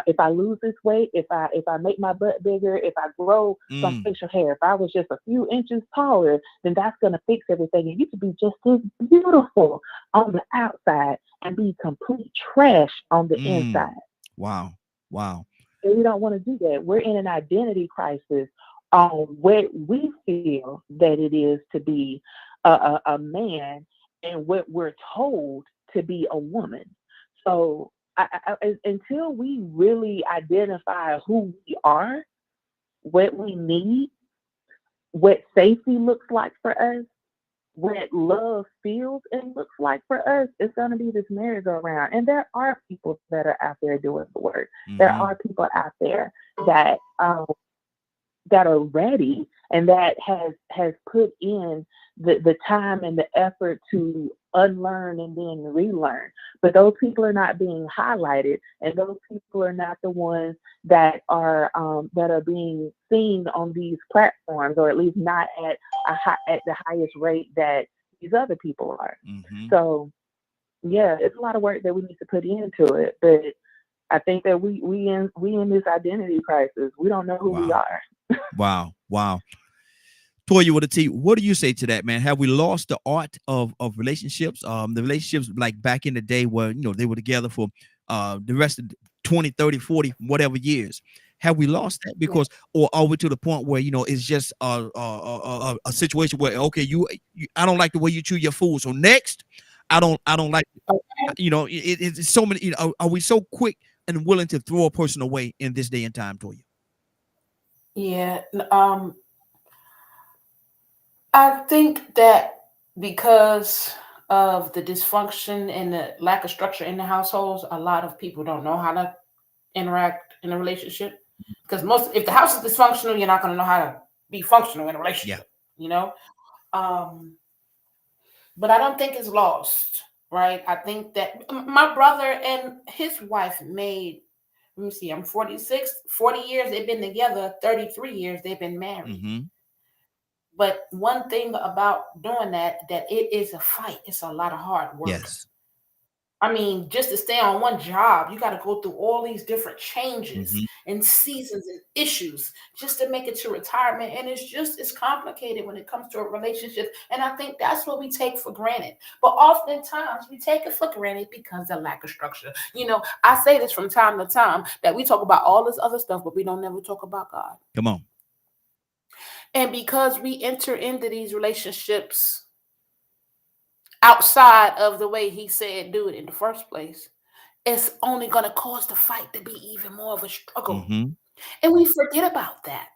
if I lose this weight, if I make my butt bigger, if I grow some facial hair, if I was just a few inches taller, then that's going to fix everything. And you could be just as beautiful on the outside and be complete trash on the inside. Wow. Wow. And we don't want to do that. We're in an identity crisis on what we feel that it is to be a man and what we're told to be a woman. So until we really identify who we are, what we need, what safety looks like for us, what love feels and looks like for us, it's going to be this merry-go-round. And there are people that are out there doing the work. There are people out there that are ready and that has put in the time and the effort to unlearn and then relearn. But those people are not being highlighted, and those people are not the ones that are being seen on these platforms, or at least not at the highest rate that these other people are. So yeah, it's a lot of work that we need to put into it. But I think that we in this identity crisis. We don't know who we are. Wow. Toya with a T, what do you say to that, man? Have we lost the art of relationships? The relationships like back in the day where, they were together for the rest of 20, 30, 40, whatever years. Have we lost that? Yeah. Because, or are we to the point where, it's just a situation where, okay, I don't like the way you chew your food. So next, I don't like, it's so many, are we so quick and willing to throw a person away in this day and time, Toya? Yeah. I think that because of the dysfunction and the lack of structure in the households, a lot of people don't know how to interact in a relationship. Because if the house is dysfunctional, you're not going to know how to be functional in a Yeah. relationship. You know, but I don't think it's lost, right? I think that my brother and his wife made. Let me see. I'm 46. 40 years they've been together. 33 years they've been married. Mm-hmm. But one thing about doing that it is a fight. It's a lot of hard work. Yes. I mean, just to stay on one job, you got to go through all these different changes Mm-hmm. and seasons and issues just to make it to retirement. And it's complicated when it comes to a relationship. And I think that's what we take for granted. But oftentimes we take it for granted because of lack of structure. I say this from time to time that we talk about all this other stuff, but we don't never talk about God. Come on. And because we enter into these relationships outside of the way he said do it in the first place, it's only going to cause the fight to be even more of a struggle. Mm-hmm. And we forget about that.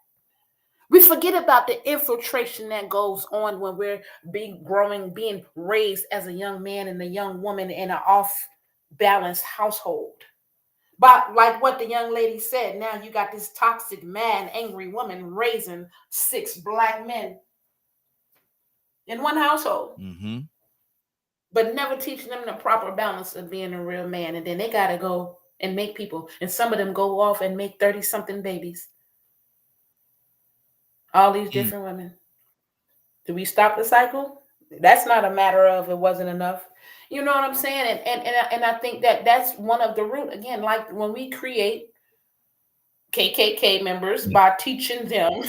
We forget about the infiltration that goes on when we're being raised as a young man and a young woman in an off-balanced household. But like what the young lady said, now you got this toxic, mad, angry woman raising 6 black men in one household, Mm-hmm. but never teaching them the proper balance of being a real man. And then they got to go and make people. And some of them go off and make 30-something babies. All these different women. Do we stop the cycle? That's not a matter of it wasn't enough. You know what I'm saying? And I think that that's one of the root. Again, like when we create KKK members by teaching them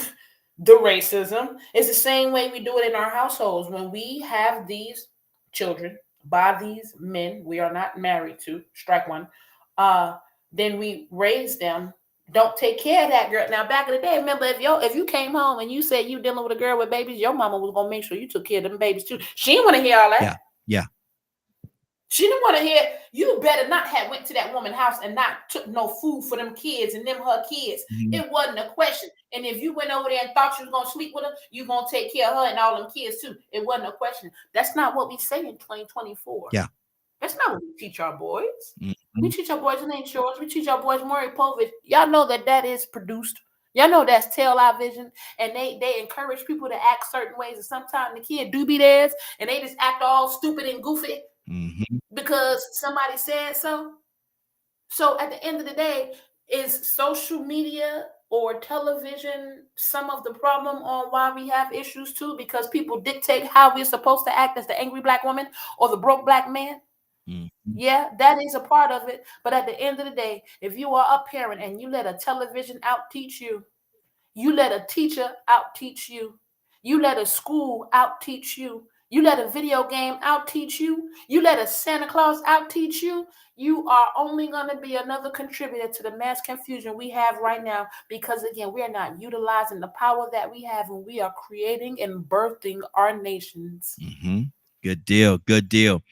the racism, it's the same way we do it in our households. When we have these children by these men we are not married to, strike one, then we raise them, don't take care of that girl. Now back in the day, remember, if you came home and you said you dealing with a girl with babies, your mama was gonna make sure you took care of them babies too. She didn't want to hear all that. Yeah. Yeah. She didn't want to hear, you better not have went to that woman's house and not took no food for them kids and them her kids. Mm-hmm. It wasn't a question. And if you went over there and thought you was going to sleep with her, you going to take care of her and all them kids too. It wasn't a question. That's not what we say in 2024. Yeah. That's not what we teach our boys. Mm-hmm. We teach our boys, it ain't yours. We teach our boys Maury Povich. Y'all know that is produced. Y'all know that's Tail Eye Vision. And they encourage people to act certain ways. And sometimes the kid do be theirs and they just act all stupid and goofy. Mm-hmm. Because somebody said so. So at the end of the day, is social media or television some of the problem on why we have issues too? Because people dictate how we're supposed to act as the angry black woman or the broke black man. Mm-hmm. Yeah, that is a part of it. But at the end of the day, if you are a parent and you let a television out teach you, you let a teacher out teach you, you let a school out teach you, you let a video game out teach you, you let a Santa Claus out teach you, you are only going to be another contributor to the mass confusion we have right now. Because again, we are not utilizing the power that we have when we are creating and birthing our nations. Mm-hmm. Good deal. Good deal.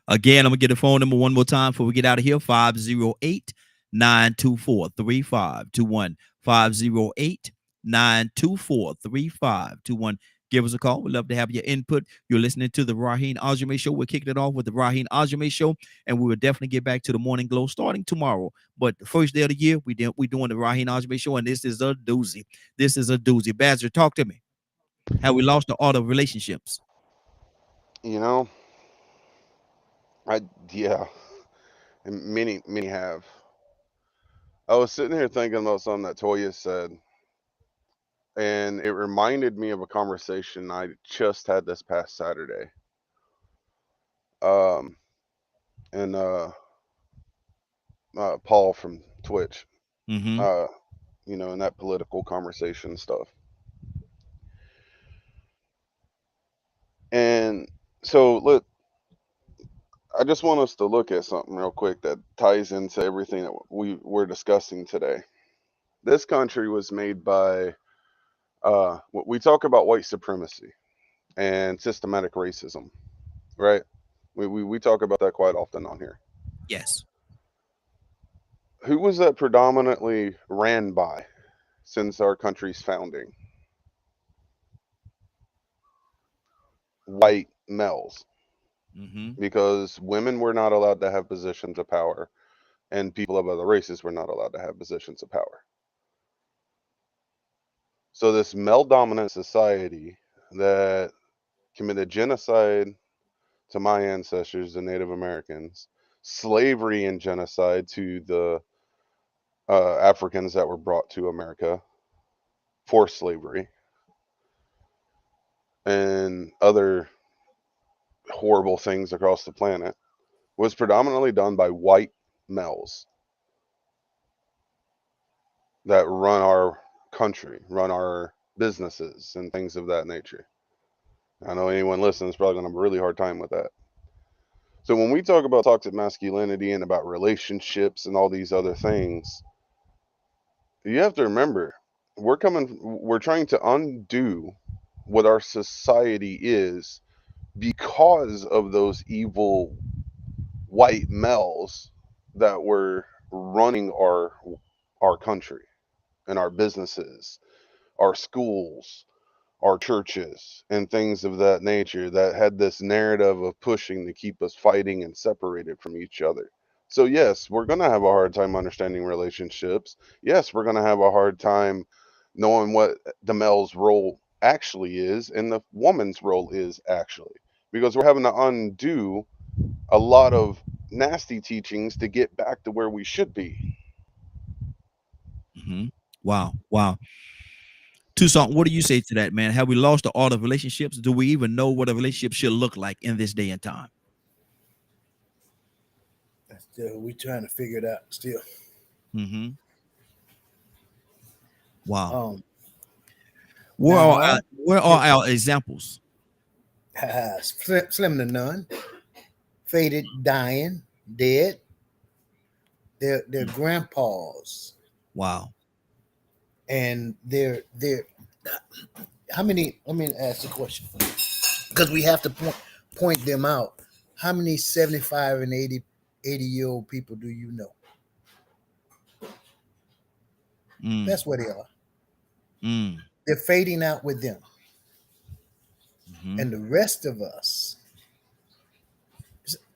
Again, I'm going to get the phone number one more time before we get out of here. 508-924-3521. 508-924-3521. Give us a call. We'd love to have your input. You're listening to the Raheen Ashimi Show. We're kicking it off with the Raheen Ashimi Show, and we will definitely get back to the Morning Glow starting tomorrow. But the first day of the year, we're doing the Raheen Ashimi Show, and this is a doozy. This is a doozy. Badger, talk to me. Have we lost the art of relationships? Yeah, and many have. I was sitting here thinking about something that Toya said, and it reminded me of a conversation I just had this past Saturday. And Paul from Twitch, Mm-hmm. in that political conversation stuff. And so look, I just want us to look at something real quick that ties into everything that we're discussing today. This country was made by we talk about white supremacy and systematic racism, right? We talk about that quite often on here. Yes. Who was that predominantly ran by since our country's founding? White males, Mm-hmm. because women were not allowed to have positions of power and people of other races were not allowed to have positions of power. So this male dominant society that committed genocide to my ancestors, the Native Americans, slavery and genocide to the Africans that were brought to America, forced slavery, and other horrible things across the planet, was predominantly done by white males that run our country, run our businesses, and things of that nature. I know anyone listening is probably going to have a really hard time with that. So when we talk about toxic masculinity and about relationships and all these other things, you have to remember we're trying to undo what our society is because of those evil white males that were running our country and our businesses, our schools, our churches, and things of that nature that had this narrative of pushing to keep us fighting and separated from each other. So, yes, we're going to have a hard time understanding relationships. Yes, we're going to have a hard time knowing what the male's role actually is and the woman's role is actually, because we're having to undo a lot of nasty teachings to get back to where we should be. Mm-hmm. Wow. Wow. Tucson, what do you say to that, man? Have we lost the art of relationships? Do we even know what a relationship should look like in this day and time? Still, we trying to figure it out still. Mm-hmm. Wow. Um, Where now, are our examples? slim to none, faded, dying, dead. They're grandpas, Wow. and they're. How many? Let me ask the question, because we have to point them out. How many 75 and 80-year-old people do you know? Mm. That's where they are. Mm. They're fading out with them. Mm-hmm. And the rest of us,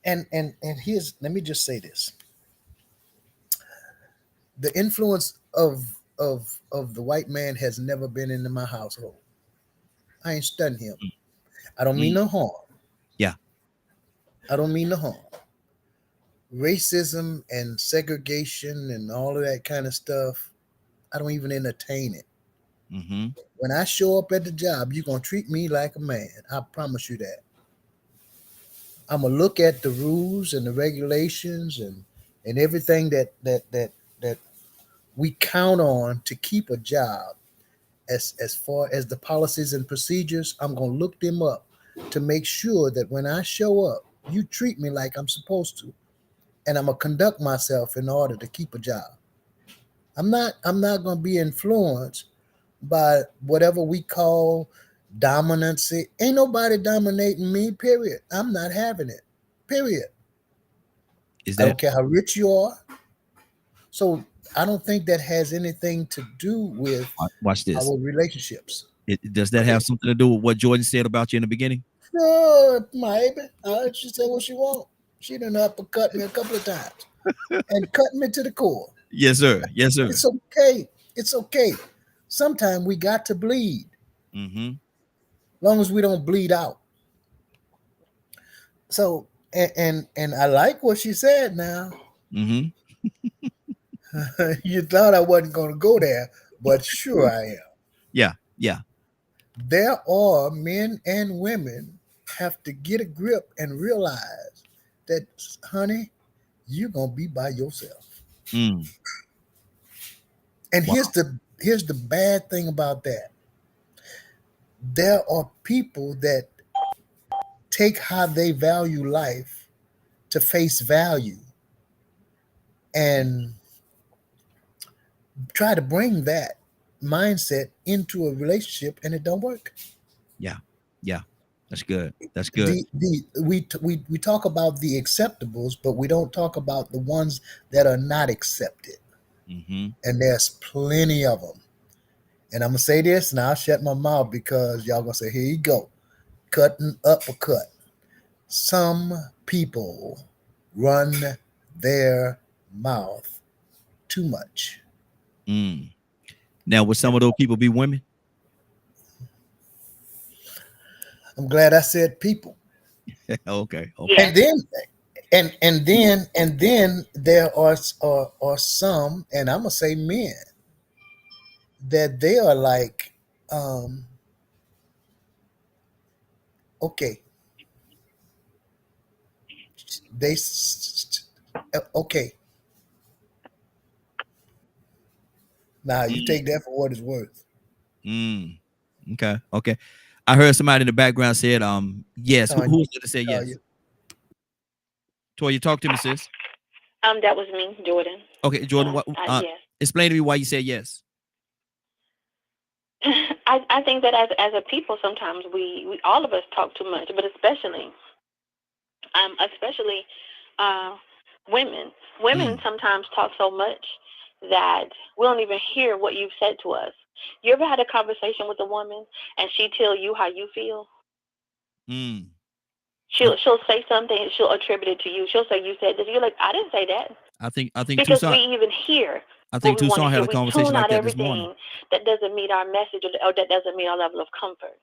and here's, let me just say this. The influence of the white man has never been into my household. I ain't studying him. I don't mean Mm. no harm. Yeah. I don't mean no harm. Racism and segregation and all of that kind of stuff, I don't even entertain it. Mm-hmm. When I show up at the job, you're gonna treat me like a man. I promise you that. I'm gonna look at the rules and the regulations and everything that we count on to keep a job. As far as the policies and procedures, I'm gonna look them up to make sure that when I show up, you treat me like I'm supposed to, and I'm gonna conduct myself in order to keep a job. I'm not gonna be influenced by whatever we call dominancy. Ain't nobody dominating me, period. I'm not having it. Period. Is I that don't care how rich you are. So I don't think that has anything to do with watch this? our relationships. Does that have something to do with what Jordan said about you in the beginning? No, maybe. She said what she want. She done uppercut me a couple of times and cut me to the core. Yes, sir. Yes, sir. It's okay. It's okay. Sometimes we got to bleed. Mm-hmm. Long as we don't bleed out. So and I like what she said now. Mm-hmm. You thought I wasn't gonna go there, but sure I am. Yeah. Yeah. There are men and women have to get a grip and realize that, honey, you're gonna be by yourself. Mm. And Wow. here's the bad thing about that. There are people that take how they value life to face value and try to bring that mindset into a relationship, and it don't work. Yeah. Yeah. That's good. That's good. We talk about the acceptables, but we don't talk about the ones that are not accepted, Mm-hmm. and there's plenty of them. And I'm gonna say this, and I'll shut my mouth because y'all gonna say, "Here you go, cutting uppercut." Some people run their mouth too much. Mm. Now, would some of those people be women? I'm glad I said people. Okay. Okay. Yes. And then and then there are some, and I'm gonna say men, that they are like, okay, okay. Now you Mm. take that for what it's worth. Mm. Okay. Okay. I heard somebody in the background said, yes. Who, Tanya, who was it that said Tanya. yes? Toya, talk to me, sis. That was me, Jordan. Okay, Jordan, what, Yes. explain to me why you said yes. I think that as a people, sometimes we all of us talk too much, but especially uh, women. Women Mm. sometimes talk so much that we don't even hear what you've said to us. You ever had a conversation with a woman and she tell you how you feel? Mm. She'll say something and she'll attribute it to you. She'll say you said this. You're like, I didn't say that. I think Because we Tucson. even hear I what think we want to Tucson had hear. a We conversation tune like out that this morning. everything that doesn't meet our message or that doesn't meet our level of comfort.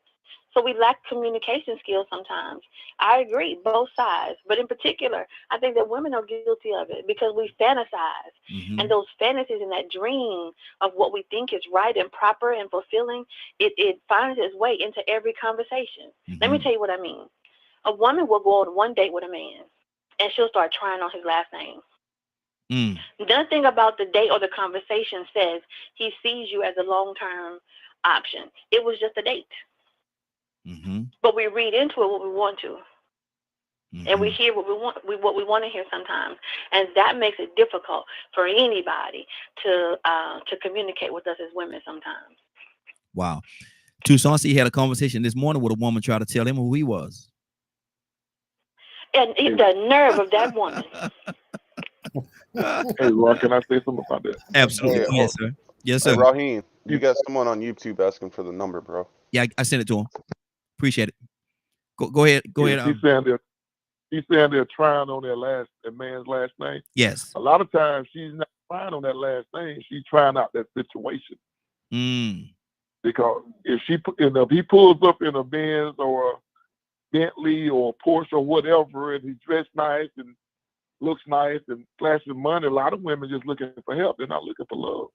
So we lack communication skills sometimes. I agree, both sides. But in particular, I think that women are guilty of it because we fantasize. Mm-hmm. And those fantasies and that dream of what we think is right and proper and fulfilling, it finds its way into every conversation. Let me Mm-hmm. tell you what I mean. A woman will go on one date with a man and she'll start trying on his last name. Mm. Nothing about the date or the conversation says he sees you as a long-term option. It was just a date. Mm-hmm. But we read into it what we want to. And we Mm-hmm. hear what we want to hear sometimes, and that makes it difficult for anybody to communicate with us as women sometimes. Wow. Tucson, he had a conversation this morning with a woman trying to tell him who he was. And the nerve of that woman. Hey, Rock, can I say something about that? Absolutely. Hey, Go ahead, sir. Yes, hey, sir. Raheen, you You, got someone on YouTube asking for the number, bro. Yeah, I sent it to him. Appreciate it. Go ahead. Go yeah, ahead. she's saying they're trying on that man's last name. Yes. A lot of times she's not trying on that last name. She's trying out that situation. Mm. Because if he pulls up in a Benz or a Bentley or a Porsche or whatever, and he's dressed nice and looks nice and flashing money, a lot of women just looking for help. They're not looking for love.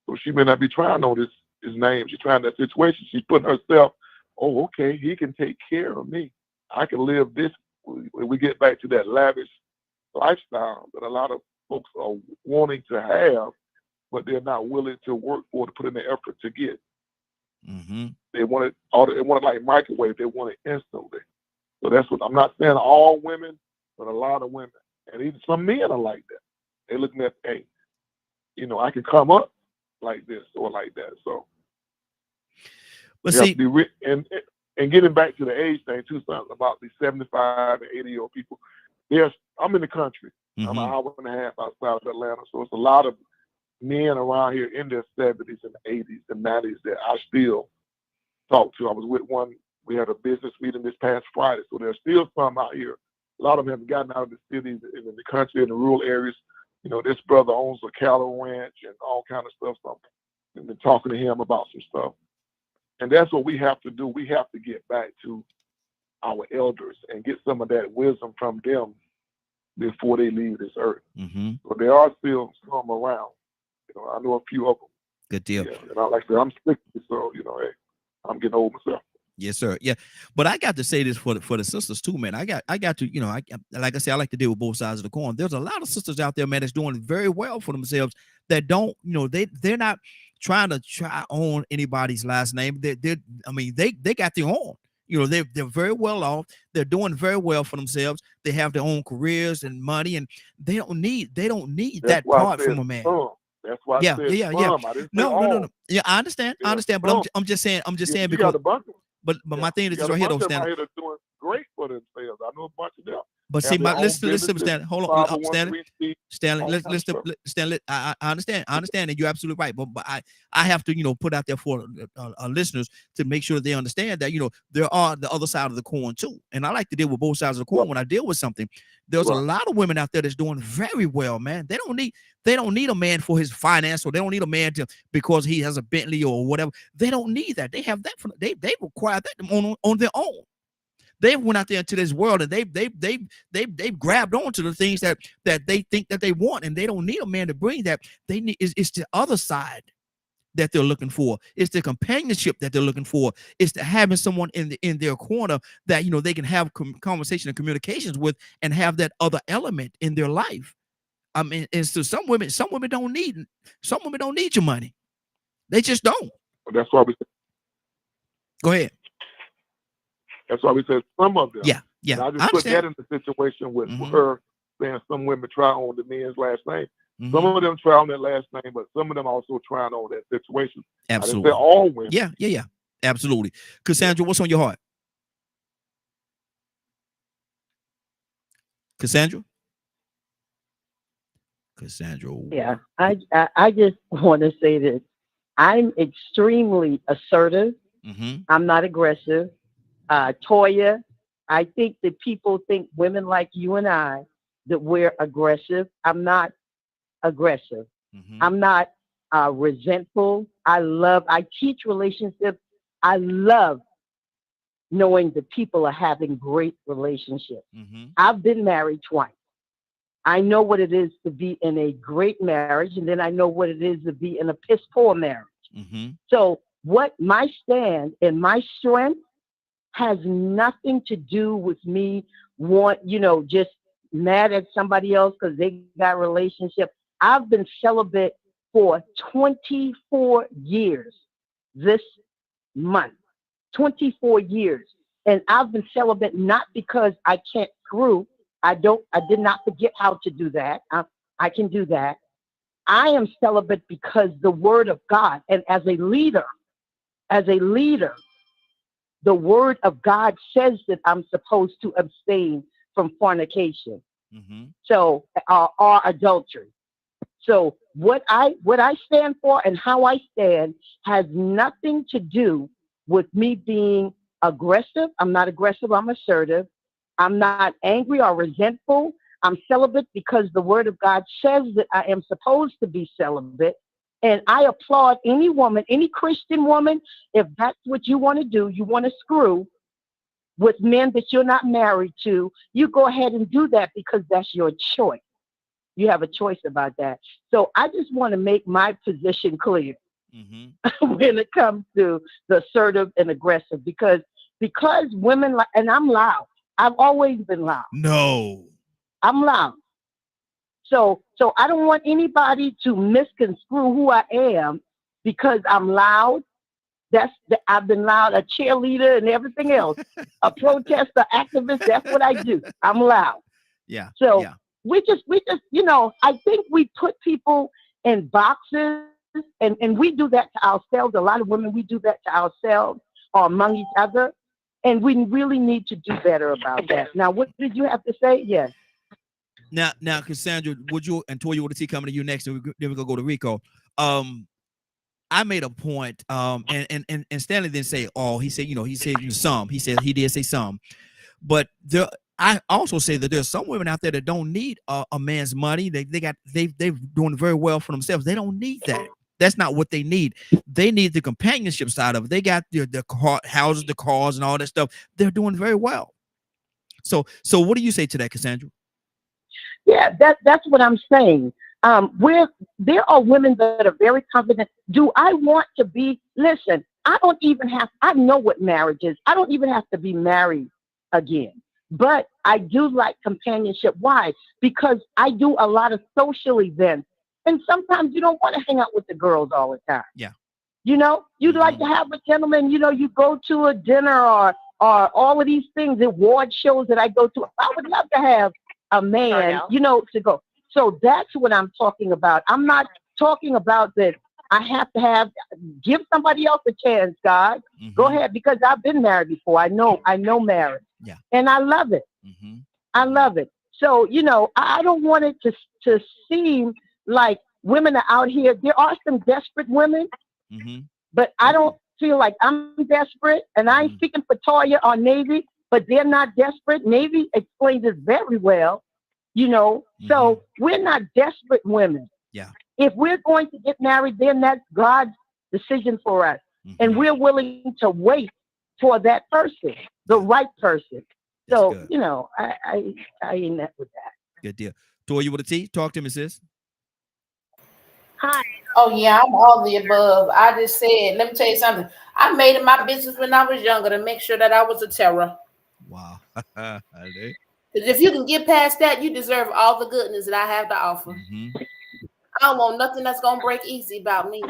So she may not be trying on his name. She's trying that situation. She's putting herself, oh, okay, he can take care of me. I can live this. When we get back to that lavish lifestyle that a lot of folks are wanting to have, but they're not willing to work for, to put in the effort to get. Mm-hmm. They want it like microwave. They want it instantly. So that's what I'm not saying all women, but a lot of women, and even some men are like that. They're looking at, hey, I can come up like this or like that. So But you have see, to be and getting back to the age thing too, something about these 75 and 80-year-old people. I'm in the country. I'm an hour and a half outside of Atlanta, so it's a lot of men around here in their 70s and 80s and 90s that I still talk to. I was with one. We had a business meeting this past Friday, so there's still some out here. A lot of them haven't gotten out of the cities and in the country, in the rural areas. This brother owns a cattle ranch and all kind of stuff. So I've been talking to him about some stuff. And that's what we have to do. We have to get back to our elders and get some of that wisdom from them before they leave this earth. mm-hmm. But there are still some around. I know a few of them. Good deal. Yeah, and like I said, I'm 60, so hey, I'm getting old myself. Yes, sir. Yeah, but I got to say this for the sisters too, man. I got to, like I said, I like to deal with both sides of the coin. There's a lot of sisters out there, man, that's doing very well for themselves. That don't, they're not trying to try on anybody's last name. They got their own. You know, they're very well off. They're doing very well for themselves. They have their own careers and money, and they don't need That's that why I part said from a man. some. That's why I Yeah, said yeah, yeah. some. I didn't say No, no, no, no. all. Yeah, I understand. I Yeah, understand. But some. I'm just saying. I'm just saying You got because. a bunch of But yeah, my thing you is got this a right here, bunch though, of them out Stanley. here that's doing great for themselves. I know a bunch of them But see, have their own listen, businesses, Stanley. Hold on, Stanley. 501(c)(3), Stanley, all kind of stuff. Stanley, I understand, and you're absolutely right. But I have to, put out there for listeners to make sure they understand that, there are the other side of the coin too. And I like to deal with both sides of the coin when I deal with something. There's a lot of women out there that's doing very well, man. They don't need a man for his finance, or they don't need a man because he has a Bentley or whatever. They don't need that. They have that they require that on their own. They went out there into this world and they've grabbed onto the things that they think that they want, and they don't need a man to bring that. They need it's the other side that they're looking for. It's the companionship that they're looking for. It's the having someone in their corner that they can have conversation and communications with, and have that other element in their life. I mean, and so some women don't need your money. They just don't. That's why we. Go ahead. That's why we said some of them. Yeah. And I just put that in the situation with her saying some women try on the men's last name. Some of them try on that last name, but some of them also try on that situation. Absolutely. I didn't say all women. Yeah. Absolutely. Cassandra, what's on your heart? Cassandra? Yeah, I just want to say this. I'm extremely assertive. I'm not aggressive. Toya, I think that people think women like you and I that we're aggressive. I'm not aggressive. I'm not resentful. I teach relationships. I love knowing that people are having great relationships. I've been married twice. I know what it is to be in a great marriage, and then I know what it is to be in a piss poor marriage. So what my stand and my strength has nothing to do with me just mad at somebody else because they got a relationship. I've been celibate for 24 years this month. 24 years. And I've been celibate not because I can't screw. I did not forget how to do that. I can do that. I am celibate because the word of God, and as a leader, the word of God says that I'm supposed to abstain from fornication. So, or adultery. So what I stand for and how I stand has nothing to do with me being aggressive. I'm not aggressive. I'm assertive. I'm not angry or resentful. I'm celibate because the word of God says that I am supposed to be celibate. And I applaud any woman, any Christian woman, if that's what you want to do, you want to screw with men that you're not married to, you go ahead and do that because that's your choice. You have a choice about that. So I just want to make my position clear when it comes to the assertive and aggressive, because women, and I'm loud. I've always been loud. No. I'm loud. So I don't want anybody to misconstrue who I am because I'm loud. I've been loud, a cheerleader and everything else, a protester, activist. That's what I do. I'm loud. Yeah. So yeah. we just, I think we put people in boxes, and we do that to ourselves. A lot of women, we do that to ourselves or among each other. And we really need to do better about that. Now, what did you have to say? Yes. Now, Cassandra, would you, and Toya with the T coming to you next, and then we're gonna go to Rico. I made a point, and Stanley didn't say all. He said, he said some. He said he did say some, but I also say that there's some women out there that don't need a man's money. They're doing very well for themselves. They don't need that. That's not what they need. They need the companionship side of it. They got the houses, the cars, and all that stuff. They're doing very well. So what do you say to that, Cassandra? Yeah, that's what I'm saying. There are women that are very confident. Do I want to be? Listen, I know what marriage is. I don't even have to be married again. But I do like companionship. Why? Because I do a lot of social events. And sometimes you don't want to hang out with the girls all the time. Yeah. You'd like to have a gentleman, you go to a dinner or or all of these things, award shows that I go to. I would love to have a man, to go. So that's what I'm talking about. I'm not talking about that I have to give somebody else a chance, God. Go ahead, because I've been married before. I know marriage. Yeah. And I love it. I love it. So, I don't want it to seem like women are out here. There are some desperate women, but I don't feel like I'm desperate. And I ain't speaking for Toya or Navy, but they're not desperate. Navy explains this very well, So we're not desperate women. Yeah. If we're going to get married, then that's God's decision for us. And we're willing to wait for that person, the right person. That's So, good. I ain't that with that. Good deal. Toya with a T, talk to me, sis. Hi. Oh yeah, I'm all the above. I just said, let me tell you something. I made it my business when I was younger to make sure that I was a terror. Wow. Because if you can get past that, you deserve all the goodness that I have to offer. I don't want nothing that's gonna break easy about me.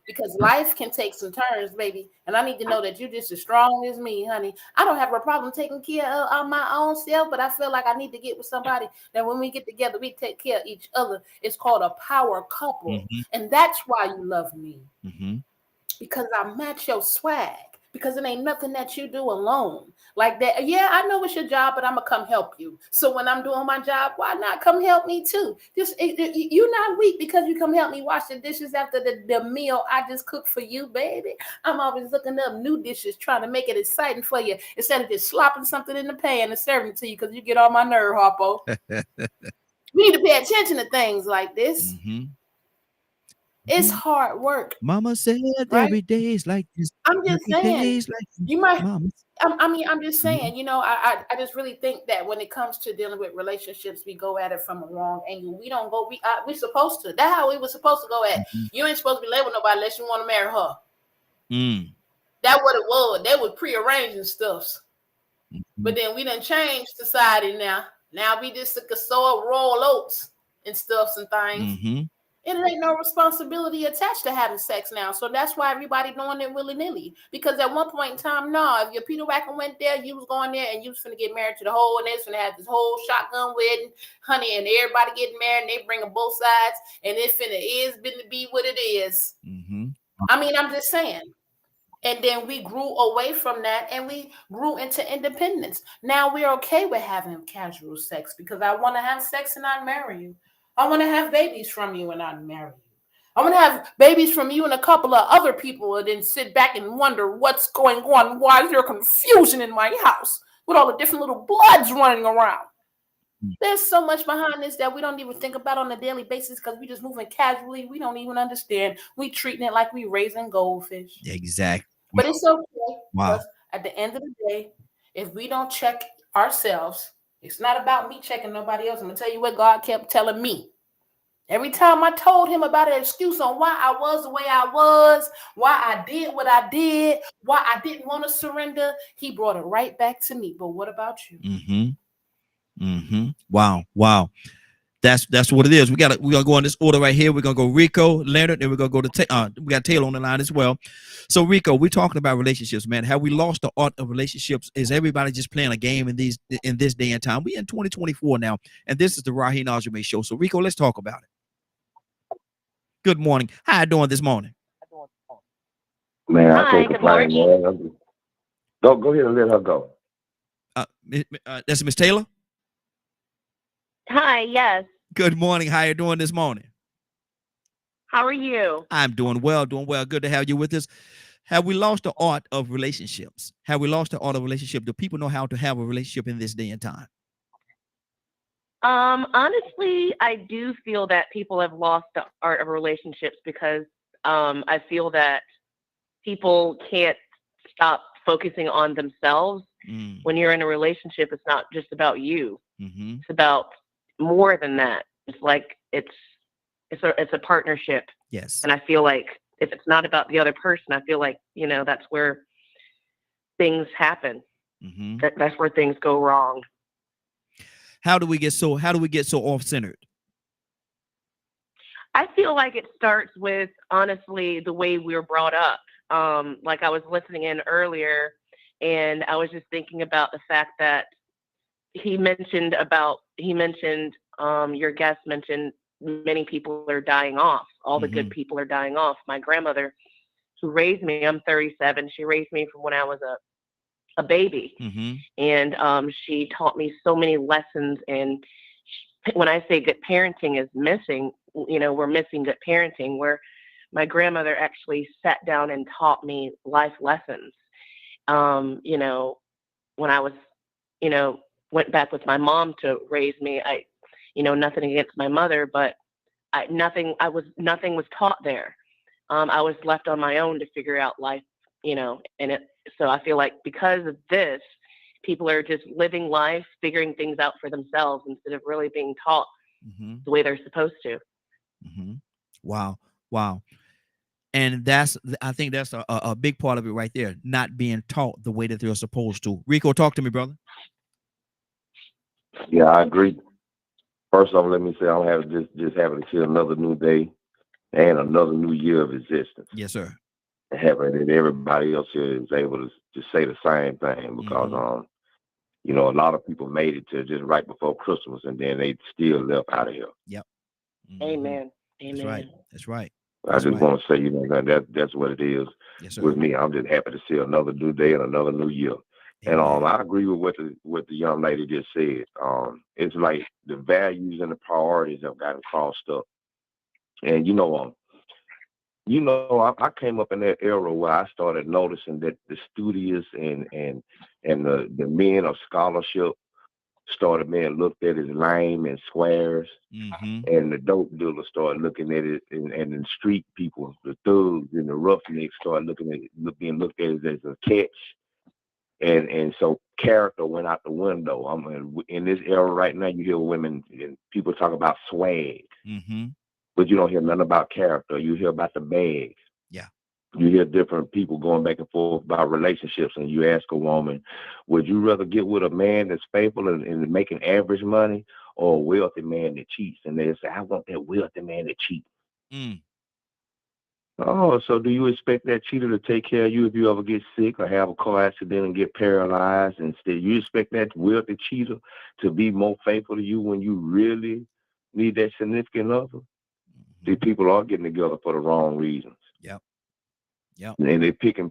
Because life can take some turns, baby. And I need to know that you're just as strong as me, honey. I don't have a problem taking care of my own self, but I feel like I need to get with somebody that when we get together, we take care of each other. It's called a power couple. And that's why you love me. Because I match your swag. Because it ain't nothing that you do alone like that. Yeah, I know it's your job, but I'm gonna come help you. So when I'm doing my job, why not come help me too? You're not weak because you come help me wash the dishes after the meal I just cooked for you, baby. I'm always looking up new dishes, trying to make it exciting for you instead of just slopping something in the pan and serving it to you because you get on my nerve, Harpo. We need to pay attention to things like this. It's hard work. Mama said right? every day is like this. I'm just saying, you might. Mama. I'm just saying, I just really think that when it comes to dealing with relationships, we go at it from a wrong angle. We don't go. We're supposed to. That's how we were supposed to go at. You ain't supposed to be labeled nobody unless you want to marry her. That's what it was. They were prearranging stuff. But then we done changed society now. Now we just could sow royal oats and stuff and things. It ain't no responsibility attached to having sex now. So that's why everybody doing it willy-nilly. Because at one point in time, if your Peter Wacker went there, you was going there and you was finna get married to the whole, and they was finna have this whole shotgun wedding, honey, and everybody getting married, and they bringing both sides, and it finna be what it is. I mean, I'm just saying. And then we grew away from that and we grew into independence. Now we're okay with having casual sex because I want to have sex and not marry you. I want to have babies from you and not marry you. I want to have babies from you and a couple of other people and then sit back and wonder what's going on. Why is there confusion in my house with all the different little bloods running around? There's so much behind this that we don't even think about on a daily basis because we just moving casually. We don't even understand. We treating it like we raising goldfish. Exactly. But it's okay. Wow. Because at the end of the day, if we don't check ourselves, it's not about me checking nobody else. I'm going to tell you what God kept telling me. Every time I told him about an excuse on why I was the way I was, why I did what I did, why I didn't want to surrender, he brought it right back to me. But what about you? Wow. That's what it is. We're gonna go in this order right here. We're gonna go Rico, Leonard, and we're gonna go to we got Taylor on the line as well. So Rico, we're talking about relationships, man. Have we lost the art of relationships? Is everybody just playing a game in this day and time? We in 2024 now, and this is the Raheen Ashimi show. So Rico, let's talk about it. Good morning. How you doing this morning? Man, I can't complain, man. Go ahead and let her go. That's Miss Taylor. Hi, yes. Good morning. How you doing this morning? How are you? I'm doing well. Good to have you with us. Have we lost the art of relationships? Have we lost the art of relationship? Do people know how to have a relationship in this day and time? Honestly, I do feel that people have lost the art of relationships because I feel that people can't stop focusing on themselves. When you're in a relationship, it's not just about you. It's about more than that. It's like it's a partnership. Yes. And I feel like if it's not about the other person, I feel like, that's where things happen. That's where things go wrong. How do we get so off-centered? I feel like it starts with, honestly, the way we were brought up. Like I was listening in earlier, And I was just thinking about the fact that your guest mentioned many people are dying off. All the good people are dying off. My grandmother, who raised me, I'm 37. She raised me from when I was a baby. And she taught me so many lessons. And when I say good parenting is missing, we're missing good parenting, where my grandmother actually sat down and taught me life lessons. When I was, went back with my mom to raise me, nothing against my mother, but nothing was taught there. I was left on my own to figure out life, so I feel like because of this, people are just living life, figuring things out for themselves instead of really being taught the way they're supposed to. Wow. And I think that's a big part of it right there, not being taught the way that they're supposed to. Rico, talk to me, brother. Yeah, I agree. First off, let me say I'm just happy to see another new day and another new year of existence. Yes, sir. And happy that everybody else here is able to say the same thing, because a lot of people made it to just right before Christmas, and then they still left out of here. Yep. Amen. That's right. That's right. I just want to say, that's what it is. Yes, sir. With me. I'm just happy to see another new day and another new year. Amen. And I agree with what the young lady just said. It's like the values and the priorities have gotten crossed up. And I came up in that era where I started noticing that the studious and the men of scholarship started being looked at as lame and squares. And the dope dealers started looking at it, and the street people, the thugs and the roughnecks, started being looked at as a catch. And so character went out the window. I mean, in this era right now, you hear women and people talk about swag, but you don't hear nothing about character. You hear about the bags. Yeah. You hear different people going back and forth about relationships, and you ask a woman, would you rather get with a man that's faithful and making average money, or a wealthy man that cheats? And they say, I want that wealthy man that cheats. Oh, so do you expect that cheater to take care of you if you ever get sick or have a car accident and get paralyzed? Instead, you expect that wealthy cheater to be more faithful to you when you really need that significant other? These people are getting together for the wrong reasons. Yep. And they're picking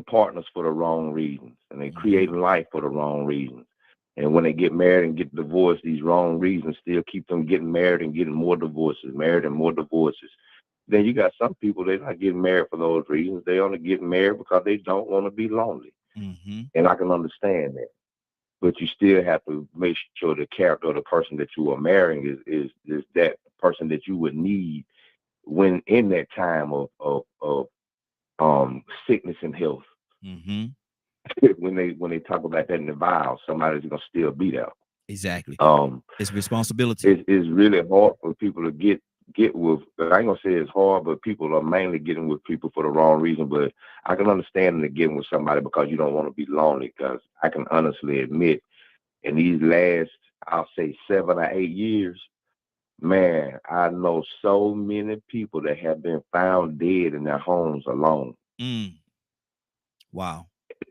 partners for the wrong reasons, and they're creating life for the wrong reasons. And when they get married and get divorced, these wrong reasons still keep them getting married and getting more divorces, married and more divorces. Then you got some people, they're not getting married for those reasons. They only get married because they don't want to be lonely. And I can understand that. But you still have to make sure the character of the person that you are marrying is that person that you would need when in that time of sickness and health. when they talk about that in the vows, somebody's gonna still be there. Exactly. It's responsibility. It's really hard for people to get with. I ain't gonna say it's hard, but people are mainly getting with people for the wrong reason. But I can understand them getting with somebody because you don't want to be lonely. Because I can honestly admit, in these last, I'll say 7 or 8 years, man, I know so many people that have been found dead in their homes alone. Wow.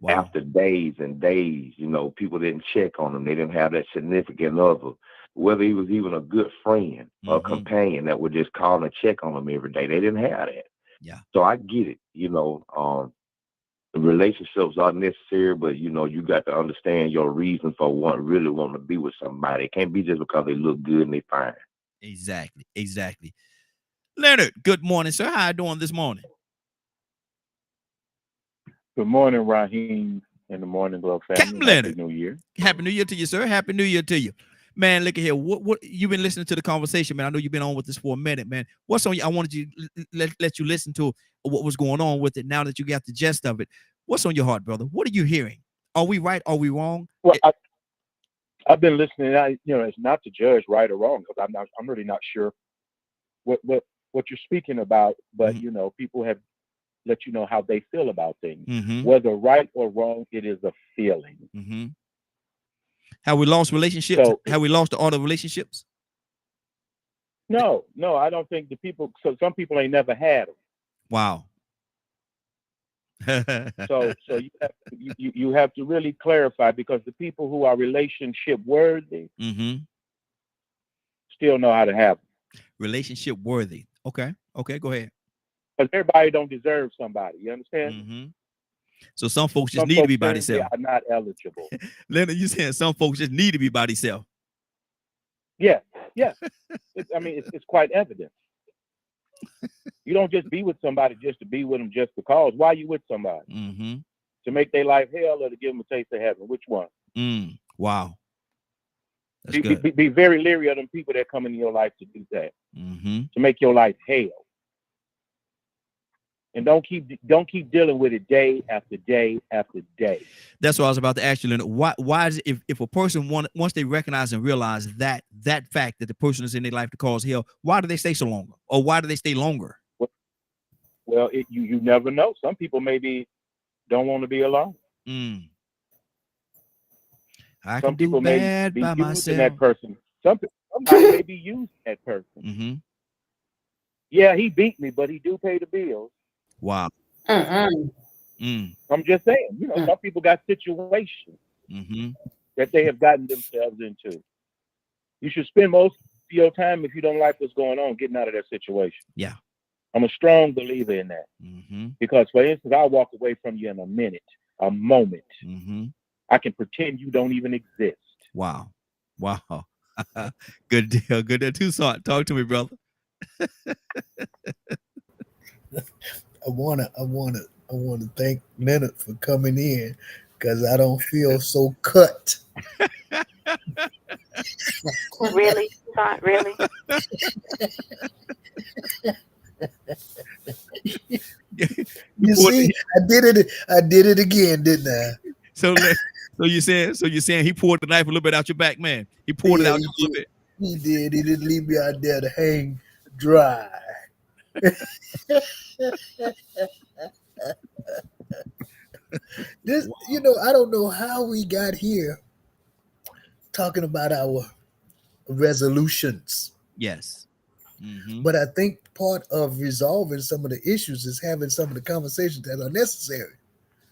After days and days, people didn't check on them. They didn't have that significant other, whether he was even a good friend or companion that would just call and check on them every day. They didn't have that. Yeah. So I get it. Relationships are necessary, but you got to understand your reason for really wanting to be with somebody. It can't be just because they look good and they fine. Exactly. Leonard, good morning, sir. How you doing this morning? Good morning, Raheen, and the Morning Glow family. Happy New Year. Happy New Year to you, sir. Happy New Year to you. Man, look at here. What you've been listening to the conversation, man. I know you've been on with this for a minute, man. What's on you? I wanted you let you listen to what was going on with it now that you got the gist of it. What's on your heart, brother? What are you hearing? Are we right? Are we wrong? Well, I've been listening. It's not to judge right or wrong, because I'm really not sure what you're speaking about, but people have let you know how they feel about things. Whether right or wrong, it is a feeling. Have we lost relationships? Have we lost the art of relationships? No, I don't think the people. So some people ain't never had them. Wow. So you have to really clarify, because the people who are relationship worthy still know how to have them. Relationship worthy. Okay. Go ahead. Because everybody don't deserve somebody. You understand? So some folks just Some need to be folks by simply themselves. are not eligible. Leonard, you saying some folks just need to be by themselves? Yeah. It's quite evident. You don't just be with somebody just to be with them just because. Why are you with somebody? To make their life hell or to give them a taste of heaven? Which one? Wow. That's good. Be very leery of them people that come into your life to do that. To make your life hell. And don't keep dealing with it day after day after day. That's what I was about to ask you, Leonard. Why is it, if a person once they recognize and realize that fact that the person is in their life to cause hell, why do they stay so long? Or why do they stay longer? Well, you never know. Some people maybe don't want to be alone. I Some can people do may bad be by using myself. that person. Somebody may be using that person. Yeah, he beat me, but he do pay the bills. Wow. I'm just saying, some people got situations that they have gotten themselves into. You should spend most of your time, if you don't like what's going on, getting out of that situation. Yeah. I'm a strong believer in that. Because, for instance, I'll walk away from you in a minute, a moment. I can pretend you don't even exist. Wow. Good deal. Good deal. Tucson, talk to me, brother. I wanna thank Leonard for coming in, because I don't feel so cut. Really? Not really? You see, I did it again, didn't I? So you're saying he poured the knife a little bit out your back, man. He poured it out a little bit. He did. He didn't leave me out there to hang dry. This, I don't know how we got here talking about our resolutions. Yes. But I think part of resolving some of the issues is having some of the conversations that are necessary.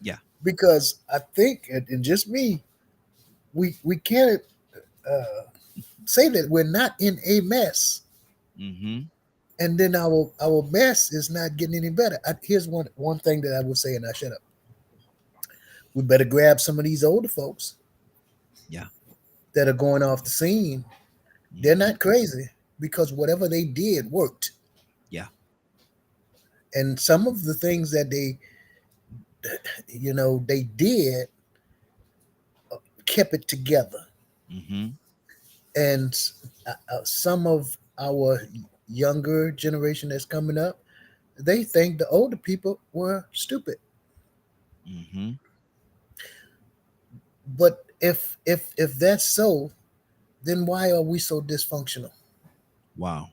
Yeah. Because I think, and just me, we can't say that we're not in a mess. And then our mess is not getting any better. Here's one thing that I would say, and I shut up. We better grab some of these older folks. Yeah. That are going off the scene. They're not crazy, because whatever they did worked. Yeah. And some of the things that they did kept it together. And some of our younger generation that's coming up, they think the older people were stupid. But if that's so, then why are we so dysfunctional? Wow.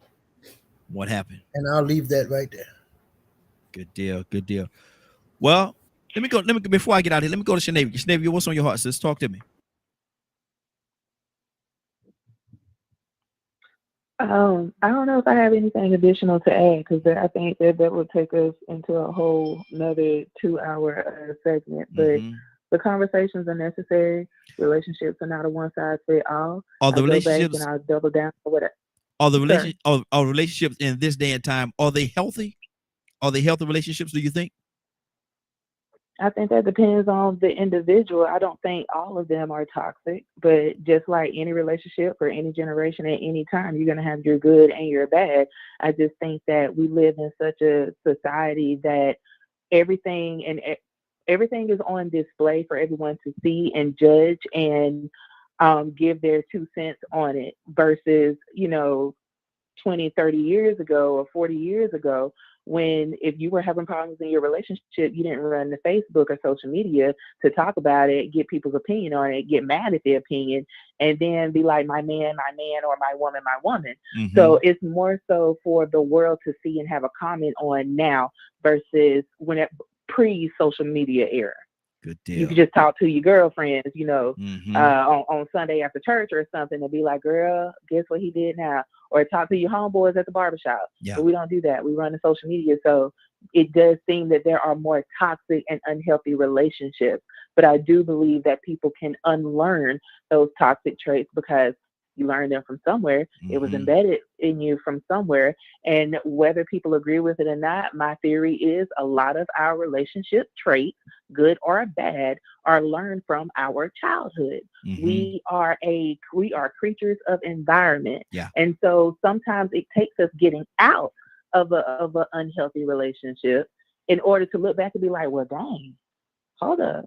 What happened? And I'll leave that right there. Good deal. Well, let me go before I get out here. Let me go to Sinead. Sinead, what's on your heart, sis? Talk to me. I don't know if I have anything additional to add, because I think that would take us into a whole another 2-hour segment. But the conversations are necessary. Relationships are not a one size fit all. Are the relationships? And I'll double down for whatever. Are the relationships in this day and time, are they healthy? Are they healthy relationships, do you think? I think that depends on the individual. I don't think all of them are toxic, but just like any relationship for any generation at any time, you're going to have your good and your bad. I just think that we live in such a society that everything is on display for everyone to see and judge and give their 2 cents on it, versus, 20, 30 years ago or 40 years ago, when if you were having problems in your relationship, you didn't run to Facebook or social media to talk about it, get people's opinion on it, get mad at their opinion, and then be like, my man, or my woman, my woman. So it's more so for the world to see and have a comment on now, versus when it pre-social media era. Good deal. You could just talk to your girlfriends, on Sunday after church or something, and be like, girl, guess what he did now? Or talk to your homeboys at the barbershop. Yeah. But we don't do that. We run the social media. So it does seem that there are more toxic and unhealthy relationships. But I do believe that people can unlearn those toxic traits because you learned them from somewhere. It was embedded in you from somewhere. And whether people agree with it or not, my theory is a lot of our relationship traits, good or bad, are learned from our childhood. We are creatures of environment. Yeah. And so sometimes it takes us getting out of an unhealthy relationship in order to look back and be like, well, dang, hold up.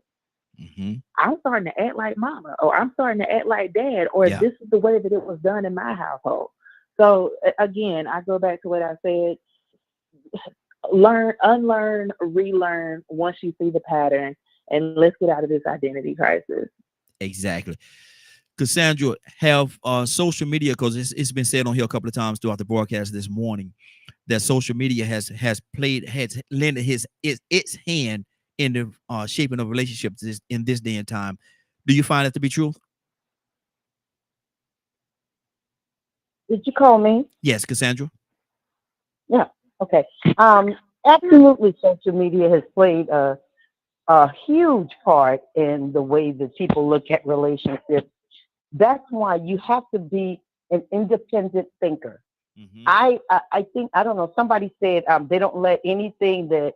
I'm starting to act like mama, or I'm starting to act like dad, or this is the way that it was done in my household. So again, I go back to what I said, learn, unlearn, relearn once you see the pattern, and let's get out of this identity crisis. Exactly. Cassandra, have social media, because it's been said on here a couple of times throughout the broadcast this morning, that social media has lended its hand in the shaping of relationships in this day and time. Do you find it to be true? Did you call me? Yes, Cassandra. Yeah. Okay. Absolutely, social media has played a huge part in the way that people look at relationships. That's why you have to be an independent thinker. I think, I don't know, somebody said they don't let anything that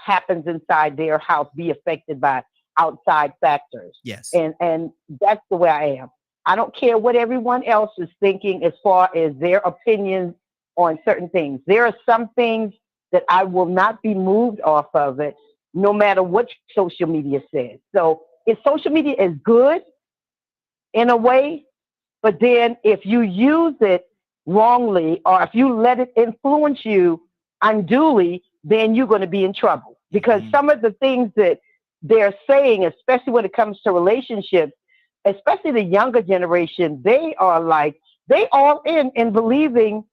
happens inside their house be affected by outside factors. Yes. And that's the way I am. I don't care what everyone else is thinking as far as their opinions on certain things. There are some things that I will not be moved off of it, no matter what social media says. So if social media is good in a way, but then if you use it wrongly, or if you let it influence you unduly, then you're going to be in trouble. Because some of the things that they're saying, especially when it comes to relationships, especially the younger generation, they all in believing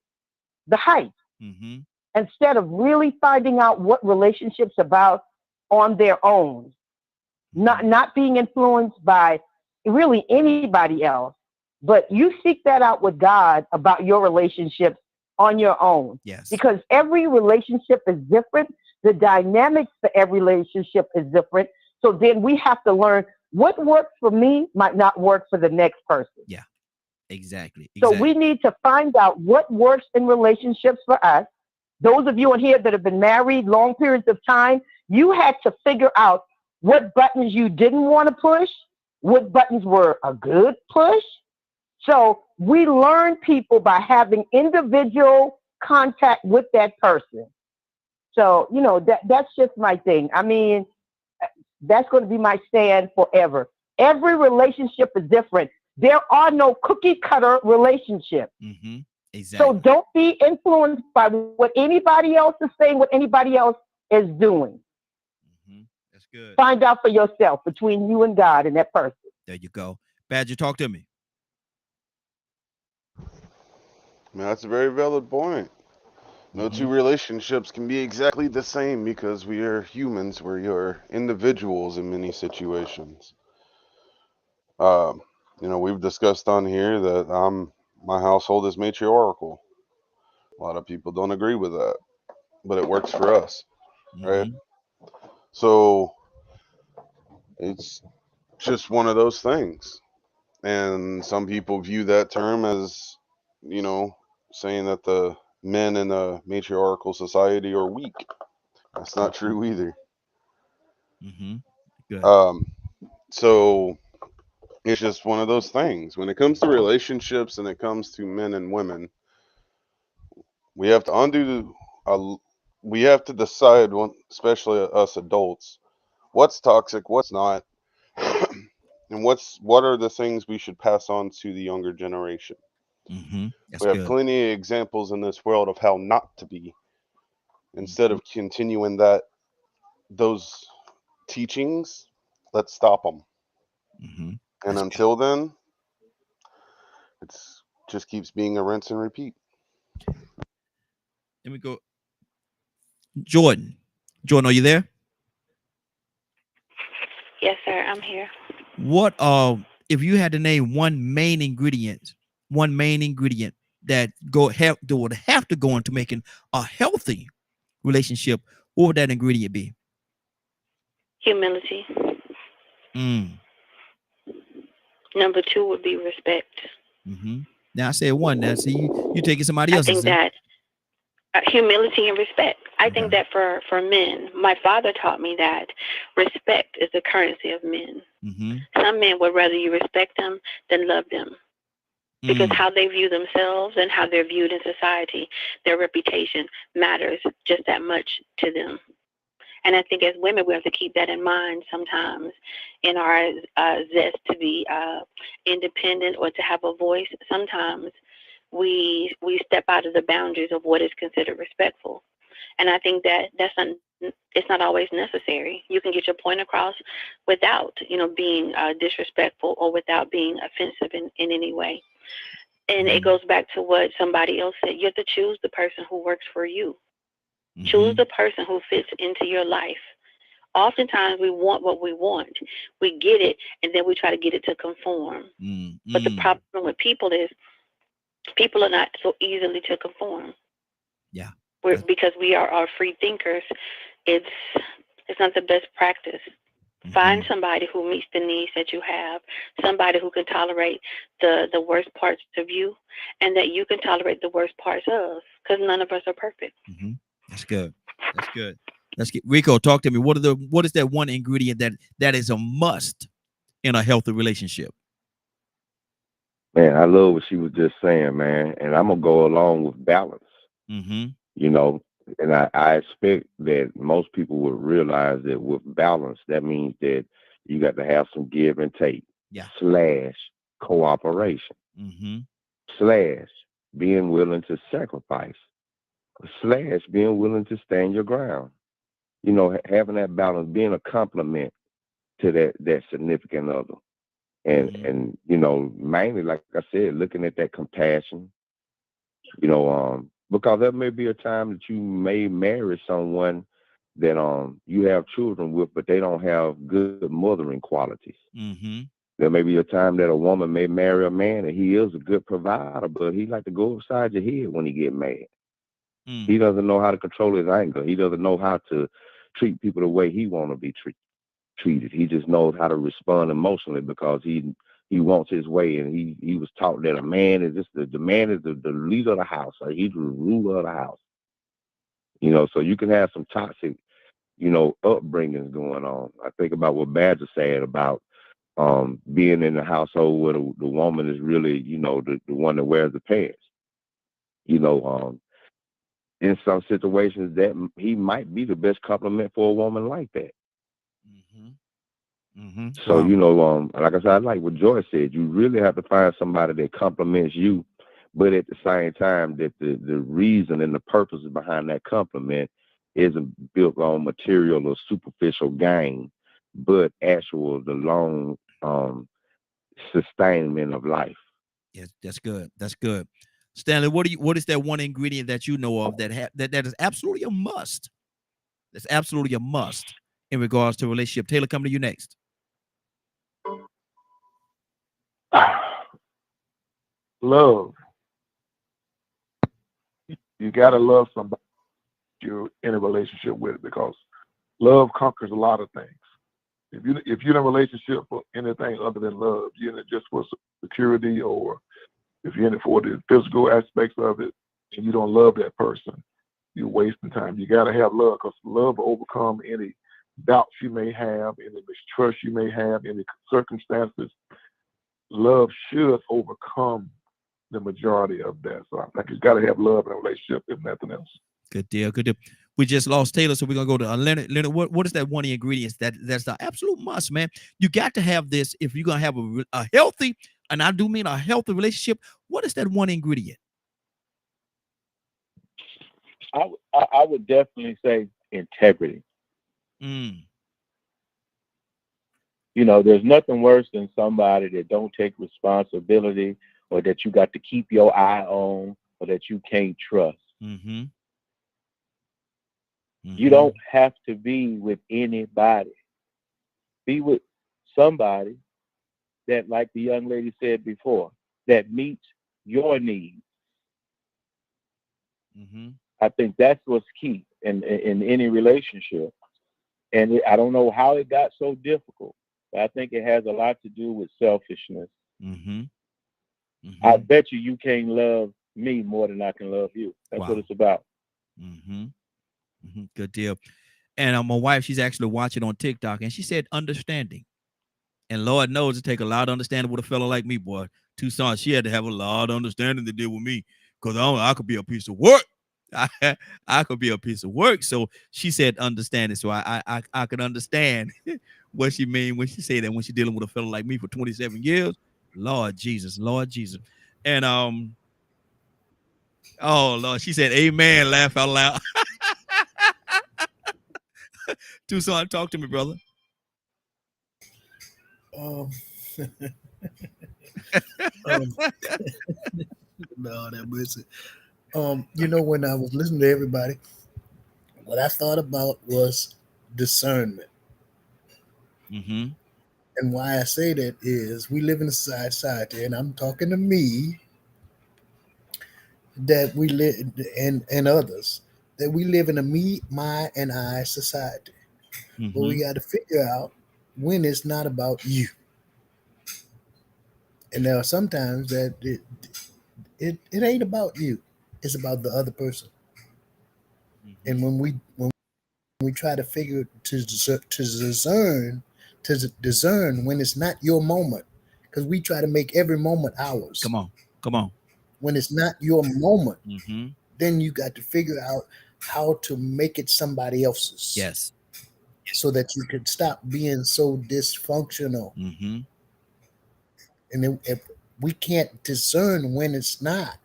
the hype instead of really finding out what relationships about on their own, not being influenced by really anybody else. But you seek that out with God about your relationships on your own. Yes. Because every relationship is different. The dynamics for every relationship is different. So then we have to learn what works for me might not work for the next person. Yeah, exactly. So we need to find out what works in relationships for us. Those of you in here that have been married long periods of time, you had to figure out what buttons you didn't want to push, what buttons were a good push. So we learn people by having individual contact with that person. So, that's just my thing. I mean, that's going to be my stand forever. Every relationship is different. There are no cookie cutter relationships. Exactly. So don't be influenced by what anybody else is saying, what anybody else is doing. That's good. Find out for yourself between you and God and that person. There you go. Badger, talk to me. Man, that's a very valid point. No two relationships can be exactly the same because we are humans. We're individuals in many situations. We've discussed on here that my household is matriarchal. A lot of people don't agree with that, but it works for us, right? So it's just one of those things. And some people view that term as, saying that the men in a matriarchal society are weak. That's not true either. Good. So it's just one of those things. When it comes to relationships and it comes to men and women, we have to we have to decide, especially us adults, what's toxic, what's not, and what are the things we should pass on to the younger generation. That's We have good. plenty of examples in this world of how not to be. Instead of continuing those teachings, let's stop them. And until then, it's just keeps being a rinse and repeat. Let me go. Jordan, are you there? Yes, sir. I'm here. What if you had to name one main ingredient that would have to go into making a healthy relationship, what would that ingredient be? Humility. Mm. Number 2 would be respect. Mm-hmm. Now I said one. Now see you taking somebody I else's. think that humility and respect. I think Okay. that for men, my father taught me that respect is the currency of men. Mm-hmm. Some men would rather you respect them than love them, because Mm. how they view themselves and how they're viewed in society, their reputation matters just that much to them. And I think as women, we have to keep that in mind sometimes in our zest to be independent or to have a voice. Sometimes we step out of the boundaries of what is considered respectful. And I think that it's not always necessary. You can get your point across without, being disrespectful or without being offensive in any way. And it goes back to what somebody else said. You have to choose the person who works for you. Mm-hmm. Choose the person who fits into your life. Oftentimes we want what we want. We get it, and then we try to get it to conform. Mm-hmm. But the problem with people is people are not so easily to conform. Yeah. Because we are free thinkers. It's not the best practice. Mm-hmm. Find somebody who meets the needs that you have, somebody who can tolerate the worst parts of you, and that you can tolerate the worst parts of, because none of us are perfect. Mm-hmm. That's good. That's good. Let's get Rico. Talk to me. What is that one ingredient that is a must in a healthy relationship? Man, I love what she was just saying, man. And I'm gonna go along with balance. Mm-hmm. And I expect that most people would realize that with balance, that means that you got to have some give and take. Yeah. / cooperation. Mm-hmm. / being willing to sacrifice. / being willing to stand your ground. Having that balance, being a compliment to that significant other. And mainly, like I said, looking at that compassion, because there may be a time that you may marry someone that you have children with, but they don't have good mothering qualities. Mm-hmm. There may be a time that a woman may marry a man and he is a good provider, but he like to go upside your head when he get mad. Mm. He doesn't know how to control his anger. He doesn't know how to treat people the way he want to be treated. He just knows how to respond emotionally because he wants his way, and he was taught that a man is just the man is the leader of the house. Like he's the ruler of the house. So you can have some toxic, upbringings going on. I think about what Badger said about being in the household where the woman is really, the one that wears the pants. In some situations that he might be the best compliment for a woman like that. Mm-hmm. Mm-hmm. So, Wow. like I said, like what Joy said, you really have to find somebody that compliments you, but at the same time that the reason and the purpose behind that compliment isn't built on material or superficial gain, but the long sustainment of life. Yes, that's good. That's good. Stanley, what is that one ingredient that you know of that is absolutely a must? That's absolutely a must in regards to a relationship. Taylor, come to you next. Love. You gotta love somebody you're in a relationship with, because love conquers a lot of things. If you're in a relationship for anything other than love, you're in it just for security, or if you're in it for the physical aspects of it, and you don't love that person, you're wasting time. You gotta have love, because love will overcome any doubts you may have, any mistrust you may have, any circumstances. Love should overcome the majority of that. So I think you got to have love in a relationship, if nothing else. Good deal. Good deal. We just lost Taylor, so we're gonna go to Leonard. Leonard, what is that one of the ingredients that's the absolute must, man? You got to have this if you're gonna have a healthy, and I do mean a healthy relationship. What is that one ingredient? I would definitely say integrity. Mm. There's nothing worse than somebody that don't take responsibility, or that you got to keep your eye on, or that you can't trust. Mm-hmm. Mm-hmm. You don't have to be with anybody. Be with somebody that, like the young lady said before, that meets your needs. Mm-hmm. I think that's what's key in any relationship. And I don't know how it got so difficult, but I think it has a lot to do with selfishness. Mm-hmm. Mm-hmm. I bet you can't love me more than I can love you. That's Wow. what it's about. Mm-hmm. Mm-hmm. Good deal. And my wife, she's actually watching on TikTok, and she said understanding. And Lord knows it take a lot of understanding with a fellow like me, boy. Tucson, she had to have a lot of understanding to deal with me, because I could be a piece of work. I could be a piece of work. So she said understanding. So I could understand what she mean when she said that, when she dealing with a fellow like me for 27 years. Lord Jesus. And oh Lord, she said amen, laugh out loud. Tucson, talk to me, brother. Um, no, that mercy. When I was listening to everybody, what I thought about was discernment. Mm-hmm. And why I say that is we live in a society, and I'm talking to me, that we live, and others, that we live in a me, my, and I society. But Mm-hmm. we got to figure out when it's not about you. And there are sometimes that it ain't about you. It's about the other person. Mm-hmm. And when we try to figure to discern when it's not your moment, because we try to make every moment ours. Come on. When it's not your moment, Mm-hmm. then you got to figure out how to make it somebody else's. Yes. So that you can stop being so dysfunctional. Mm-hmm. And then if we can't discern when it's not,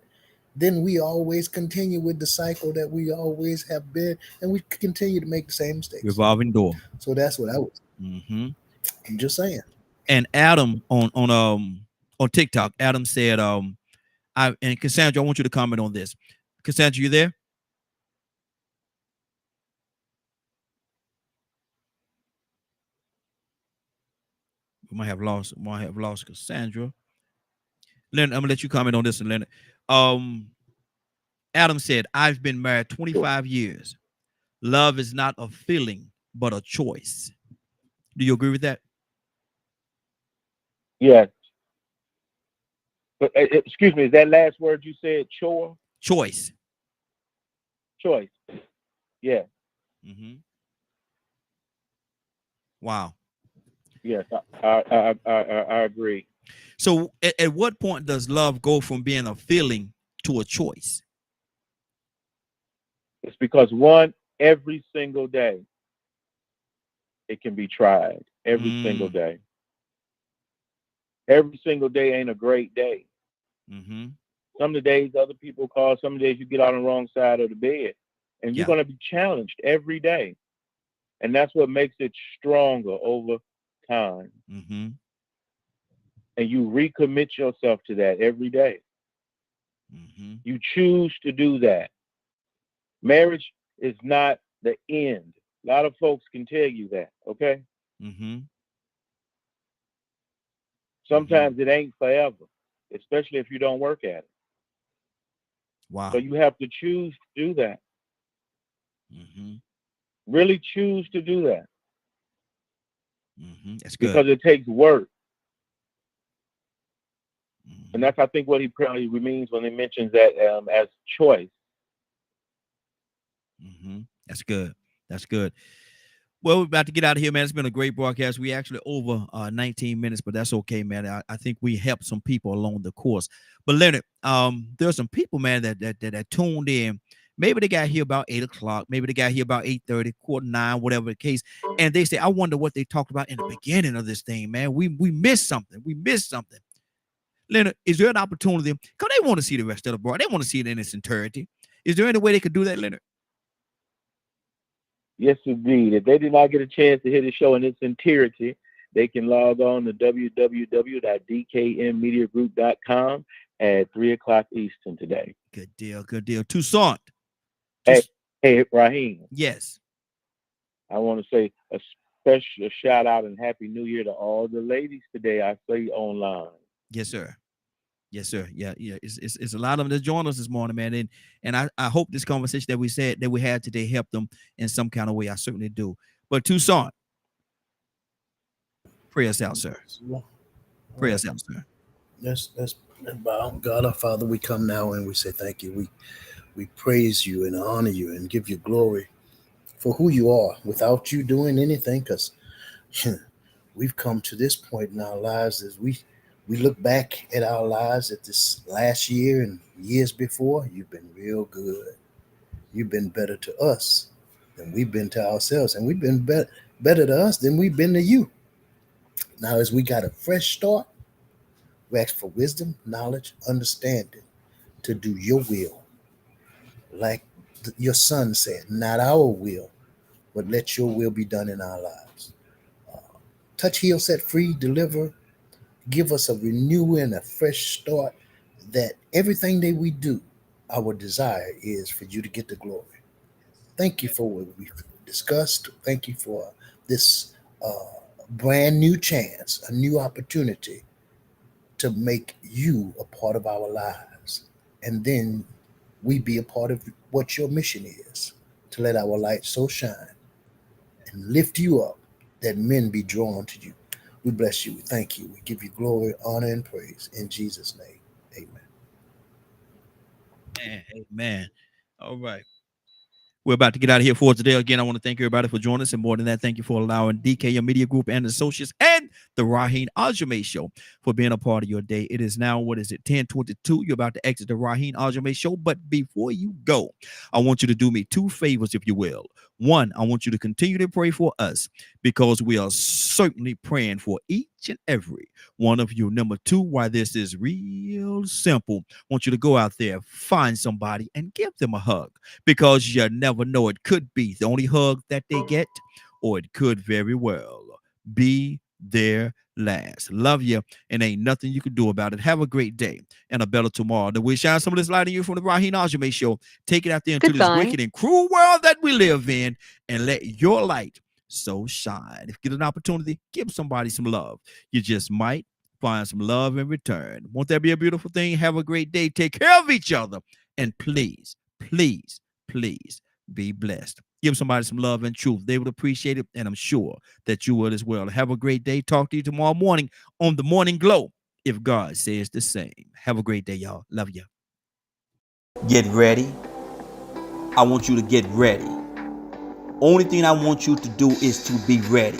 then we always continue with the cycle that we always have been, and we continue to make the same mistakes. Revolving door. So that's what I was. Mm-hmm. I'm just saying. And Adam on TikTok, Adam said, and Cassandra, I want you to comment on this. Cassandra, you there? We might have lost Cassandra. Leonard, I'm gonna let you comment on this one, Leonard. Adam said, I've been married 25 years. Love is not a feeling, but a choice. Do you agree with that? Yes. But excuse me, is that last word you said chore? Choice. Choice. Yeah. Mm-hmm. Wow. Yes, I agree. So at what point does love go from being a feeling to a choice? It's because one, every single day, it can be tried. Every single day. Every single day ain't a great day. Mm-hmm. Some of the days other people call, some of the days you get on the wrong side of the bed. And you're going to be challenged every day. And that's what makes it stronger over time. Mm-hmm. And you recommit yourself to that every day. Mm-hmm. You choose to do that. Marriage is not the end. A lot of folks can tell you that, okay? Mm-hmm. Sometimes it ain't forever, especially if you don't work at it. Wow. So you have to choose to do that. Mm-hmm. Really choose to do that. Mm-hmm. That's good. Because it takes work. Mm-hmm. And that's, I think, what he probably means when he mentions that as choice. Mm-hmm. That's good. That's good. Well, we're about to get out of here, man. It's been a great broadcast. We actually over 19 minutes, but that's okay, man. I think we helped some people along the course. But Leonard, there's some people, man, that tuned in. Maybe they got here about 8 o'clock. Maybe they got here about 8:30, 8:45, whatever the case. And they say, I wonder what they talked about in the beginning of this thing, man. We missed something. We missed something. Leonard, is there an opportunity? Because they want to see the rest of the broad. They want to see it in its entirety. Is there any way they could do that, Leonard? Yes, indeed. If they did not get a chance to hear the show in its entirety, they can log on to www.dkmmediagroup.com at 3 o'clock Eastern today. Good deal. Good deal. Toussaint. Hey, Raheen. Yes. I want to say a special shout out and Happy New Year to all the ladies today I see online. Yes, sir. Yes, sir. Yeah, yeah. It's a lot of them that join us this morning, man. And I hope this conversation that we had today helped them in some kind of way. I certainly do. But Tucson, pray us out, sir. All Pray right. us out, sir. Let's bow. God our Father, we come now and we say thank you. We praise you and honor you and give you glory for who you are without you doing anything, because we've come to this point in our lives as we look back at our lives at this last year and years before. You've been real good. You've been better to us than we've been to ourselves, and we've been better to us than we've been to you. Now, as we got a fresh start, we ask for wisdom, knowledge, understanding to do your will, like your son said, not our will, but let your will be done in our lives. Uh, Touch, heal, set free, deliver, give us a renewal and a fresh start, that everything that we do, our desire is for you to get the glory. Thank you for what we've discussed. Thank you for this brand new chance, a new opportunity to make you a part of our lives. And then we be a part of what your mission is, to let our light so shine and lift you up that men be drawn to you. We bless you. We thank you. We give you glory, honor, and praise in Jesus' name. Amen. Amen. All right. We're about to get out of here for today. Again, I want to thank everybody for joining us. And more than that, thank you for allowing DKM Media Group and Associates and the Raheen Ashimi Show for being a part of your day. It is now, 10:22. You're about to exit the Raheen Ashimi Show. But before you go, I want you to do me two favors, if you will. One, I want you to continue to pray for us, because we are certainly praying for each and every one of you. Number two, why this is real simple, I want you to go out there, find somebody, and give them a hug, because you never know. It could be the only hug that they get, or it could very well be their last. Love you, and ain't nothing you can do about it. Have a great day and a better tomorrow. Then we shine some of this light on you from the Raheen Ashimi Show. Take it out there into this Goodbye. wicked and cruel world that we live in, and let your light so shine. If you get an opportunity, give somebody some love. You just might find some love in return. Won't that be a beautiful thing? Have a great day. Take care of each other. And please, please, please be blessed. Give somebody some love and truth. They would appreciate it, and I'm sure that you would as well. Have a great day. Talk to you tomorrow morning on the Morning Glow, if God says the same. Have a great day, y'all. Love you. Get ready. I want you to get ready. Only thing I want you to do is to be ready.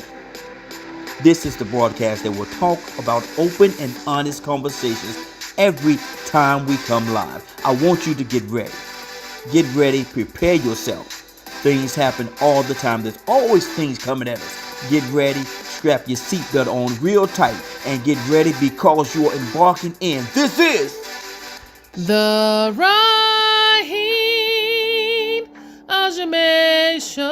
This is the broadcast that will talk about open and honest conversations every time we come live. I want you to get ready. Get ready, prepare yourself. Things happen all the time. There's always things coming at us. Get ready, strap your seatbelt on real tight, and get ready, because you are embarking in. This is The